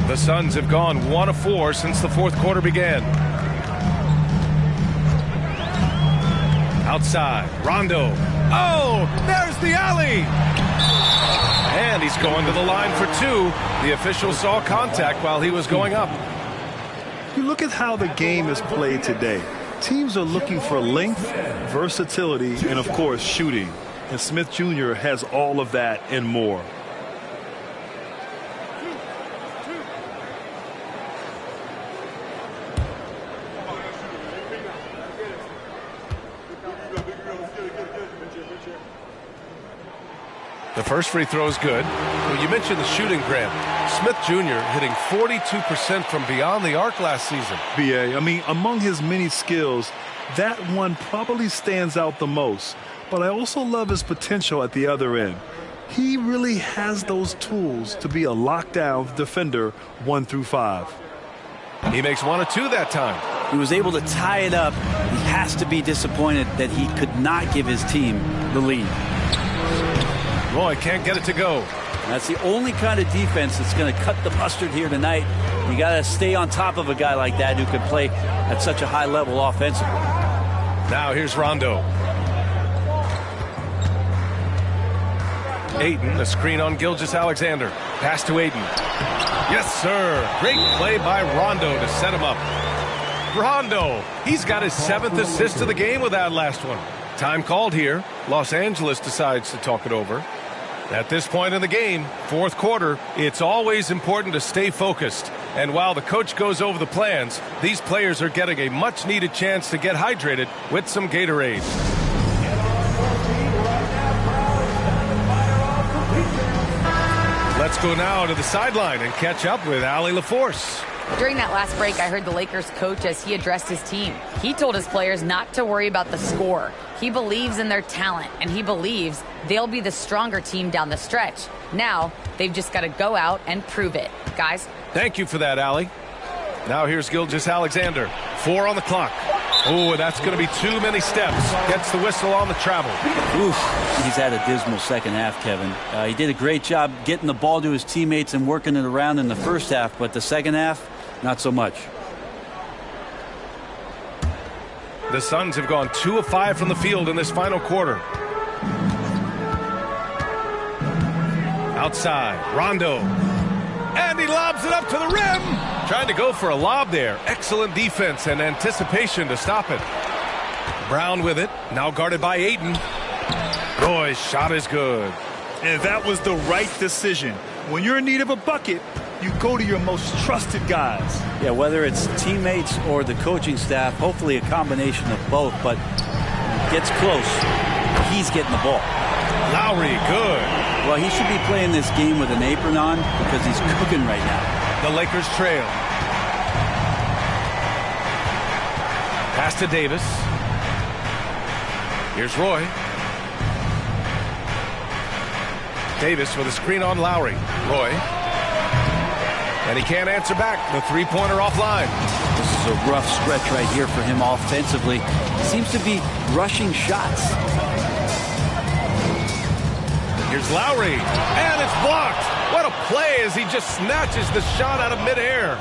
The Suns have gone 1 of 4 since the 4th quarter began. Outside, Rondo. Oh, there's the alley. And he's going to the line for 2. The official saw contact while he was going up. You look at how the game is played today. Teams are looking for length, versatility, and of course shooting. And Smith Jr. has all of that and more. The first free throw is good. Well, you mentioned the shooting, Grant. Smith Jr. hitting 42% from beyond the arc last season. BA, I mean, among his many skills, that one probably stands out the most. But I also love his potential at the other end. He really has those tools to be a lockdown defender 1 through 5. He makes 1 of 2 that time. He was able to tie it up. He has to be disappointed that he could not give his team the lead. Roy can't get it to go. That's the only kind of defense that's going to cut the mustard here tonight. You got to stay on top of a guy like that who can play at such a high level offensively. Now here's Rondo. Ayton, the screen on Gilgeous-Alexander. Pass to Ayton. Yes, sir. Great play by Rondo to set him up. Rondo, he's got his 7th assist of the game with that last one. Time called here. Los Angeles decides to talk it over. At this point in the game, 4th quarter, it's always important to stay focused. And while the coach goes over the plans, these players are getting a much-needed chance to get hydrated with some Gatorade. Let's go now to the sideline and catch up with Allie LaForce. During that last break, I heard the Lakers coach as he addressed his team. He told his players not to worry about the score. He believes in their talent, and he believes they'll be the stronger team down the stretch. Now, they've just got to go out and prove it. Guys? Thank you for that, Allie. Now here's Gilgeous-Alexander. 4 on the clock. Oh, that's going to be too many steps. Gets the whistle on the travel. Oof. He's had a dismal second half, Kevin. He did a great job getting the ball to his teammates and working it around in the first half, but the second half, not so much. The Suns have gone 2 of 5 from the field in this final quarter. Outside, Rondo. And he lobs it up to the rim. Trying to go for a lob there. Excellent defense and anticipation to stop it. Brown with it. Now guarded by Ayton. Roy's shot is good. And that was the right decision. When you're in need of a bucket, you go to your most trusted guys. Yeah, whether it's teammates or the coaching staff, hopefully a combination of both, but gets close, he's getting the ball. Lowry, good. Well, he should be playing this game with an apron on because he's cooking right now. The Lakers trail. Pass to Davis. Here's Roy. Davis with a screen on Lowry. Roy. And he can't answer back. The three-pointer offline. This is a rough stretch right here for him offensively. He seems to be rushing shots. Here's Lowry. And it's blocked. What a play as he just snatches the shot out of midair.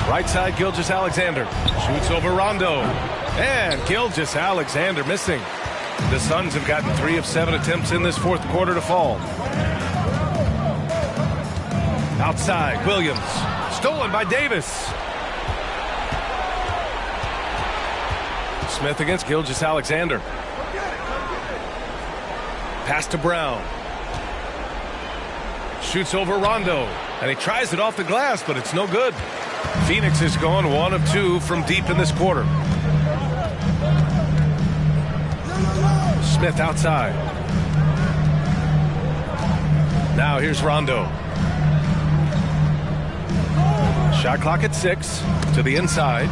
Right side, Gilgeous-Alexander. Shoots over Rondo. And Gilgeous-Alexander missing. The Suns have gotten 3 of 7 attempts in this fourth quarter to fall. Outside, Williams. Stolen by Davis. Smith against Gilgeous-Alexander. Pass to Brown. Shoots over Rondo. And he tries it off the glass, but it's no good. Phoenix is going 1 of 2 from deep in this quarter. Smith outside. Now here's Rondo. Shot clock at 6. To the inside.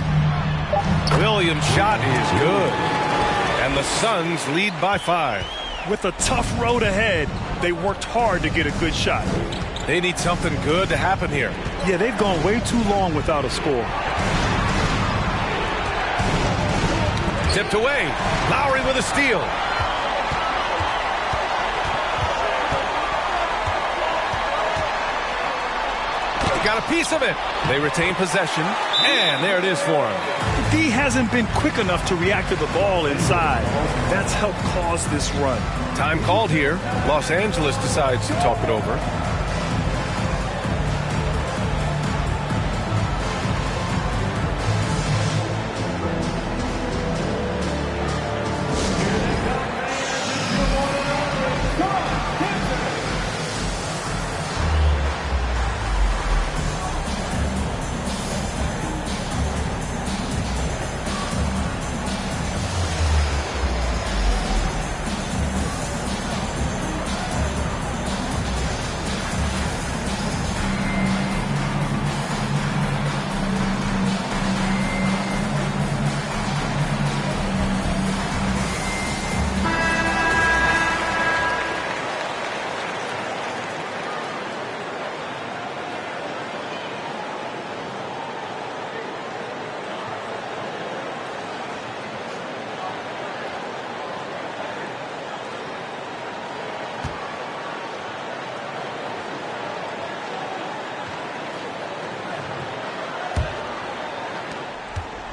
Williams' shot is good. And the Suns lead by 5. With a tough road ahead, they worked hard to get a good shot. They need something good to happen here. Yeah, they've gone way too long without a score. Tipped away. Lowry with a steal. Got a piece of it. They retain possession, and there it is for him. The D hasn't been quick enough to react to the ball inside. That's helped cause this run. Time called here. Los Angeles decides to talk it over.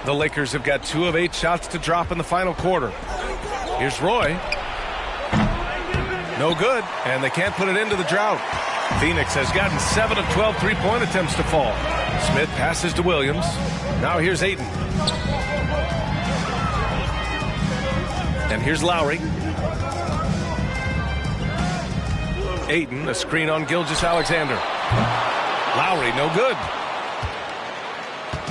The Lakers have got 2 of 8 shots to drop in the final quarter. Here's Roy. No good, and they can't put it into the drought. Phoenix has gotten 7 of 12 three-point attempts to fall. Smith passes to Williams. Now here's Ayton. And here's Lowry. Ayton, a screen on Gilgeous-Alexander. Lowry, no good.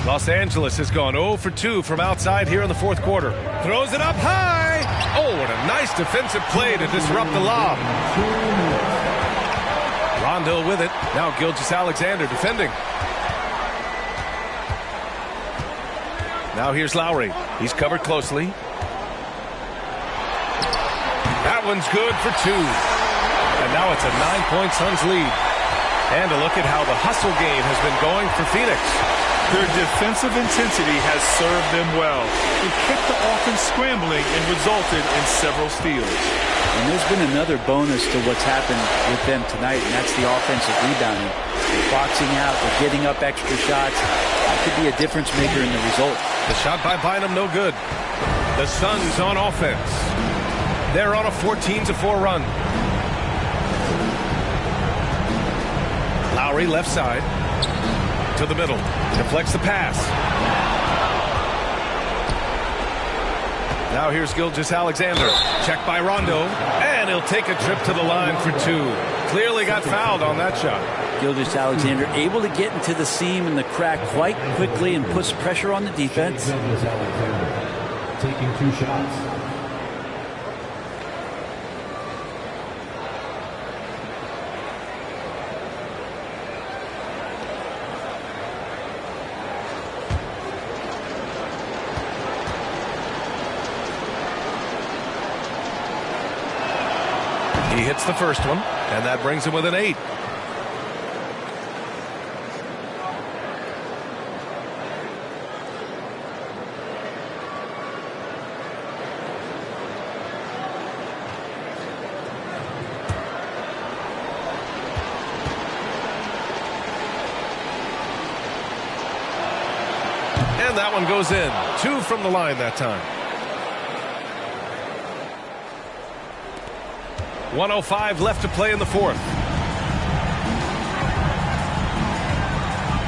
Los Angeles has gone 0 for 2 from outside here in the fourth quarter. Throws it up high. Oh, what a nice defensive play to disrupt the lob. Rondo with it. Now Gilgeous-Alexander defending. Now here's Lowry. He's covered closely. That one's good for 2. And now it's a 9-point Suns lead. And a look at how the hustle game has been going for Phoenix. Their defensive intensity has served them well. It kept the offense scrambling and resulted in several steals. And there's been another bonus to what's happened with them tonight, and that's the offensive rebounding. They're boxing out, they're getting up extra shots. That could be a difference maker in the result. The shot by Bynum, no good. The Suns on offense. They're on a 14-4 run. Lowry left side. To the middle. Deflects the pass. Now here's Gilgeous-Alexander. Check by Rondo. And he'll take a trip to the line for two. Clearly got fouled on that shot. Gilgeous-Alexander able to get into the seam and the crack quite quickly and puts pressure on the defense. Gilgeous-Alexander taking 2 shots. He hits the first one, and that brings him within 8. And that one goes in. 2 from the line that time. 1:05 left to play in the fourth.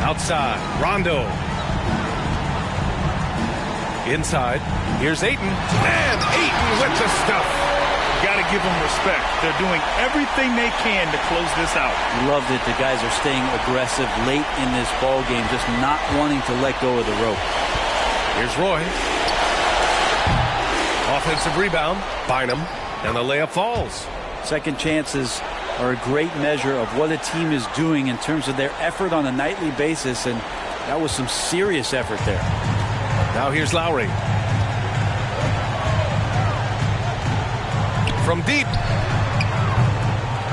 Outside, Rondo. Inside, here's Ayton. And Ayton with the stuff. Got to give them respect. They're doing everything they can to close this out. Love that the guys are staying aggressive late in this ball game, just not wanting to let go of the rope. Here's Roy. Offensive rebound, Bynum, and the layup falls. Second chances are a great measure of what a team is doing in terms of their effort on a nightly basis, and that was some serious effort there. Now here's Lowry. From deep.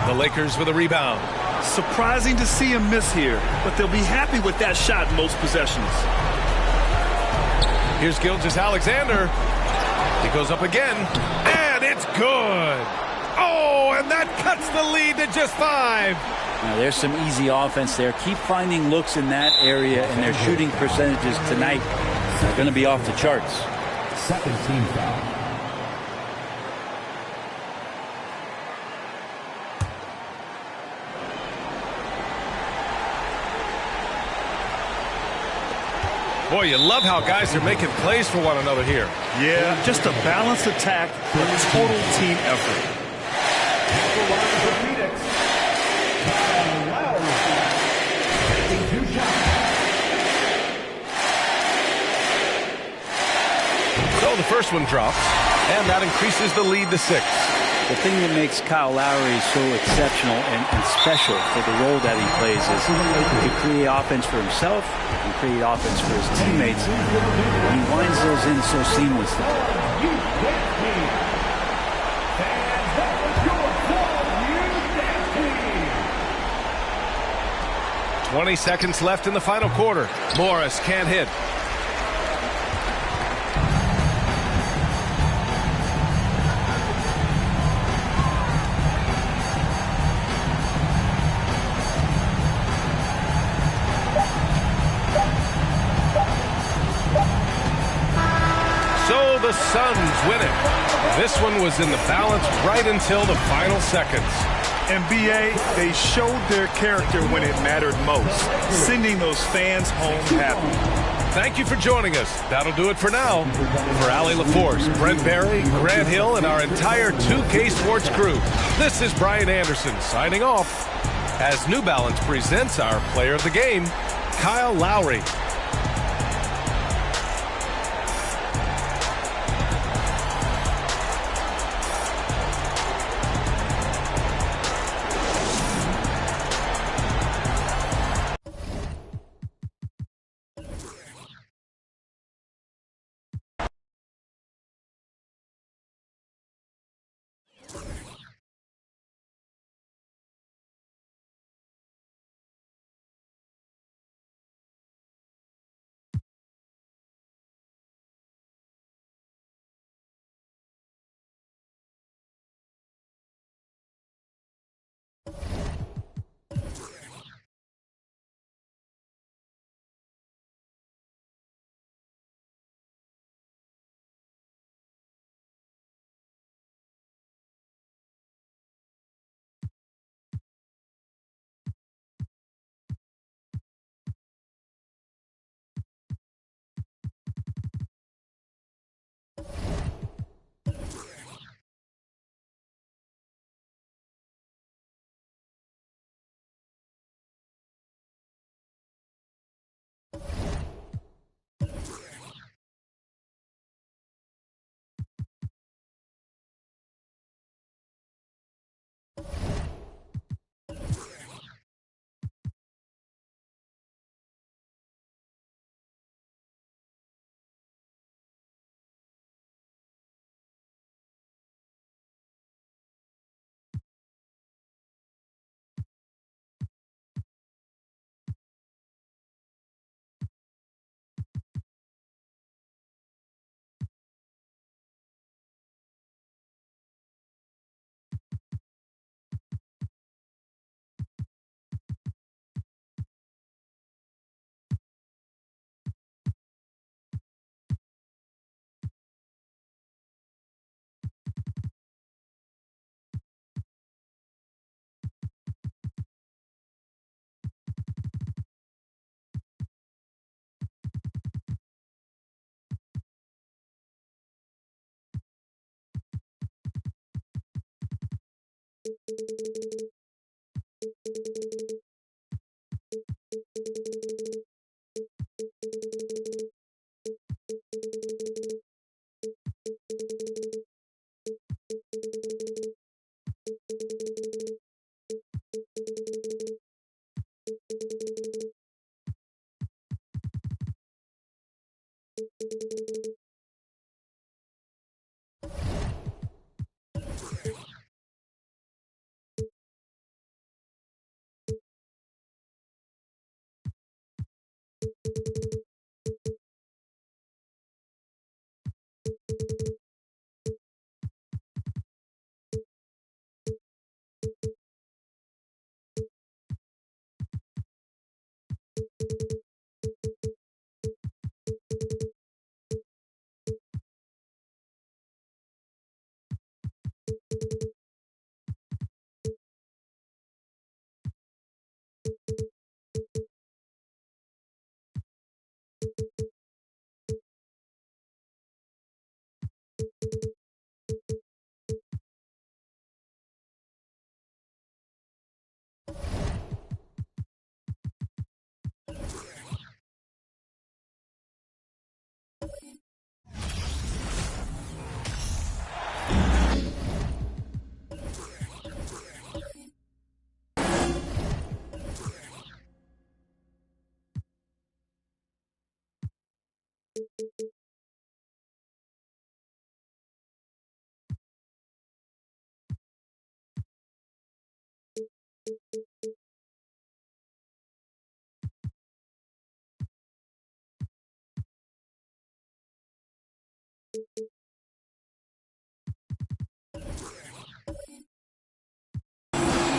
The Lakers with a rebound. Surprising to see him miss here, but they'll be happy with that shot in most possessions. Here's Gilgeous-Alexander. He goes up again, and it's good. Oh, and that cuts the lead to just 5. Now, there's some easy offense there. Keep finding looks in that area, and their shooting percentages tonight are going to be off the charts. Second team foul. Boy, you love how guys are making plays for one another here. Yeah, just a balanced attack, a total team effort. So the first one drops, and that increases the lead to 6. The thing that makes Kyle Lowry so exceptional and special for the role that he plays is he can create offense for himself, he can create offense for his teammates, and he winds those in so seamlessly. 20 seconds left in the final quarter. Morris can't hit. So the Suns win it. This one was in the balance right until the final seconds. NBA, they showed their character when it mattered most, sending those fans home happy. Thank you for joining us. That'll do it for now. For Allie LaForce, Brent Barry, Grant Hill, and our entire 2K Sports crew, this is Brian Anderson signing off as New Balance presents our player of the game, Kyle Lowry.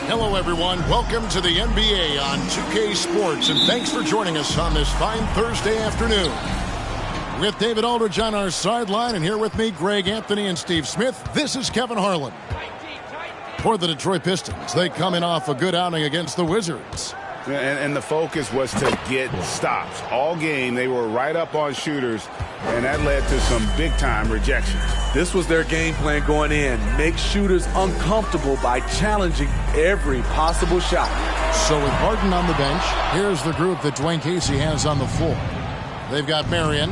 Hello, everyone. Welcome to the NBA on 2K Sports, and thanks for joining us on this fine Thursday afternoon. With David Aldridge on our sideline, and here with me, Greg Anthony and Steve Smith, this is Kevin Harlan. For the Detroit Pistons, they come in off a good outing against the Wizards. And the focus was to get stops. All game, they were right up on shooters, and that led to some big-time rejections. This was their game plan going in. Make shooters uncomfortable by challenging every possible shot. So with Harden on the bench, here's the group that Dwayne Casey has on the floor. They've got Marion.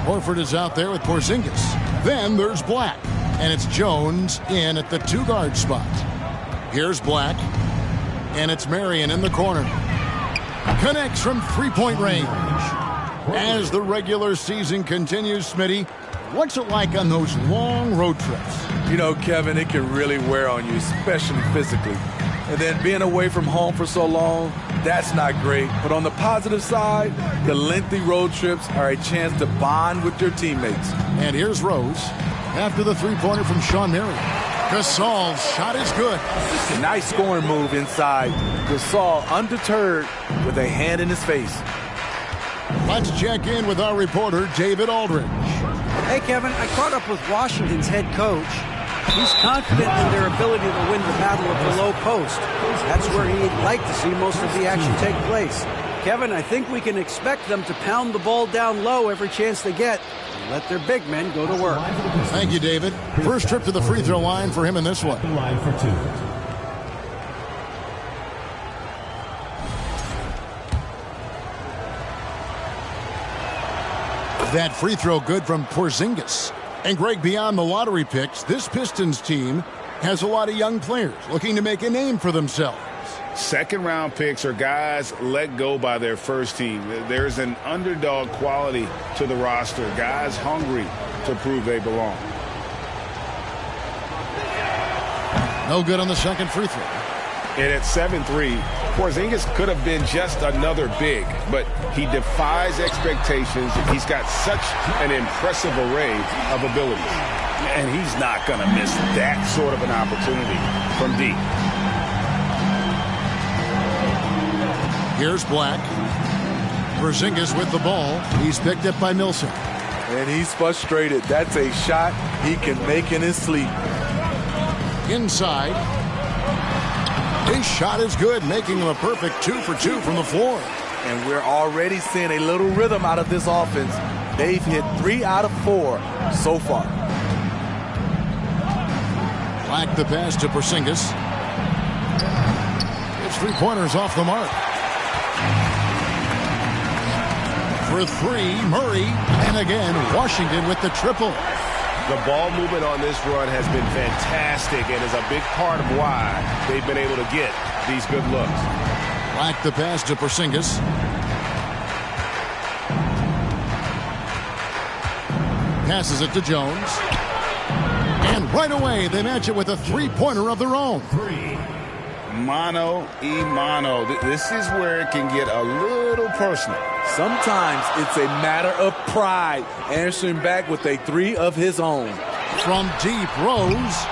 Horford is out there with Porzingis. Then there's Black, and it's Jones in at the two-guard spot. Here's Black, and it's Marion in the corner. Connects from three-point range. As the regular season continues, Smitty, what's it like on those long road trips? You know, Kevin, it can really wear on you, especially physically. And then being away from home for so long, that's not great. But on the positive side, the lengthy road trips are a chance to bond with your teammates. And here's Rose after the three-pointer from Sean Marion. Gasol's shot is good. Nice scoring move inside. Gasol undeterred with a hand in his face. Let's check in with our reporter, David Aldridge. Hey, Kevin, I caught up with Washington's head coach. He's confident in their ability to win the battle of the low post. That's where he'd like to see most of the action take place. Kevin, I think we can expect them to pound the ball down low every chance they get and let their big men go to work. Thank you, David. First trip to the free throw line for him in this one. Line for two. That free throw good from Porzingis. And Greg, beyond the lottery picks, this Pistons team has a lot of young players looking to make a name for themselves. Second-round picks are guys let go by their first team. There's an underdog quality to the roster. Guys hungry to prove they belong. No good on the second free throw. And at 7-3, Porzingis could have been just another big, but he defies expectations. He's got such an impressive array of abilities. And he's not going to miss that sort of an opportunity from deep. Here's Black. Porzingis with the ball. He's picked up by Millsap. And he's frustrated. That's a shot he can make in his sleep. Inside. His shot is good, making him a perfect 2 for 2 from the floor. And we're already seeing a little rhythm out of this offense. They've hit 3 out of 4 so far. Black the pass to Porzingis. His three-pointers off the mark. For three, Murray. And again, Washington with the triple. The ball movement on this run has been fantastic and is a big part of why they've been able to get these good looks. Black the pass to Porzingis. Passes it to Jones. And right away, they match it with a three-pointer of their own. Mano y mano. This is where it can get a little personal. Sometimes it's a matter of pride, answering back with a three of his own. From deep, Rose.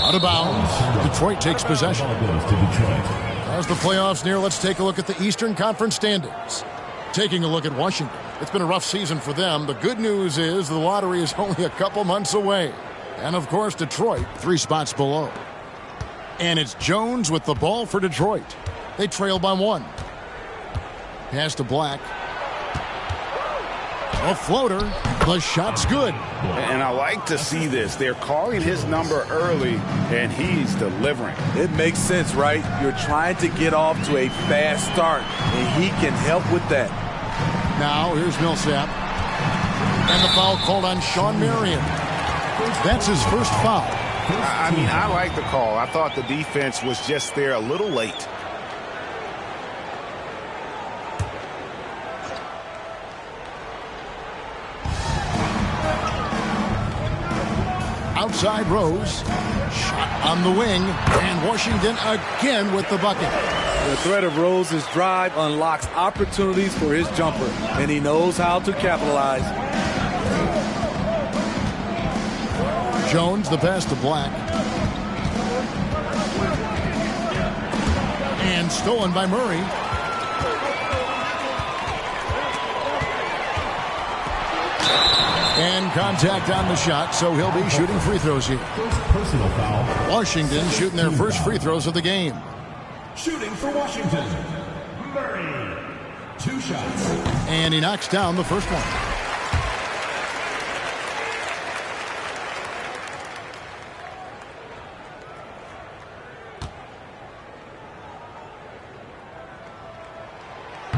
Out of bounds. Detroit takes possession. As the playoffs near, let's take a look at the Eastern Conference standings. Taking a look at Washington. It's been a rough season for them. The good news is the lottery is only a couple months away. And, of course, Detroit, 3 spots below. And it's Jones with the ball for Detroit. They trail by 1. Pass to Black. A floater. The shot's good. And I like to see this. They're calling his number early, and he's delivering. It makes sense, right? You're trying to get off to a fast start, and he can help with that. Now, here's Millsap. And the foul called on Sean Marion. That's his first foul. I mean, I like the call. I thought the defense was just there a little late. Outside Rose. Shot on the wing. And Washington again with the bucket. The threat of Rose's drive unlocks opportunities for his jumper, and he knows how to capitalize. Jones, the pass to Black. And stolen by Murray. And contact on the shot, so he'll be shooting free throws here. Personal foul. Washington shooting their first free throws of the game. Shooting for Washington, Murray. 2 shots. And he knocks down the first one.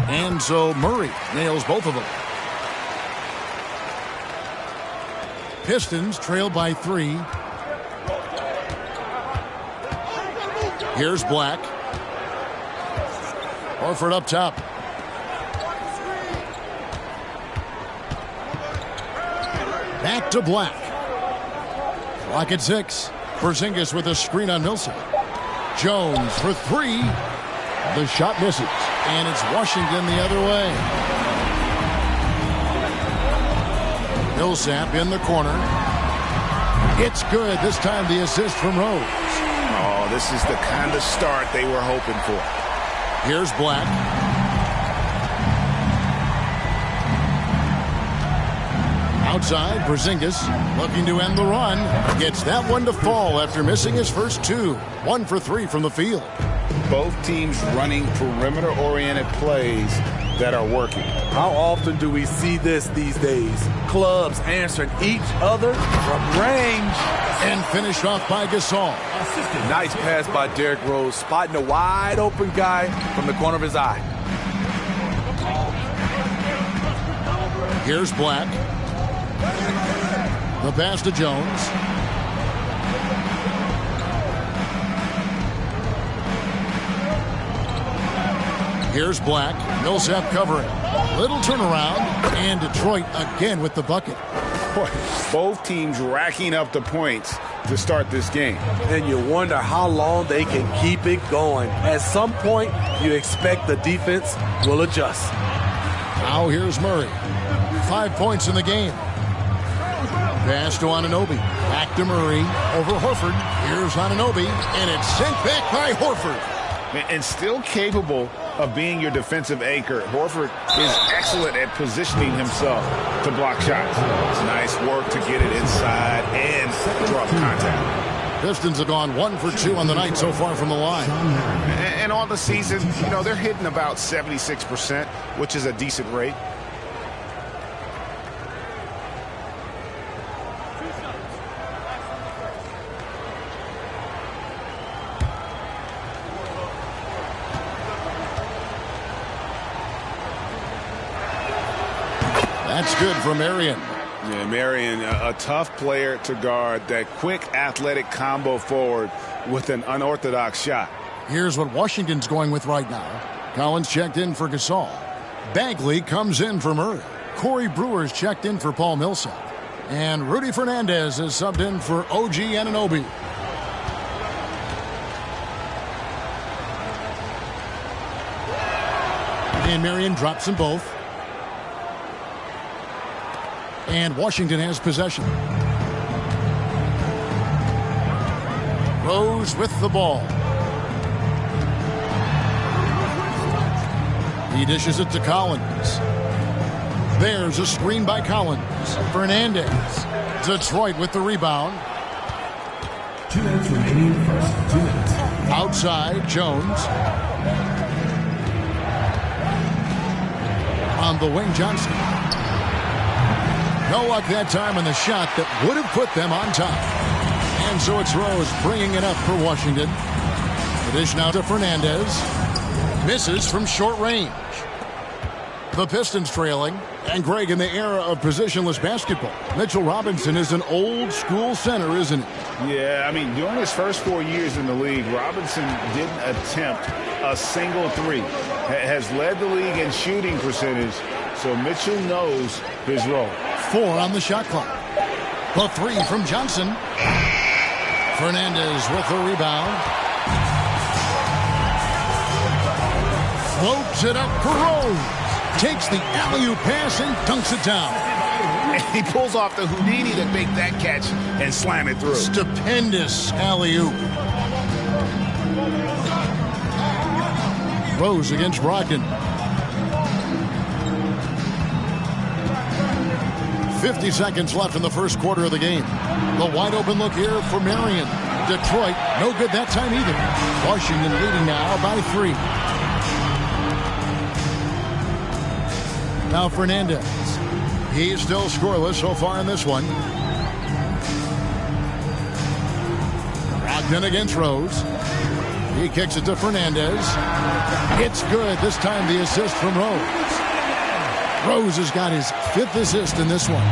And so Murray nails both of them. Pistons trail by 3. Here's Black. Horford up top. Back to Black. Clock at 6. Porzingis with a screen on Millsap. Jones for 3. The shot misses. And it's Washington the other way. Millsap in the corner. It's good. This time the assist from Rose. Oh, this is the kind of start they were hoping for. Here's Black. Outside, Porzingis looking to end the run. Gets that one to fall after missing his first 2. 1 for 3 from the field. Both teams running perimeter-oriented plays that are working. How often do we see this these days? Clubs answering each other from range. And finished off by Gasol. Nice pass by Derrick Rose, spotting a wide open guy from the corner of his eye. Here's Black. The pass to Jones. Here's Black. Millsap covering. Little turnaround. And Detroit again with the bucket. Boy, both teams racking up the points to start this game. And you wonder how long they can keep it going. At some point, you expect the defense will adjust. Now here's Murray. 5 points in the game. Pass to Anunoby. Back to Murray. Over Horford. Here's Anunoby. And it's sent back by Horford. And still capable of being your defensive anchor. Horford is excellent at positioning himself to block shots. Nice work to get it inside and draw up contact. Pistons have gone 1 for 2 on the night so far from the line. And on the season, you know, they're hitting about 76%, which is a decent rate. That's good for Marion. Yeah, Marion, a tough player to guard. That quick athletic combo forward with an unorthodox shot. Here's what Washington's going with right now. Collins checked in for Gasol. Bagley comes in for Murray. Corey Brewer's checked in for Paul Millsap. And Rudy Fernandez is subbed in for OG Anunoby. And Marion drops them both. And Washington has possession. Rose with the ball. He dishes it to Collins. There's a screen by Collins. Fernandez. Detroit with the rebound. 2 minutes remaining first. 2 minutes. Outside, Jones. On the wing, Johnson. No luck that time on the shot that would have put them on top. And so it's Rose bringing it up for Washington. The dish now to Fernandez. Misses from short range. The Pistons trailing. And Greg, in the era of positionless basketball, Mitchell Robinson is an old school center, isn't he? Yeah, I mean, during his first 4 years in the league, Robinson didn't attempt a single three. Has led the league in shooting percentage, so Mitchell knows his role. 4 on the shot clock. The 3 from Johnson. Fernandez with the rebound. Floats it up for Rose. Takes the alley-oop pass and dunks it down. And he pulls off the Houdini to make that catch and slam it through. Stupendous alley-oop. Rose against Brogdon. 50 seconds left in the first quarter of the game. The wide open look here for Marion. Detroit, no good that time either. Washington leading now by 3. Now Fernandez. He's still scoreless so far in this one. Brogdon against Rose. He kicks it to Fernandez. It's good. This time the assist from Rose. Rose has got his 5th assist in this one.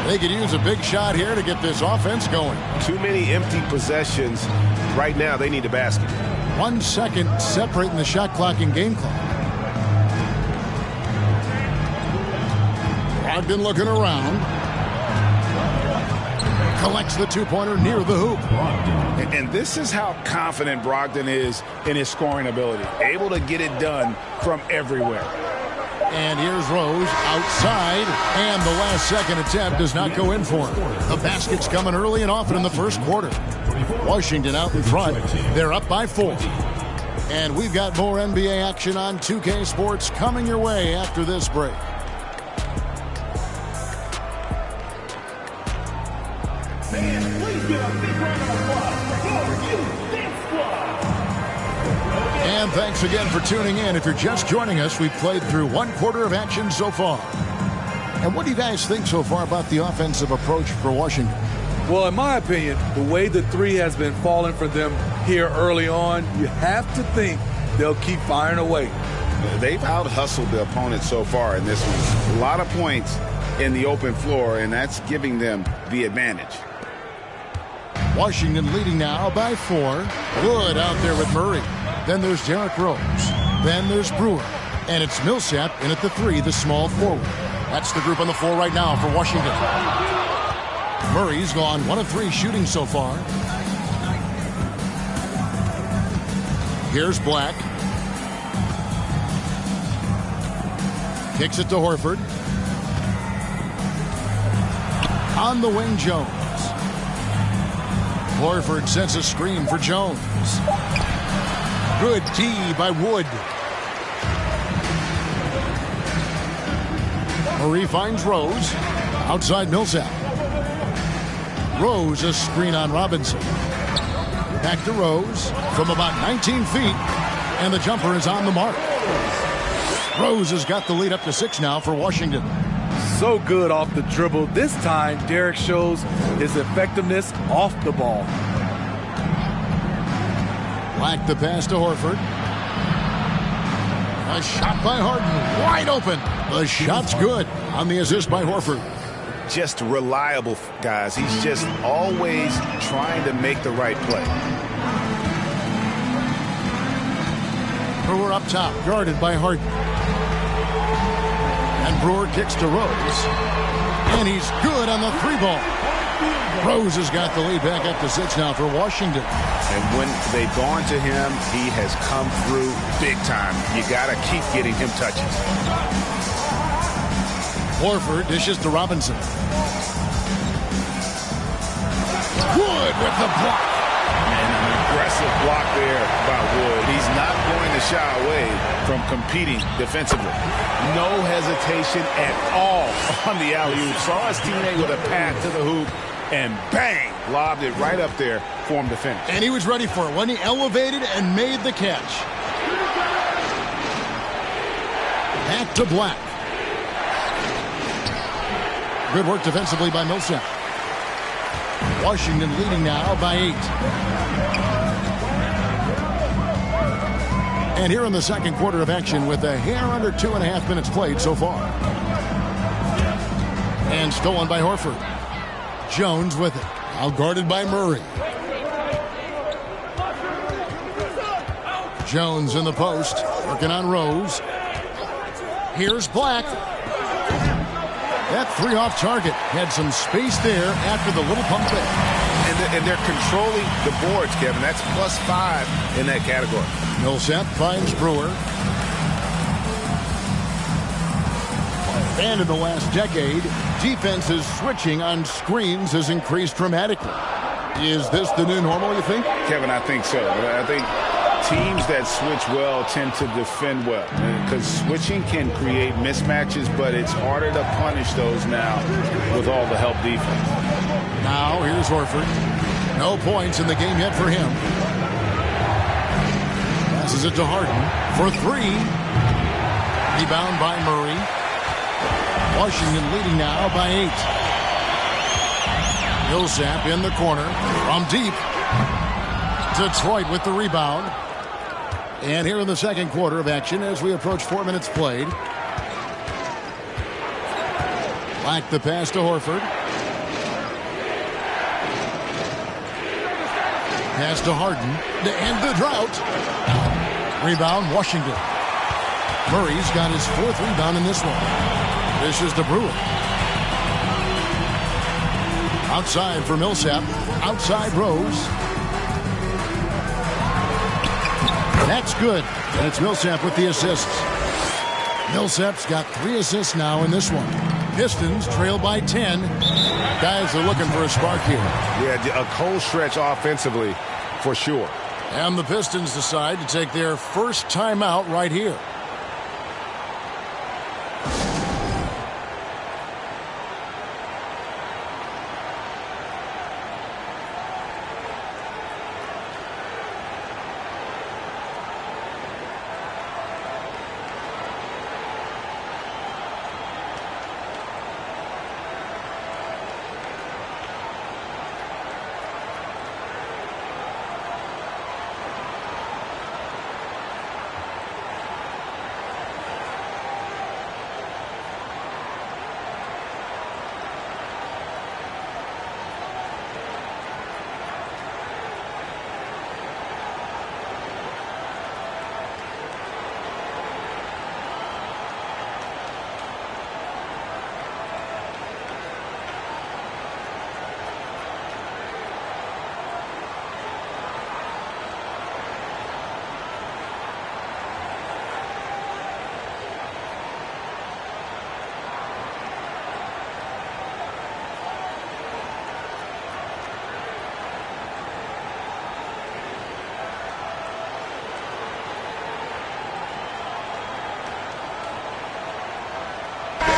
They could use a big shot here to get this offense going. Too many empty possessions. Right now they need a basket. 1 second separating the shot clock and game clock. Brogdon looking around. Collects the 2-pointer near the hoop. And this is how confident Brogdon is in his scoring ability. Able to get it done from everywhere. And here's Rose outside. And the last second attempt does not go in for him. The basket's coming early and often in the first quarter. Washington out in front. They're up by 4. And we've got more NBA action on 2K Sports coming your way after this break. And thanks again for tuning in. If you're just joining us, we've played through 1 quarter of action so far. And what do you guys think so far about the offensive approach for Washington? Well, in my opinion, the way the 3 has been falling for them here early on, you have to think they'll keep firing away. They've out-hustled the opponent so far in this one. A lot of points in the open floor, and that's giving them the advantage. Washington leading now by 4. Wood out there with Murray. Then there's Derrick Rose. Then there's Brewer. And it's Millsap in at the 3, the small forward. That's the group on the floor right now for Washington. Murray's gone 1 of 3 shooting so far. Here's Black. Kicks it to Horford. On the wing, Jones. Horford sets a screen for Jones. Good D by Wood. Murray finds Rose. Outside Millsap. Rose, a screen on Robinson. Back to Rose from about 19 feet. And the jumper is on the mark. Rose has got the lead up to 6 now for Washington. So good off the dribble. This time, Derrick shows his effectiveness off the ball. Black the pass to Horford. A shot by Harden. Wide open. The shot's good on the assist by Horford. Just reliable, guys. He's just always trying to make the right play. Brewer up top, guarded by Harden. And Brewer kicks to Rose. And he's good on the 3-ball. Rose has got the lead back up to 6 now for Washington. And when they've gone to him, he has come through big time. You got to keep getting him touches. Horford dishes to Robinson. Wood with the block. And an aggressive block there by Wood. He's not going to shy away from competing defensively. No hesitation at all on the alley-oop. Saw his teammate with a pass to the hoop, and bang, lobbed it right up there for him to finish. And he was ready for it when he elevated and made the catch. Back to Black. Good work defensively by Millsap. Washington leading now by 8. And here in the second quarter of action with a hair under 2.5 minutes played so far. And stolen by Horford. Jones with it. Now guarded by Murray. Jones in the post. Working on Rose. Here's Black. That 3 off target had some space there after the little pump fake. And they're controlling the boards, Kevin. That's +5 in that category. Millsap finds Brewer. And in the last decade, defenses switching on screens has increased dramatically. Is this the new normal, you think? Kevin, I think so. I think teams that switch well tend to defend well, because switching can create mismatches, but it's harder to punish those now with all the help defense. Now here's Horford. No points in the game yet for him. Passes it to Harden for 3. Rebound by Murray. Washington leading now by 8. Millsap in the corner from deep. Detroit with the rebound. And here in the second quarter of action as we approach 4 minutes played. Black the pass to Horford. Pass to Harden to end the drought. Rebound Washington. Murray's got his 4th rebound in this one. This is the Brewer. Outside for Millsap. Outside Rose. That's good. And it's Millsap with the assists. Millsap's got 3 assists now in this one. Pistons trail by 10. Guys are looking for a spark here. Yeah, a cold stretch offensively for sure. And the Pistons decide to take their first timeout right here.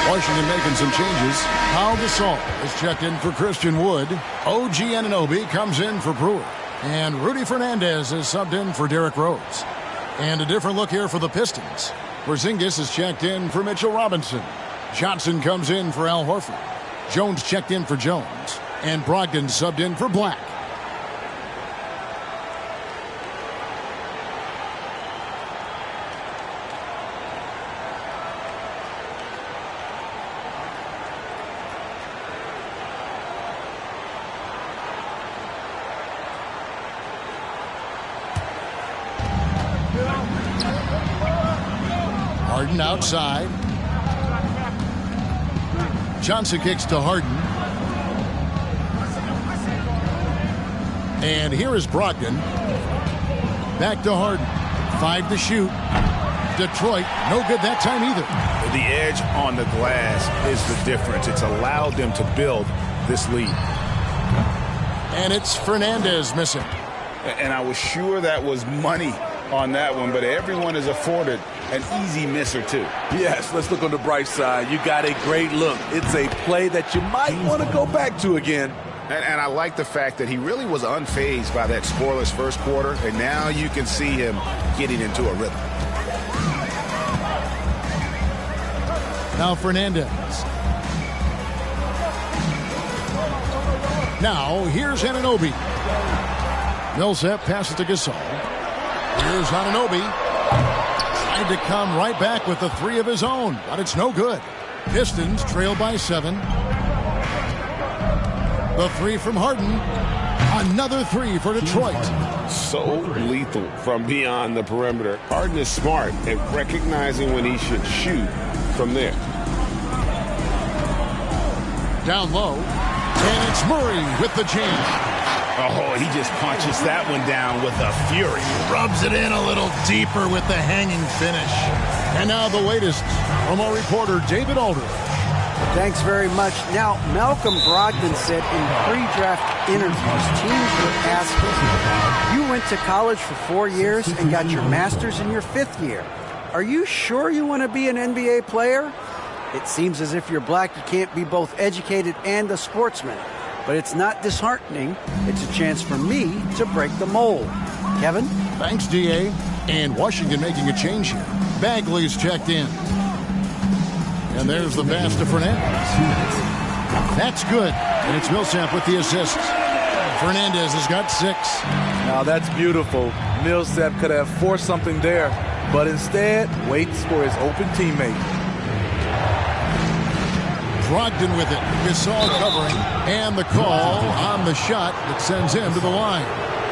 Washington making some changes. Pau Gasol is checked in for Christian Wood. OG Anunoby comes in for Brewer. And Rudy Fernandez is subbed in for Derrick Rose. And a different look here for the Pistons. Porzingis is checked in for Mitchell Robinson. Johnson comes in for Al Horford. Jones checked in for Jones. And Brogdon subbed in for Black. Harden outside. Johnson kicks to Harden. And here is Brogdon. Back to Harden. 5 to shoot. Detroit, no good that time either. The edge on the glass is the difference. It's allowed them to build this lead. And it's Fernandez missing. And I was sure that was money on that one, but everyone is afforded an easy miss or two. Yes, let's look on the bright side. You got a great look. It's a play that you might want to go back to again. And I like the fact that he really was unfazed by that scoreless first quarter, and now you can see him getting into a rhythm. Now Fernandez. Now here's Anunoby. Millsap passes to Gasol. Here's Anunoby. Tried to come right back with the 3 of his own, but it's no good. Pistons trail by 7. The 3 from Harden. Another 3 for Detroit. So lethal from beyond the perimeter. Harden is smart at recognizing when he should shoot from there. Down low. And it's Murray with the jam. Oh, he just punches that one down with a fury. Rubs it in a little deeper with the hanging finish. And now the latest from our reporter, David Aldridge. Thanks very much. Now, Malcolm Brogdon said in pre-draft interviews, teams would ask him, you went to college for 4 years and got your master's in your 5th year. Are you sure you want to be an NBA player? It seems as if you're black, you can't be both educated and a sportsman. But it's not disheartening. It's a chance for me to break the mold. Kevin? Thanks, D.A. And Washington making a change here. Bagley's checked in. And there's the pass to Fernandez. That's good. And it's Millsap with the assist. Fernandez has got 6. Now that's beautiful. Millsap could have forced something there, but instead waits for his open teammate. Brogdon with it. Gasol covering. And the call on the shot that sends him to the line.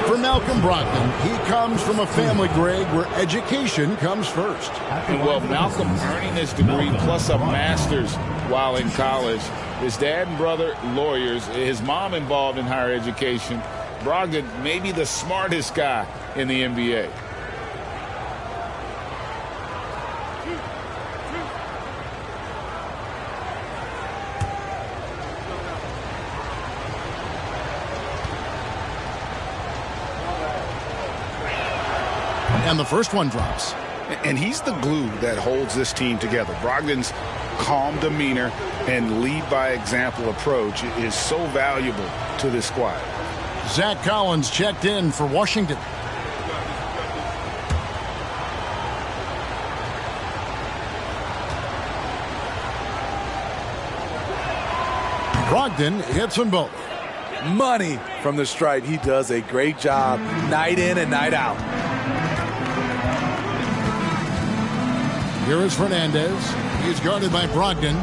For Malcolm Brogdon, he comes from a family, Greg, where education comes first. Well, Malcolm earning his degree plus a master's while in college. His dad and brother, lawyers. His mom involved in higher education. Brogdon may be the smartest guy in the NBA. And the first one drops. And he's the glue that holds this team together. Brogdon's calm demeanor and lead by example approach is so valuable to this squad. Zach Collins checked in for Washington. Brogdon hits them both. Money from the stripe. He does a great job night in and night out. Here is Fernandez. He's guarded by Brogdon.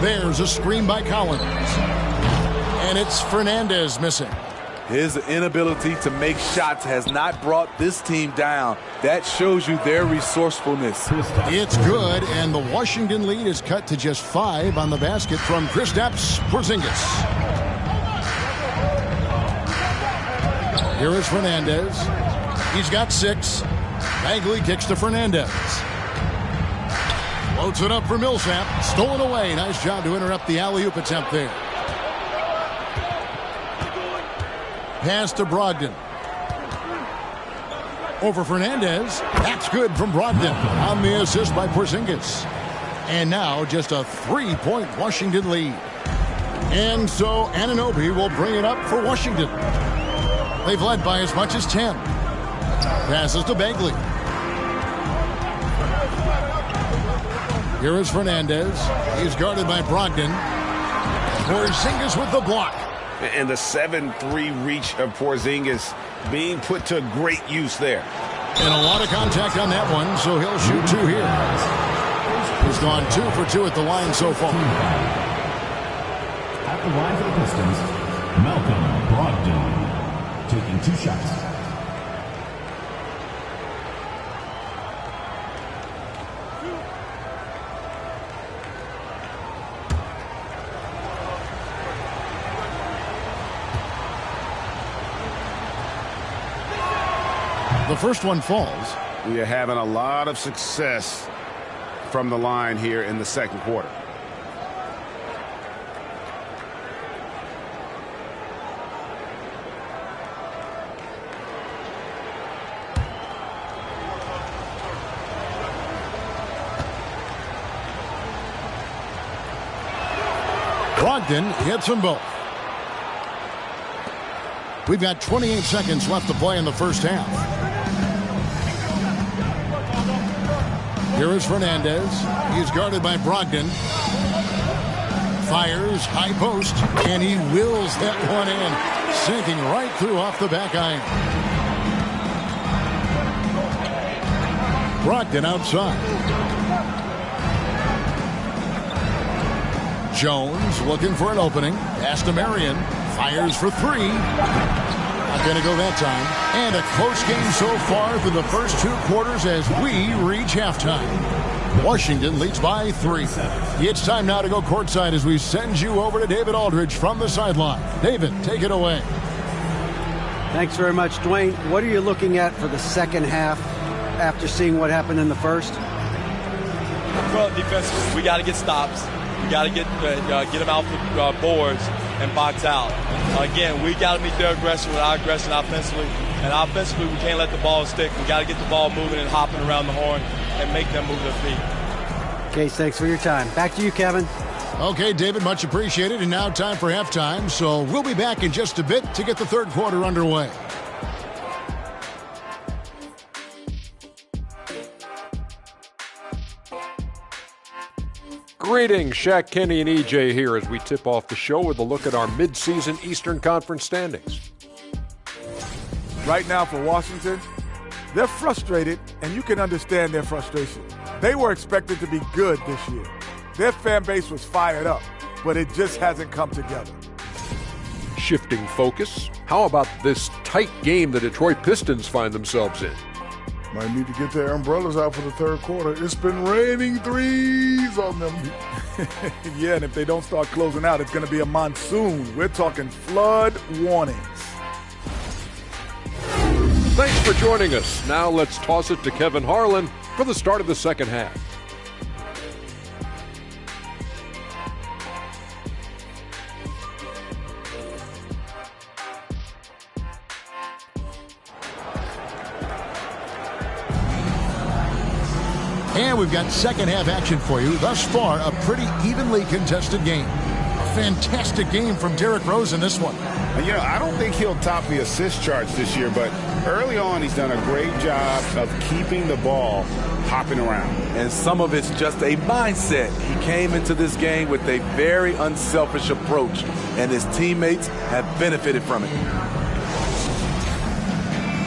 There's a screen by Collins. And it's Fernandez missing. His inability to make shots has not brought this team down. That shows you their resourcefulness. It's good, and the Washington lead is cut to just 5 on the basket from Kristaps Porzingis. Here is Fernandez. He's got 6. Bagley kicks to Fernandez. Floats it up for Millsap. Stolen away. Nice job to interrupt the alley-oop attempt there. Pass to Brogdon. Over Fernandez. That's good from Brogdon on the assist by Porzingis. And now just a 3-point Washington lead. And so Anunoby will bring it up for Washington. They've led by as much as 10. Passes to Bagley. Here is Fernandez. He's guarded by Brogdon. Porzingis with the block. And the 7-3 reach of Porzingis being put to great use there. And a lot of contact on that one, so he'll shoot 2 here. He's gone 2 for 2 at the line so far. At the line for the Pistons, Malcolm Brogdon taking 2 shots. The first one falls. We are having a lot of success from the line here in the second quarter. Brogdon hits them both. We've got 28 seconds left to play in the first half. Here is Fernandez. He's guarded by Brogdon. Fires, high post, and he wills that one in, sinking right through off the back iron. Brogdon outside. Jones looking for an opening. Pass to Marion. Fires for three. Not going to go that time. And a close game so far through the first 2 quarters as we reach halftime. Washington leads by 3. It's time now to go courtside as we send you over to David Aldridge from the sideline. David, take it away. Thanks very much, Dwayne. What are you looking at for the second half after seeing what happened in the first? Well, defensively, we got to get stops. We got to get them out the boards and box out. Again, we got to meet their aggression with our aggression offensively. And offensively, we can't let the ball stick. We got to get the ball moving and hopping around the horn and make them move their feet. Case, thanks for your time. Back to you, Kevin. Okay, David, much appreciated. And now time for halftime. So we'll be back in just a bit to get the third quarter underway. Greetings, Shaq, Kenny, and EJ here as we tip off the show with a look at our midseason Eastern Conference standings. Right now for Washington, they're frustrated, and you can understand their frustration. They were expected to be good this year. Their fan base was fired up, but it just hasn't come together. Shifting focus, how about this tight game the Detroit Pistons find themselves in? Might need to get their umbrellas out for the third quarter. It's been raining threes on them. Yeah, and if they don't start closing out, it's going to be a monsoon. We're talking flood warnings. Thanks for joining us. Now let's toss it to Kevin Harlan for the start of the second half. And we've got second half action for you. Thus far, a pretty evenly contested game. A fantastic game from Derrick Rose in this one. You know, I don't think he'll top the assist charts this year, but early on he's done a great job of keeping the ball hopping around. And some of it's just a mindset. He came into this game with a very unselfish approach, and his teammates have benefited from it.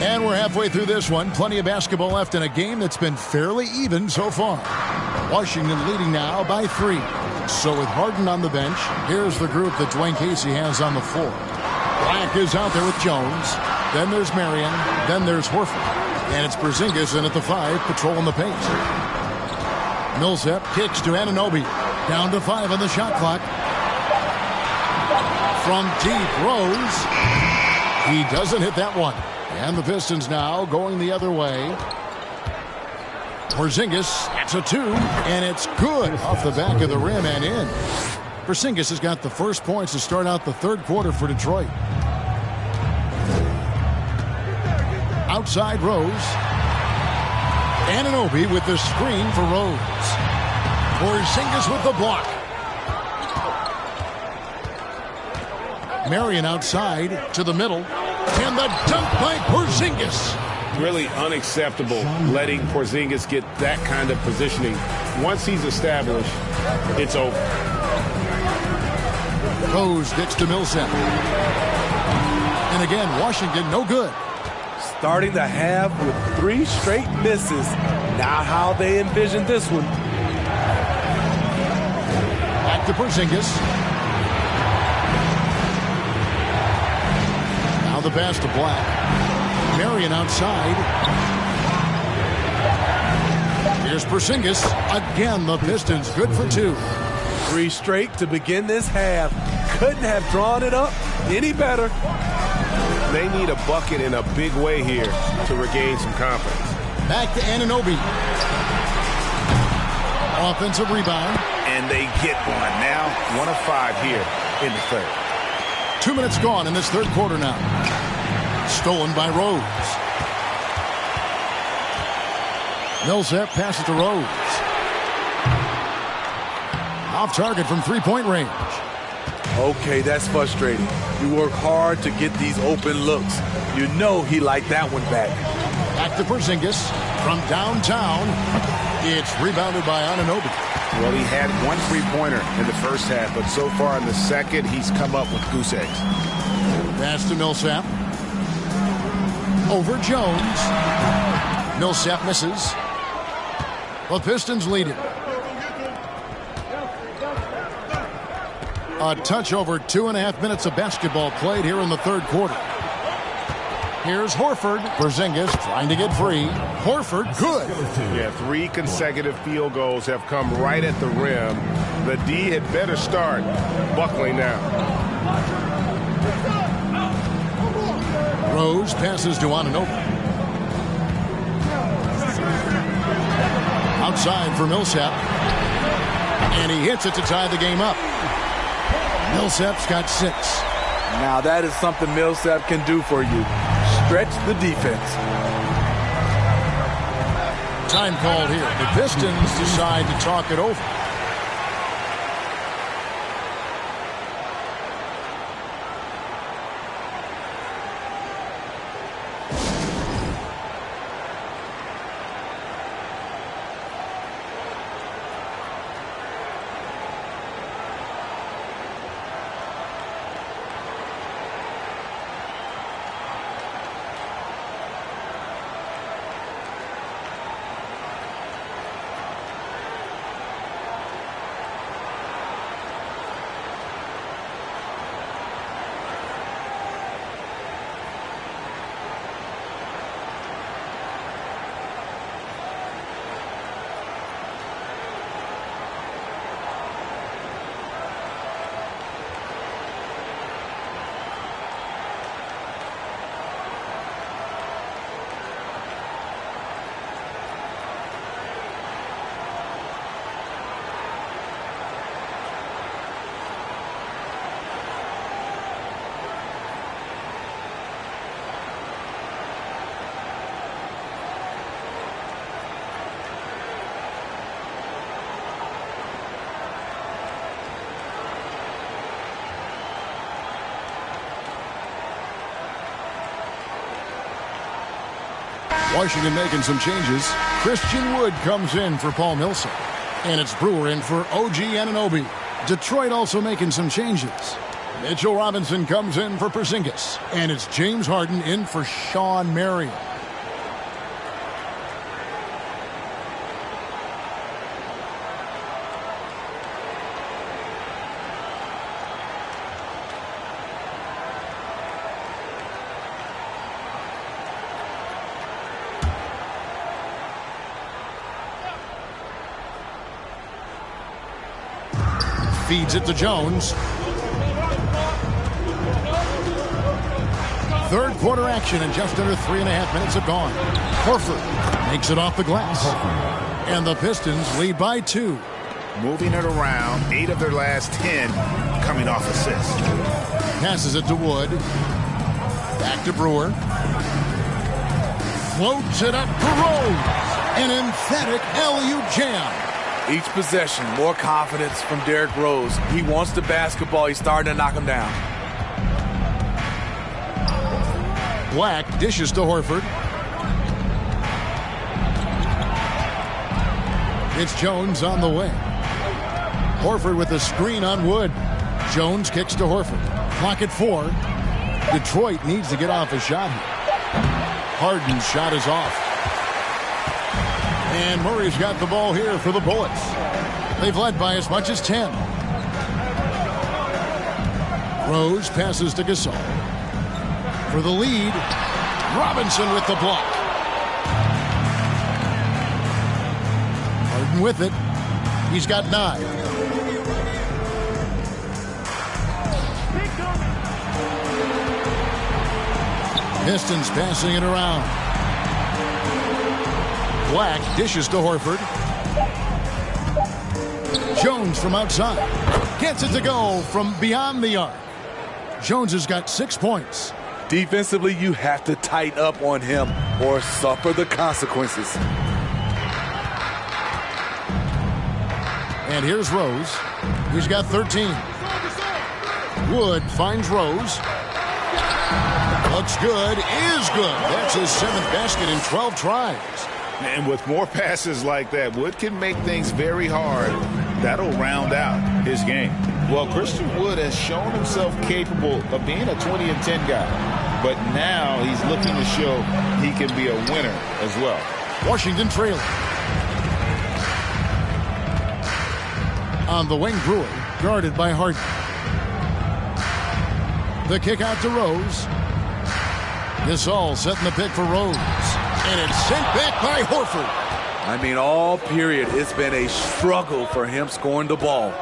And we're halfway through this one. Plenty of basketball left in a game that's been fairly even so far. Washington leading now by 3. So with Harden on the bench, here's the group that Dwayne Casey has on the floor. Black is out there with Jones. Then there's Marion. Then there's Horford. And it's Porzingis in at the 5, patrolling the pace. Millsap kicks to Anunoby. Down to 5 on the shot clock. From deep, Rose. He doesn't hit that one. And the Pistons now going the other way. Porzingis, that's a 2, and it's good off the back of the rim and in. Porzingis has got the first points to start out the third quarter for Detroit. Outside Rose. Anunoby with the screen for Rose. Porzingis with the block. Marion outside to the middle. And the dunk by Porzingis. Really unacceptable letting Porzingis get that kind of positioning. Once he's established, it's over. Rose gets to Millsap. And again, Washington no good. Starting the half with 3 straight misses. Not how they envisioned this one. Back to Porzingis. The pass to Black. Marion outside. Here's Porzingis. Again, the Pistons good for 2. 3 straight to begin this half. Couldn't have drawn it up any better. They need a bucket in a big way here to regain some confidence. Back to Anunoby. Offensive rebound. And they get one. Now 1 of 5 here in the third. 2 minutes gone in this third quarter now. Stolen by Rose. Millsap passes to Rose. Off target from three-point range. Okay, that's frustrating. You work hard to get these open looks. You know he liked that one back. Back to Porzingis from downtown. It's rebounded by Anunoby. Well, he had 1 3-pointer in the first half, but so far in the second, he's come up with goose eggs. Pass to Millsap. Over Jones. Millsap misses. The Pistons lead it. A touch over 2.5 minutes of basketball played here in the third quarter. Here's Horford. Porzingis trying to get free. Horford, good. Yeah, 3 consecutive field goals have come right at the rim. The D had better start buckling now. Rose passes to Anunoby. Outside for Millsap. And he hits it to tie the game up. Millsap's got 6. Now that is something Millsap can do for you. Stretch the defense. Time called here. The Pistons decide to talk it over. Washington making some changes. Christian Wood comes in for Paul Millsap. And it's Brewer in for OG Anunoby. Detroit also making some changes. Mitchell Robinson comes in for Porzingis. And it's James Harden in for Sean Marion. Feeds it to Jones. Third quarter action and just under 3.5 minutes have gone. Horford makes it off the glass. And the Pistons lead by 2. Moving it around, 8 of their last 10 coming off assists. Passes it to Wood. Back to Brewer. Floats it up to Rose. An emphatic alley-oop jam. Each possession, more confidence from Derrick Rose. He wants the basketball. He's starting to knock him down. Black dishes to Horford. It's Jones on the way. Horford with a screen on Wood. Jones kicks to Horford. Clock at 4. Detroit needs to get off a shot here. Harden's shot is off. And Murray's got the ball here for the Bullets. They've led by as much as 10. Rose passes to Gasol. For the lead, Robinson with the block. Harden with it. He's got 9. Pistons passing it around. Black dishes to Horford. Jones from outside. Gets it to go from beyond the arc. Jones has got 6 points. Defensively, you have to tighten up on him or suffer the consequences. And here's Rose. He's got 13. Wood finds Rose. Looks good, is good. That's his 7th basket in 12 tries. And with more passes like that, Wood can make things very hard. That'll round out his game. Well, Christian Wood has shown himself capable of being a 20 and 10 guy. But now he's looking to show he can be a winner as well. Washington trailing. On the wing, Brewer, guarded by Harden. The kick out to Rose. Gasol setting the pick for Rose. And it's sent back by Horford. I mean, all period, it's been a struggle for him scoring the ball.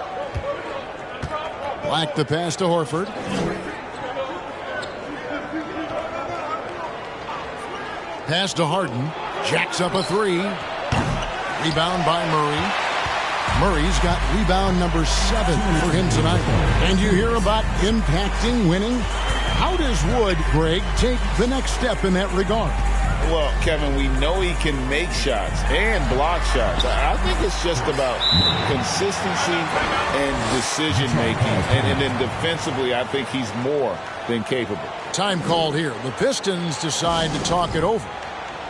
Black the pass to Horford. Pass to Harden. Jacks up a 3. Rebound by Murray. Murray's got rebound number 7 for him tonight. And you hear about impacting winning? How does Wood, Greg, take the next step in that regard? Well, Kevin, we know he can make shots and block shots. I think it's just about consistency and decision-making. And then defensively, I think he's more than capable. Time called here. The Pistons decide to talk it over.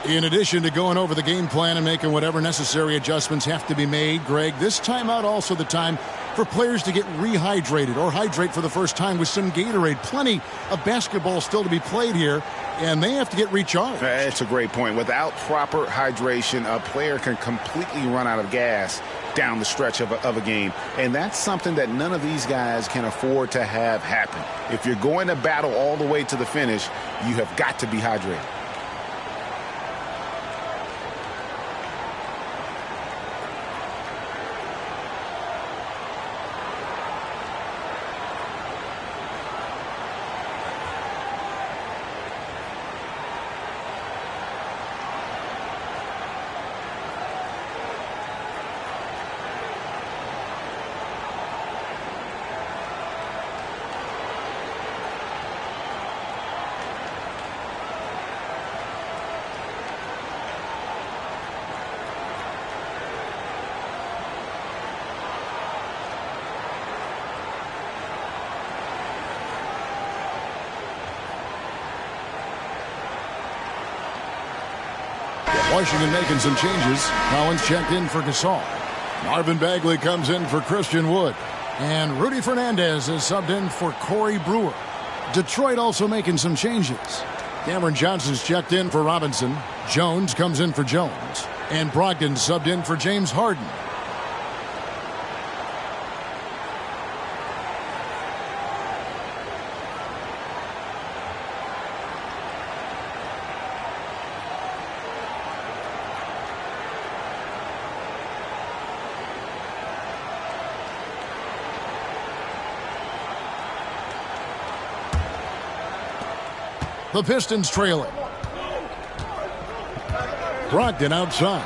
In addition to going over the game plan and making whatever necessary adjustments have to be made, Greg, this timeout also the time for players to get rehydrated or hydrate for the first time with some Gatorade. Plenty of basketball still to be played here, and they have to get recharged. That's a great point. Without proper hydration, a player can completely run out of gas down the stretch of a game. And that's something that none of these guys can afford to have happen. If you're going to battle all the way to the finish, you have got to be hydrated. Washington making some changes. Collins checked in for Gasol. Marvin Bagley comes in for Christian Wood. And Rudy Fernandez is subbed in for Corey Brewer. Detroit also making some changes. Cameron Johnson's checked in for Robinson. Jones comes in for Jones. And Brogdon subbed in for James Harden. The Pistons trailing. Brogdon outside.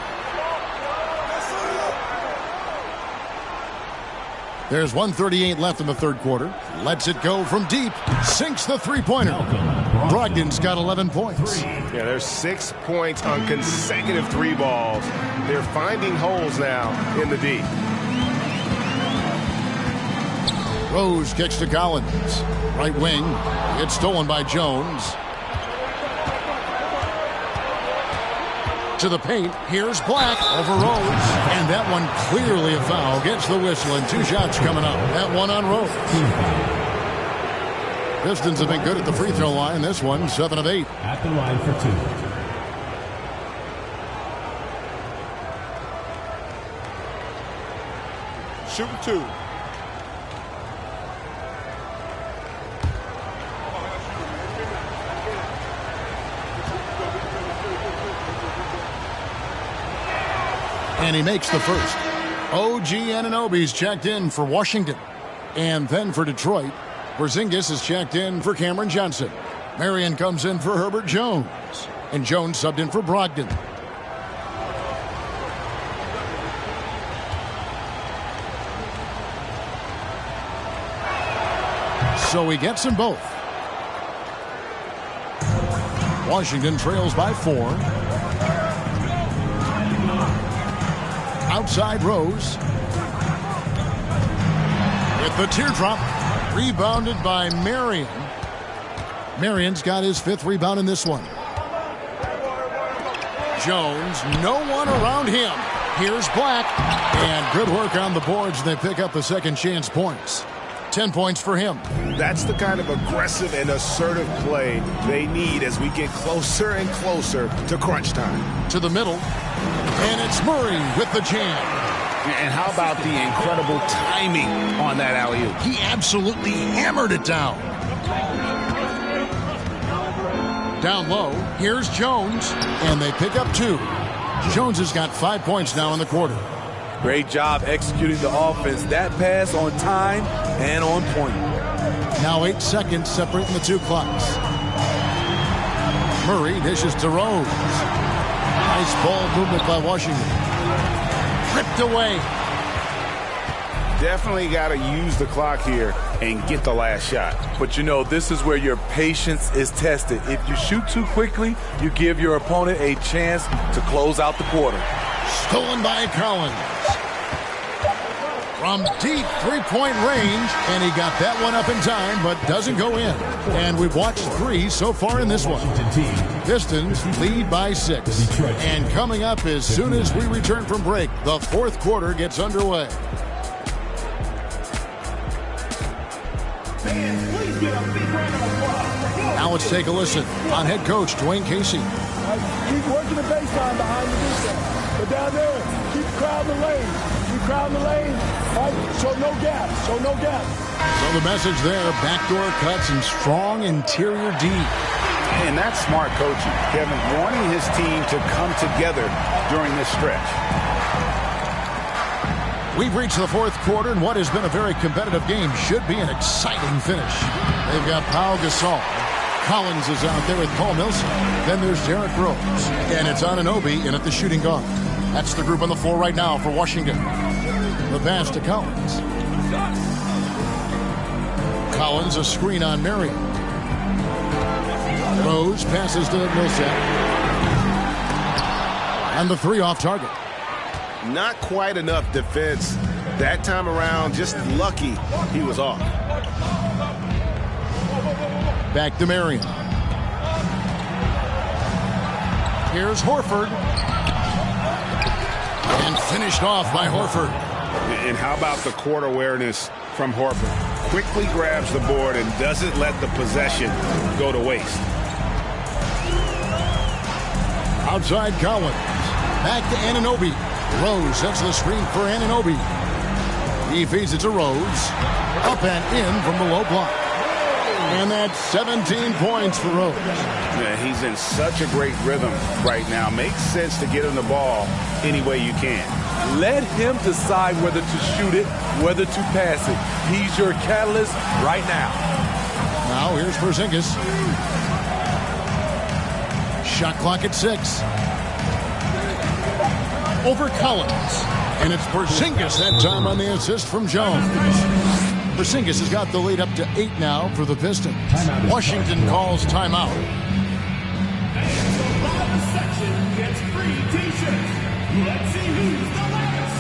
There's 1:38 left in the third quarter. Lets it go from deep. Sinks the three-pointer. Brogdon's got 11 points. Yeah, there's 6 points on consecutive 3 balls. They're finding holes now in the D. Rose kicks to Collins. Right wing. It's stolen by Jones. To the paint. Here's Black over Rose. And that one clearly a foul. Gets the whistle and 2 shots coming up. That one on Rose. Pistons have been good at the free throw line. This one, 7 of 8. At the line for 2. Shooting 2. And he makes the first. OG Anunoby's checked in for Washington. And then for Detroit, Porzingis is checked in for Cameron Johnson. Marion comes in for Herbert Jones. And Jones subbed in for Brogdon. So he gets them both. Washington trails by 4. Outside Rose. With the teardrop. Rebounded by Marion. Marion's got his 5th rebound in this one. Jones, no one around him. Here's Black. And good work on the boards. They pick up the second chance points. 10 points for him. That's the kind of aggressive and assertive play they need as we get closer and closer to crunch time. To the middle. And it's Murray with the jam. And how about the incredible timing on that alley-oop? He absolutely hammered it down. Down low, here's Jones, and they pick up 2. Jones has got 5 points now in the quarter. Great job executing the offense. That pass on time and on point. Now 8 seconds separating the 2 clocks. Murray dishes to Rose. Nice ball movement by Washington. Ripped away. Definitely got to use the clock here and get the last shot. But you know, this is where your patience is tested. If you shoot too quickly, you give your opponent a chance to close out the quarter. Stolen by Collins. From deep three-point range, and he got that one up in time, but doesn't go in. And we've watched 3 so far in this one. Pistons lead by 6. And coming up as soon as we return from break, the 4th quarter gets underway. Now let's take a listen on head coach Dwayne Casey. Keep working the baseline behind the defense. But down there, keep crowding the lane. Keep crowding the lane. Right? Show no gaps. Show no gaps. So the message there, backdoor cuts and strong interior D. And that's smart coaching. Kevin wanting his team to come together during this stretch. We've reached the 4th quarter, and what has been a very competitive game should be an exciting finish. They've got Pau Gasol. Collins is out there with Paul Millsap. Then there's Derrick Rose. And it's Anunoby in at the shooting guard. That's the group on the floor right now for Washington. The pass to Collins. Collins, a screen on Marion. Rose passes to Millsap. And the 3 off target. Not quite enough defense that time around. Just lucky he was off. Back to Marion. Here's Horford. And finished off by Horford. And how about the court awareness from Horford? Quickly grabs the board and doesn't let the possession go to waste. Outside Collins. Back to Anunoby. Rose sets the screen for Anunoby. He feeds it to Rose. Up and in from the low block. And that's 17 points for Rose. Yeah, he's in such a great rhythm right now. Makes sense to get him the ball any way you can. Let him decide whether to shoot it, whether to pass it. He's your catalyst right now. Now here's Porzingis. Shot clock at 6. Over Collins. And it's Porzingis that time on the assist from Jones. Porzingis has got the lead up to 8 now for the Pistons. Washington calls timeout. The bottom section gets free t-shirts. Let's see who's the last.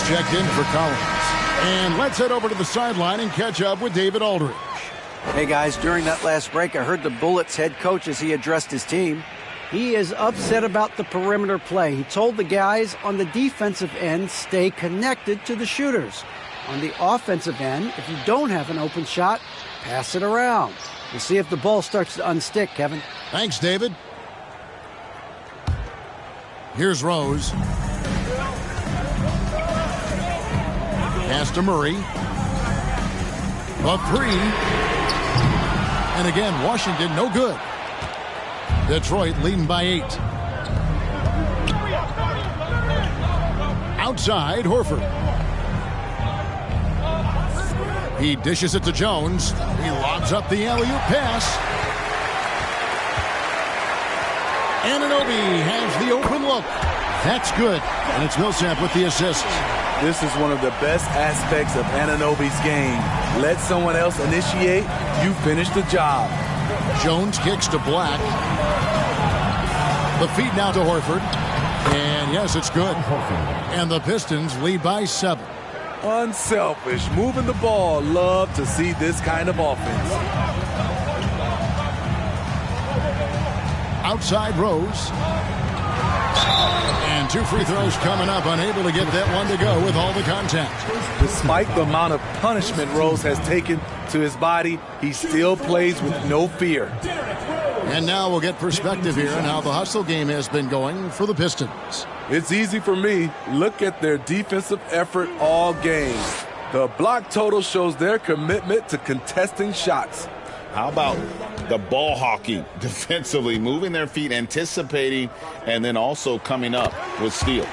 is checked in for Collins. And let's head over to the sideline and catch up with David Aldridge. Hey, guys, during that last break, I heard the Bullets head coach as he addressed his team. He is upset about the perimeter play. He told the guys on the defensive end, stay connected to the shooters. On the offensive end, if you don't have an open shot, pass it around. We'll see if the ball starts to unstick, Kevin. Thanks, David. Here's Rose. Pass to Murray. A three. And again, Washington no good. Detroit leading by 8. Outside, Horford. He dishes it to Jones. He lobs up the alley-oop pass. Anunoby has the open look. That's good. And it's Millsap with the assist. This is one of the best aspects of Anunoby's game. Let someone else initiate, you finish the job. Jones kicks to Black. The feed now to Horford. And yes, it's good. And the Pistons lead by 7. Unselfish, moving the ball. Love to see this kind of offense. Outside Rose. And 2 free throws coming up. Unable to get that one to go with all the contact. Despite the amount of punishment Rose has taken to his body, he still plays with no fear. And now we'll get perspective here on how the hustle game has been going for the Pistons. It's easy for me. Look at their defensive effort all game. The block total shows their commitment to contesting shots. How about the ball hawking defensively, moving their feet, anticipating, and then also coming up with steal.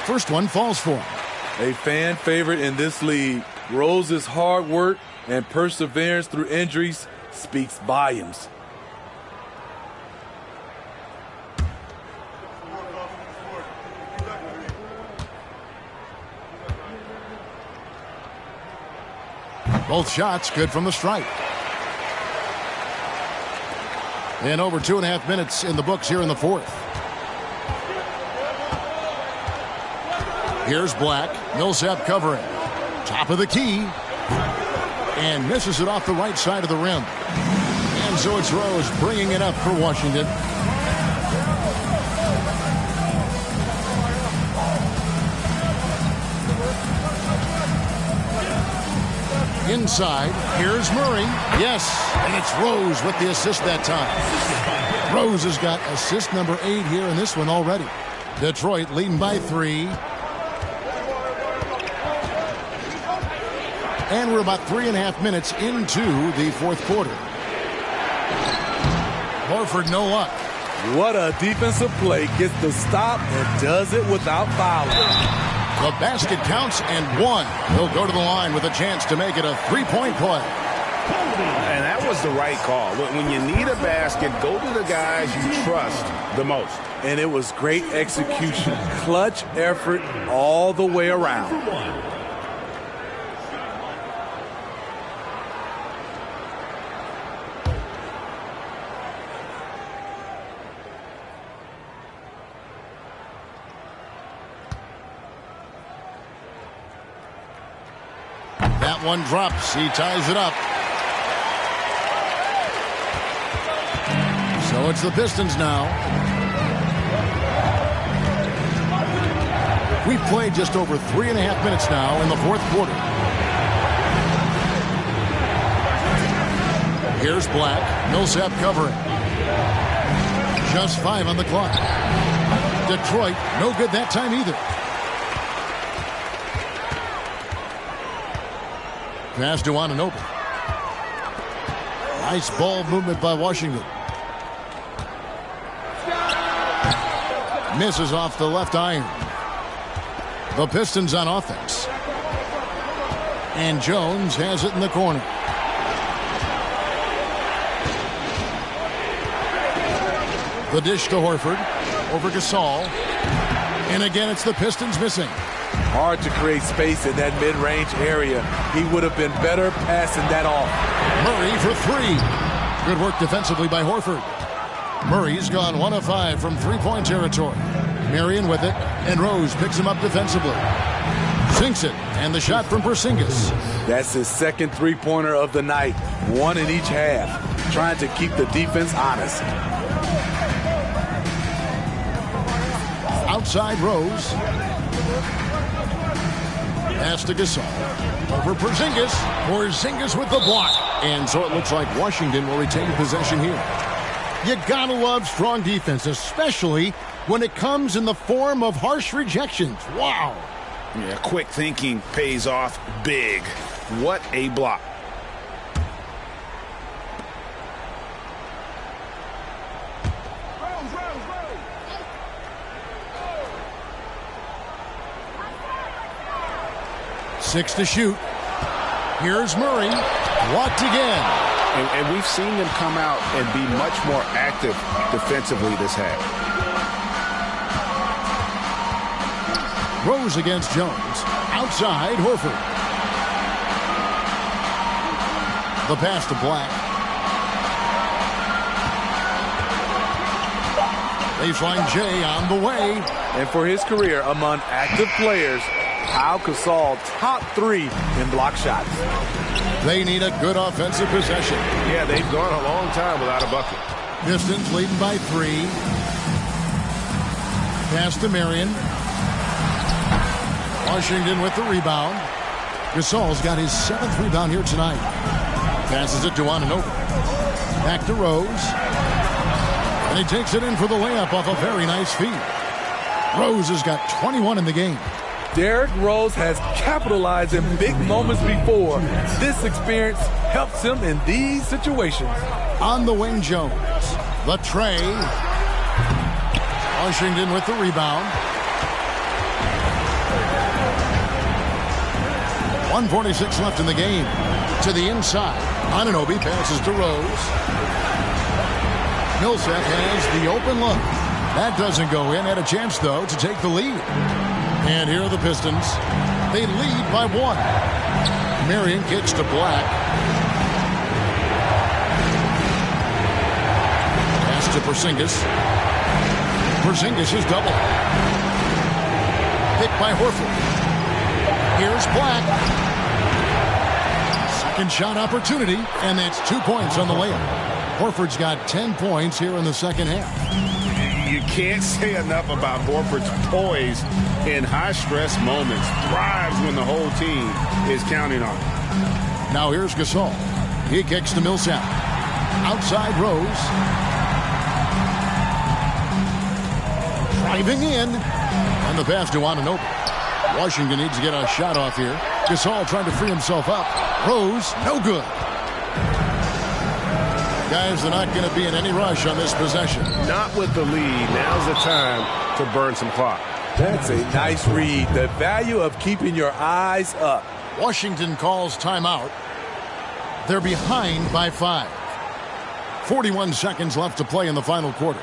First one falls for him. A fan favorite in this league. Rose's hard work and perseverance through injuries speaks volumes. Both shots good from the stripe. And over 2.5 minutes in the books here in the fourth. Here's Black. Millsap covering. Top of the key. And misses it off the right side of the rim. And so it's Rose bringing it up for Washington. Inside, here's Murray. Yes, and it's Rose with the assist that time. Rose has got assist number 8 here in this one already. Detroit leading by 3. And we're about 3.5 minutes into the fourth quarter. Horford no luck. What a defensive play. Gets the stop and does it without fouling. The basket counts and 1. He'll go to the line with a chance to make it a 3-point play. And that was the right call. When you need a basket, go to the guys you trust the most. And it was great execution. Clutch effort all the way around. That one drops. He ties it up. So it's the Pistons now. We've played just over 3.5 minutes now in the fourth quarter. Here's Black. Millsap covering. Just 5 on the clock. Detroit, no good that time either. Pass to Anunoby. Nice ball movement by Washington. Misses off the left iron. The Pistons on offense. And Jones has it in the corner. The dish to Horford. Over Gasol. And again, it's the Pistons missing. Hard to create space in that mid-range area. He would have been better passing that off. Murray for 3. Good work defensively by Horford. Murray's gone 1 of 5 from 3-point territory. Marion with it, and Rose picks him up defensively. Sinks it, and the shot from Porzingis. That's his second three-pointer of the night, one in each half, trying to keep the defense honest. Outside Rose. Pass to Gasol. Over Porzingis. Porzingis with the block. And so it looks like Washington will retain possession here. You gotta love strong defense, especially when it comes in the form of harsh rejections. Wow. Yeah, quick thinking pays off big. What a block. Six to shoot. Here's Murray. Blocked again. And we've seen them come out and be much more active defensively this half. Rose against Jones. Outside, Horford. The pass to Black. Baseline J on the way. And for his career among active players, Pau Gasol top 3 in block shots. They need a good offensive possession. Yeah, they've gone a long time without a bucket. Pistons leading by 3. Pass to Marion. Washington with the rebound. Gasol's got his 7th rebound here tonight. Passes it to Anunoby. Back to Rose. And he takes it in for the layup off a very nice feed. Rose has got 21 in the game. Derrick Rose has capitalized in big moments before. This experience helps him in these situations. On the wing, Jones. The tray. Washington with the rebound. 1:46 left in the game. To the inside. Anunoby passes to Rose. Millsap has the open look. That doesn't go in. Had a chance, though, to take the lead. And here are the Pistons. They lead by 1. Marion kicks to Black. Pass to Porzingis. Porzingis is double. Picked by Horford. Here's Black. Second shot opportunity, and that's 2 points on the layup. Horford's got 10 points here in the second half. You can't say enough about Horford's poise in high-stress moments. Thrives when the whole team is counting on him. Now here's Gasol. He kicks to Millsap. Outside Rose. Driving in. And the pass to Anunoby. Washington needs to get a shot off here. Gasol trying to free himself up. Rose, no good. Guys, they're not going to be in any rush on this possession. Not with the lead. Now's the time to burn some clock. That's a nice read. The value of keeping your eyes up. Washington calls timeout. They're behind by 5. 41 seconds left to play in the final quarter.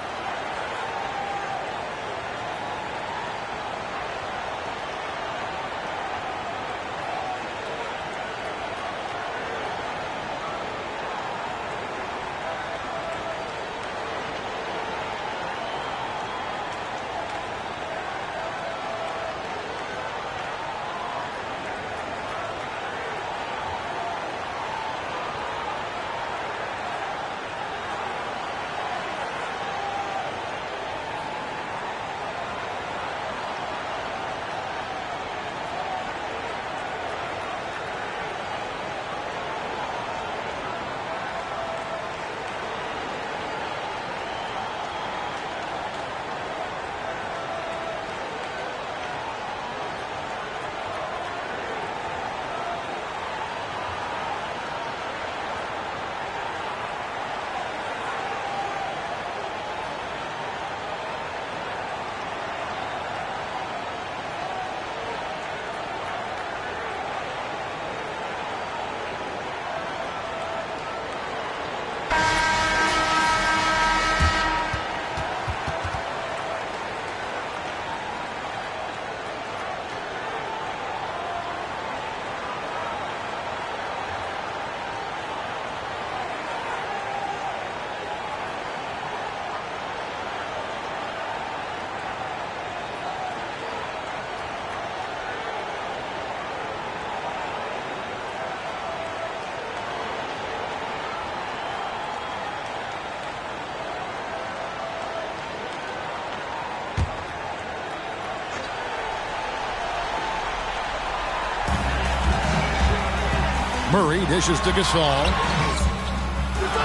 Murray dishes to Gasol.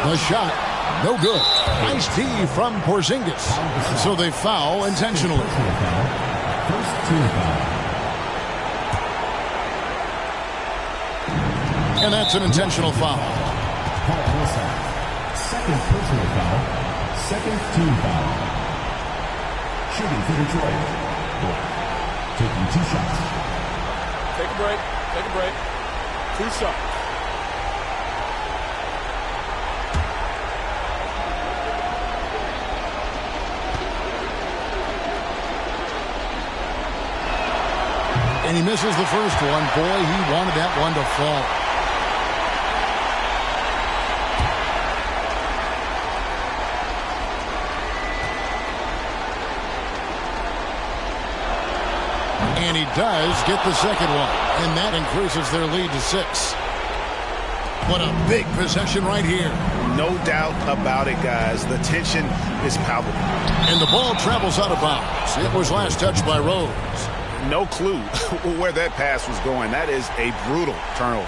The shot, no good. Nice D from Porzingis. So they foul intentionally. First team foul. And that's an intentional foul. Paul Millsap. Second personal foul. Second team foul. Shooting for Detroit. Black. Taking 2 shots. Take a break. Take a break. 2 shots. And he misses the first one. Boy, he wanted that one to fall. And he does get the second one. And that increases their lead to 6. What a big possession right here. No doubt about it, guys. The tension is palpable. And the ball travels out of bounds. It was last touched by Rose. No clue where that pass was going. That is a brutal turnover.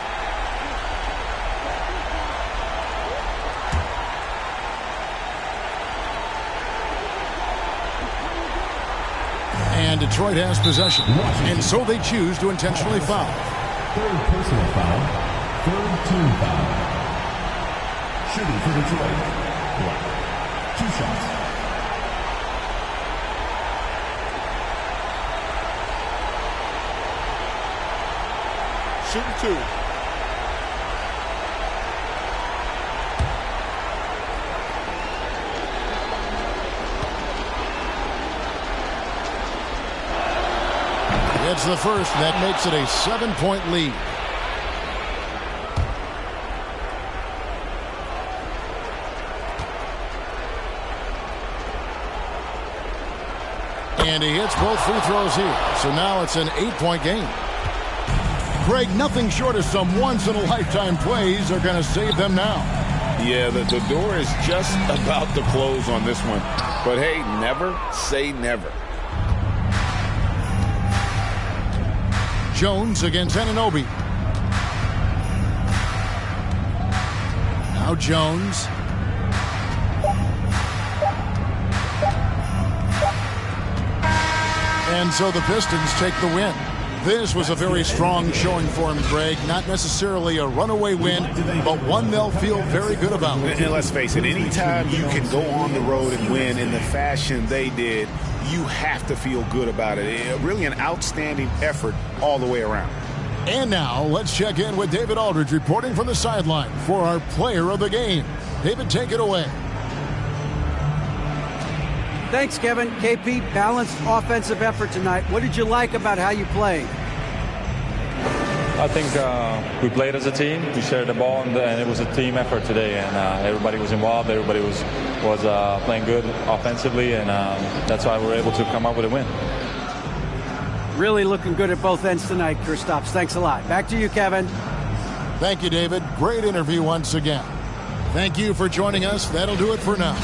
And Detroit has possession. And so they choose to intentionally foul. Third personal foul. Third team foul. Shooting for Detroit. Black. 2 shots. Shooting 2. It's the first. That makes it a 7-point lead. And he hits both free throws here. So now it's an 8-point game. Greg, nothing short of some once-in-a-lifetime plays are going to save them now. Yeah, the door is just about to close on this one. But hey, never say never. Jones against Anunoby. Now Jones. And so the Pistons take the win. This was a very strong showing for him, Greg. Not necessarily a runaway win, but one they'll feel very good about. And let's face it, anytime you can go on the road and win in the fashion they did, you have to feel good about it. Really an outstanding effort all the way around. And now let's check in with David Aldridge reporting from the sideline for our player of the game. David, take it away. Thanks, Kevin. KP, balanced offensive effort tonight. What did you like about how you played? I think we played as a team. We shared the ball, and it was a team effort today. And everybody was involved. Everybody was playing good offensively, and that's why we were able to come up with a win. Really looking good at both ends tonight, Kristaps. Thanks a lot. Back to you, Kevin. Thank you, David. Great interview once again. Thank you for joining us. That'll do it for now.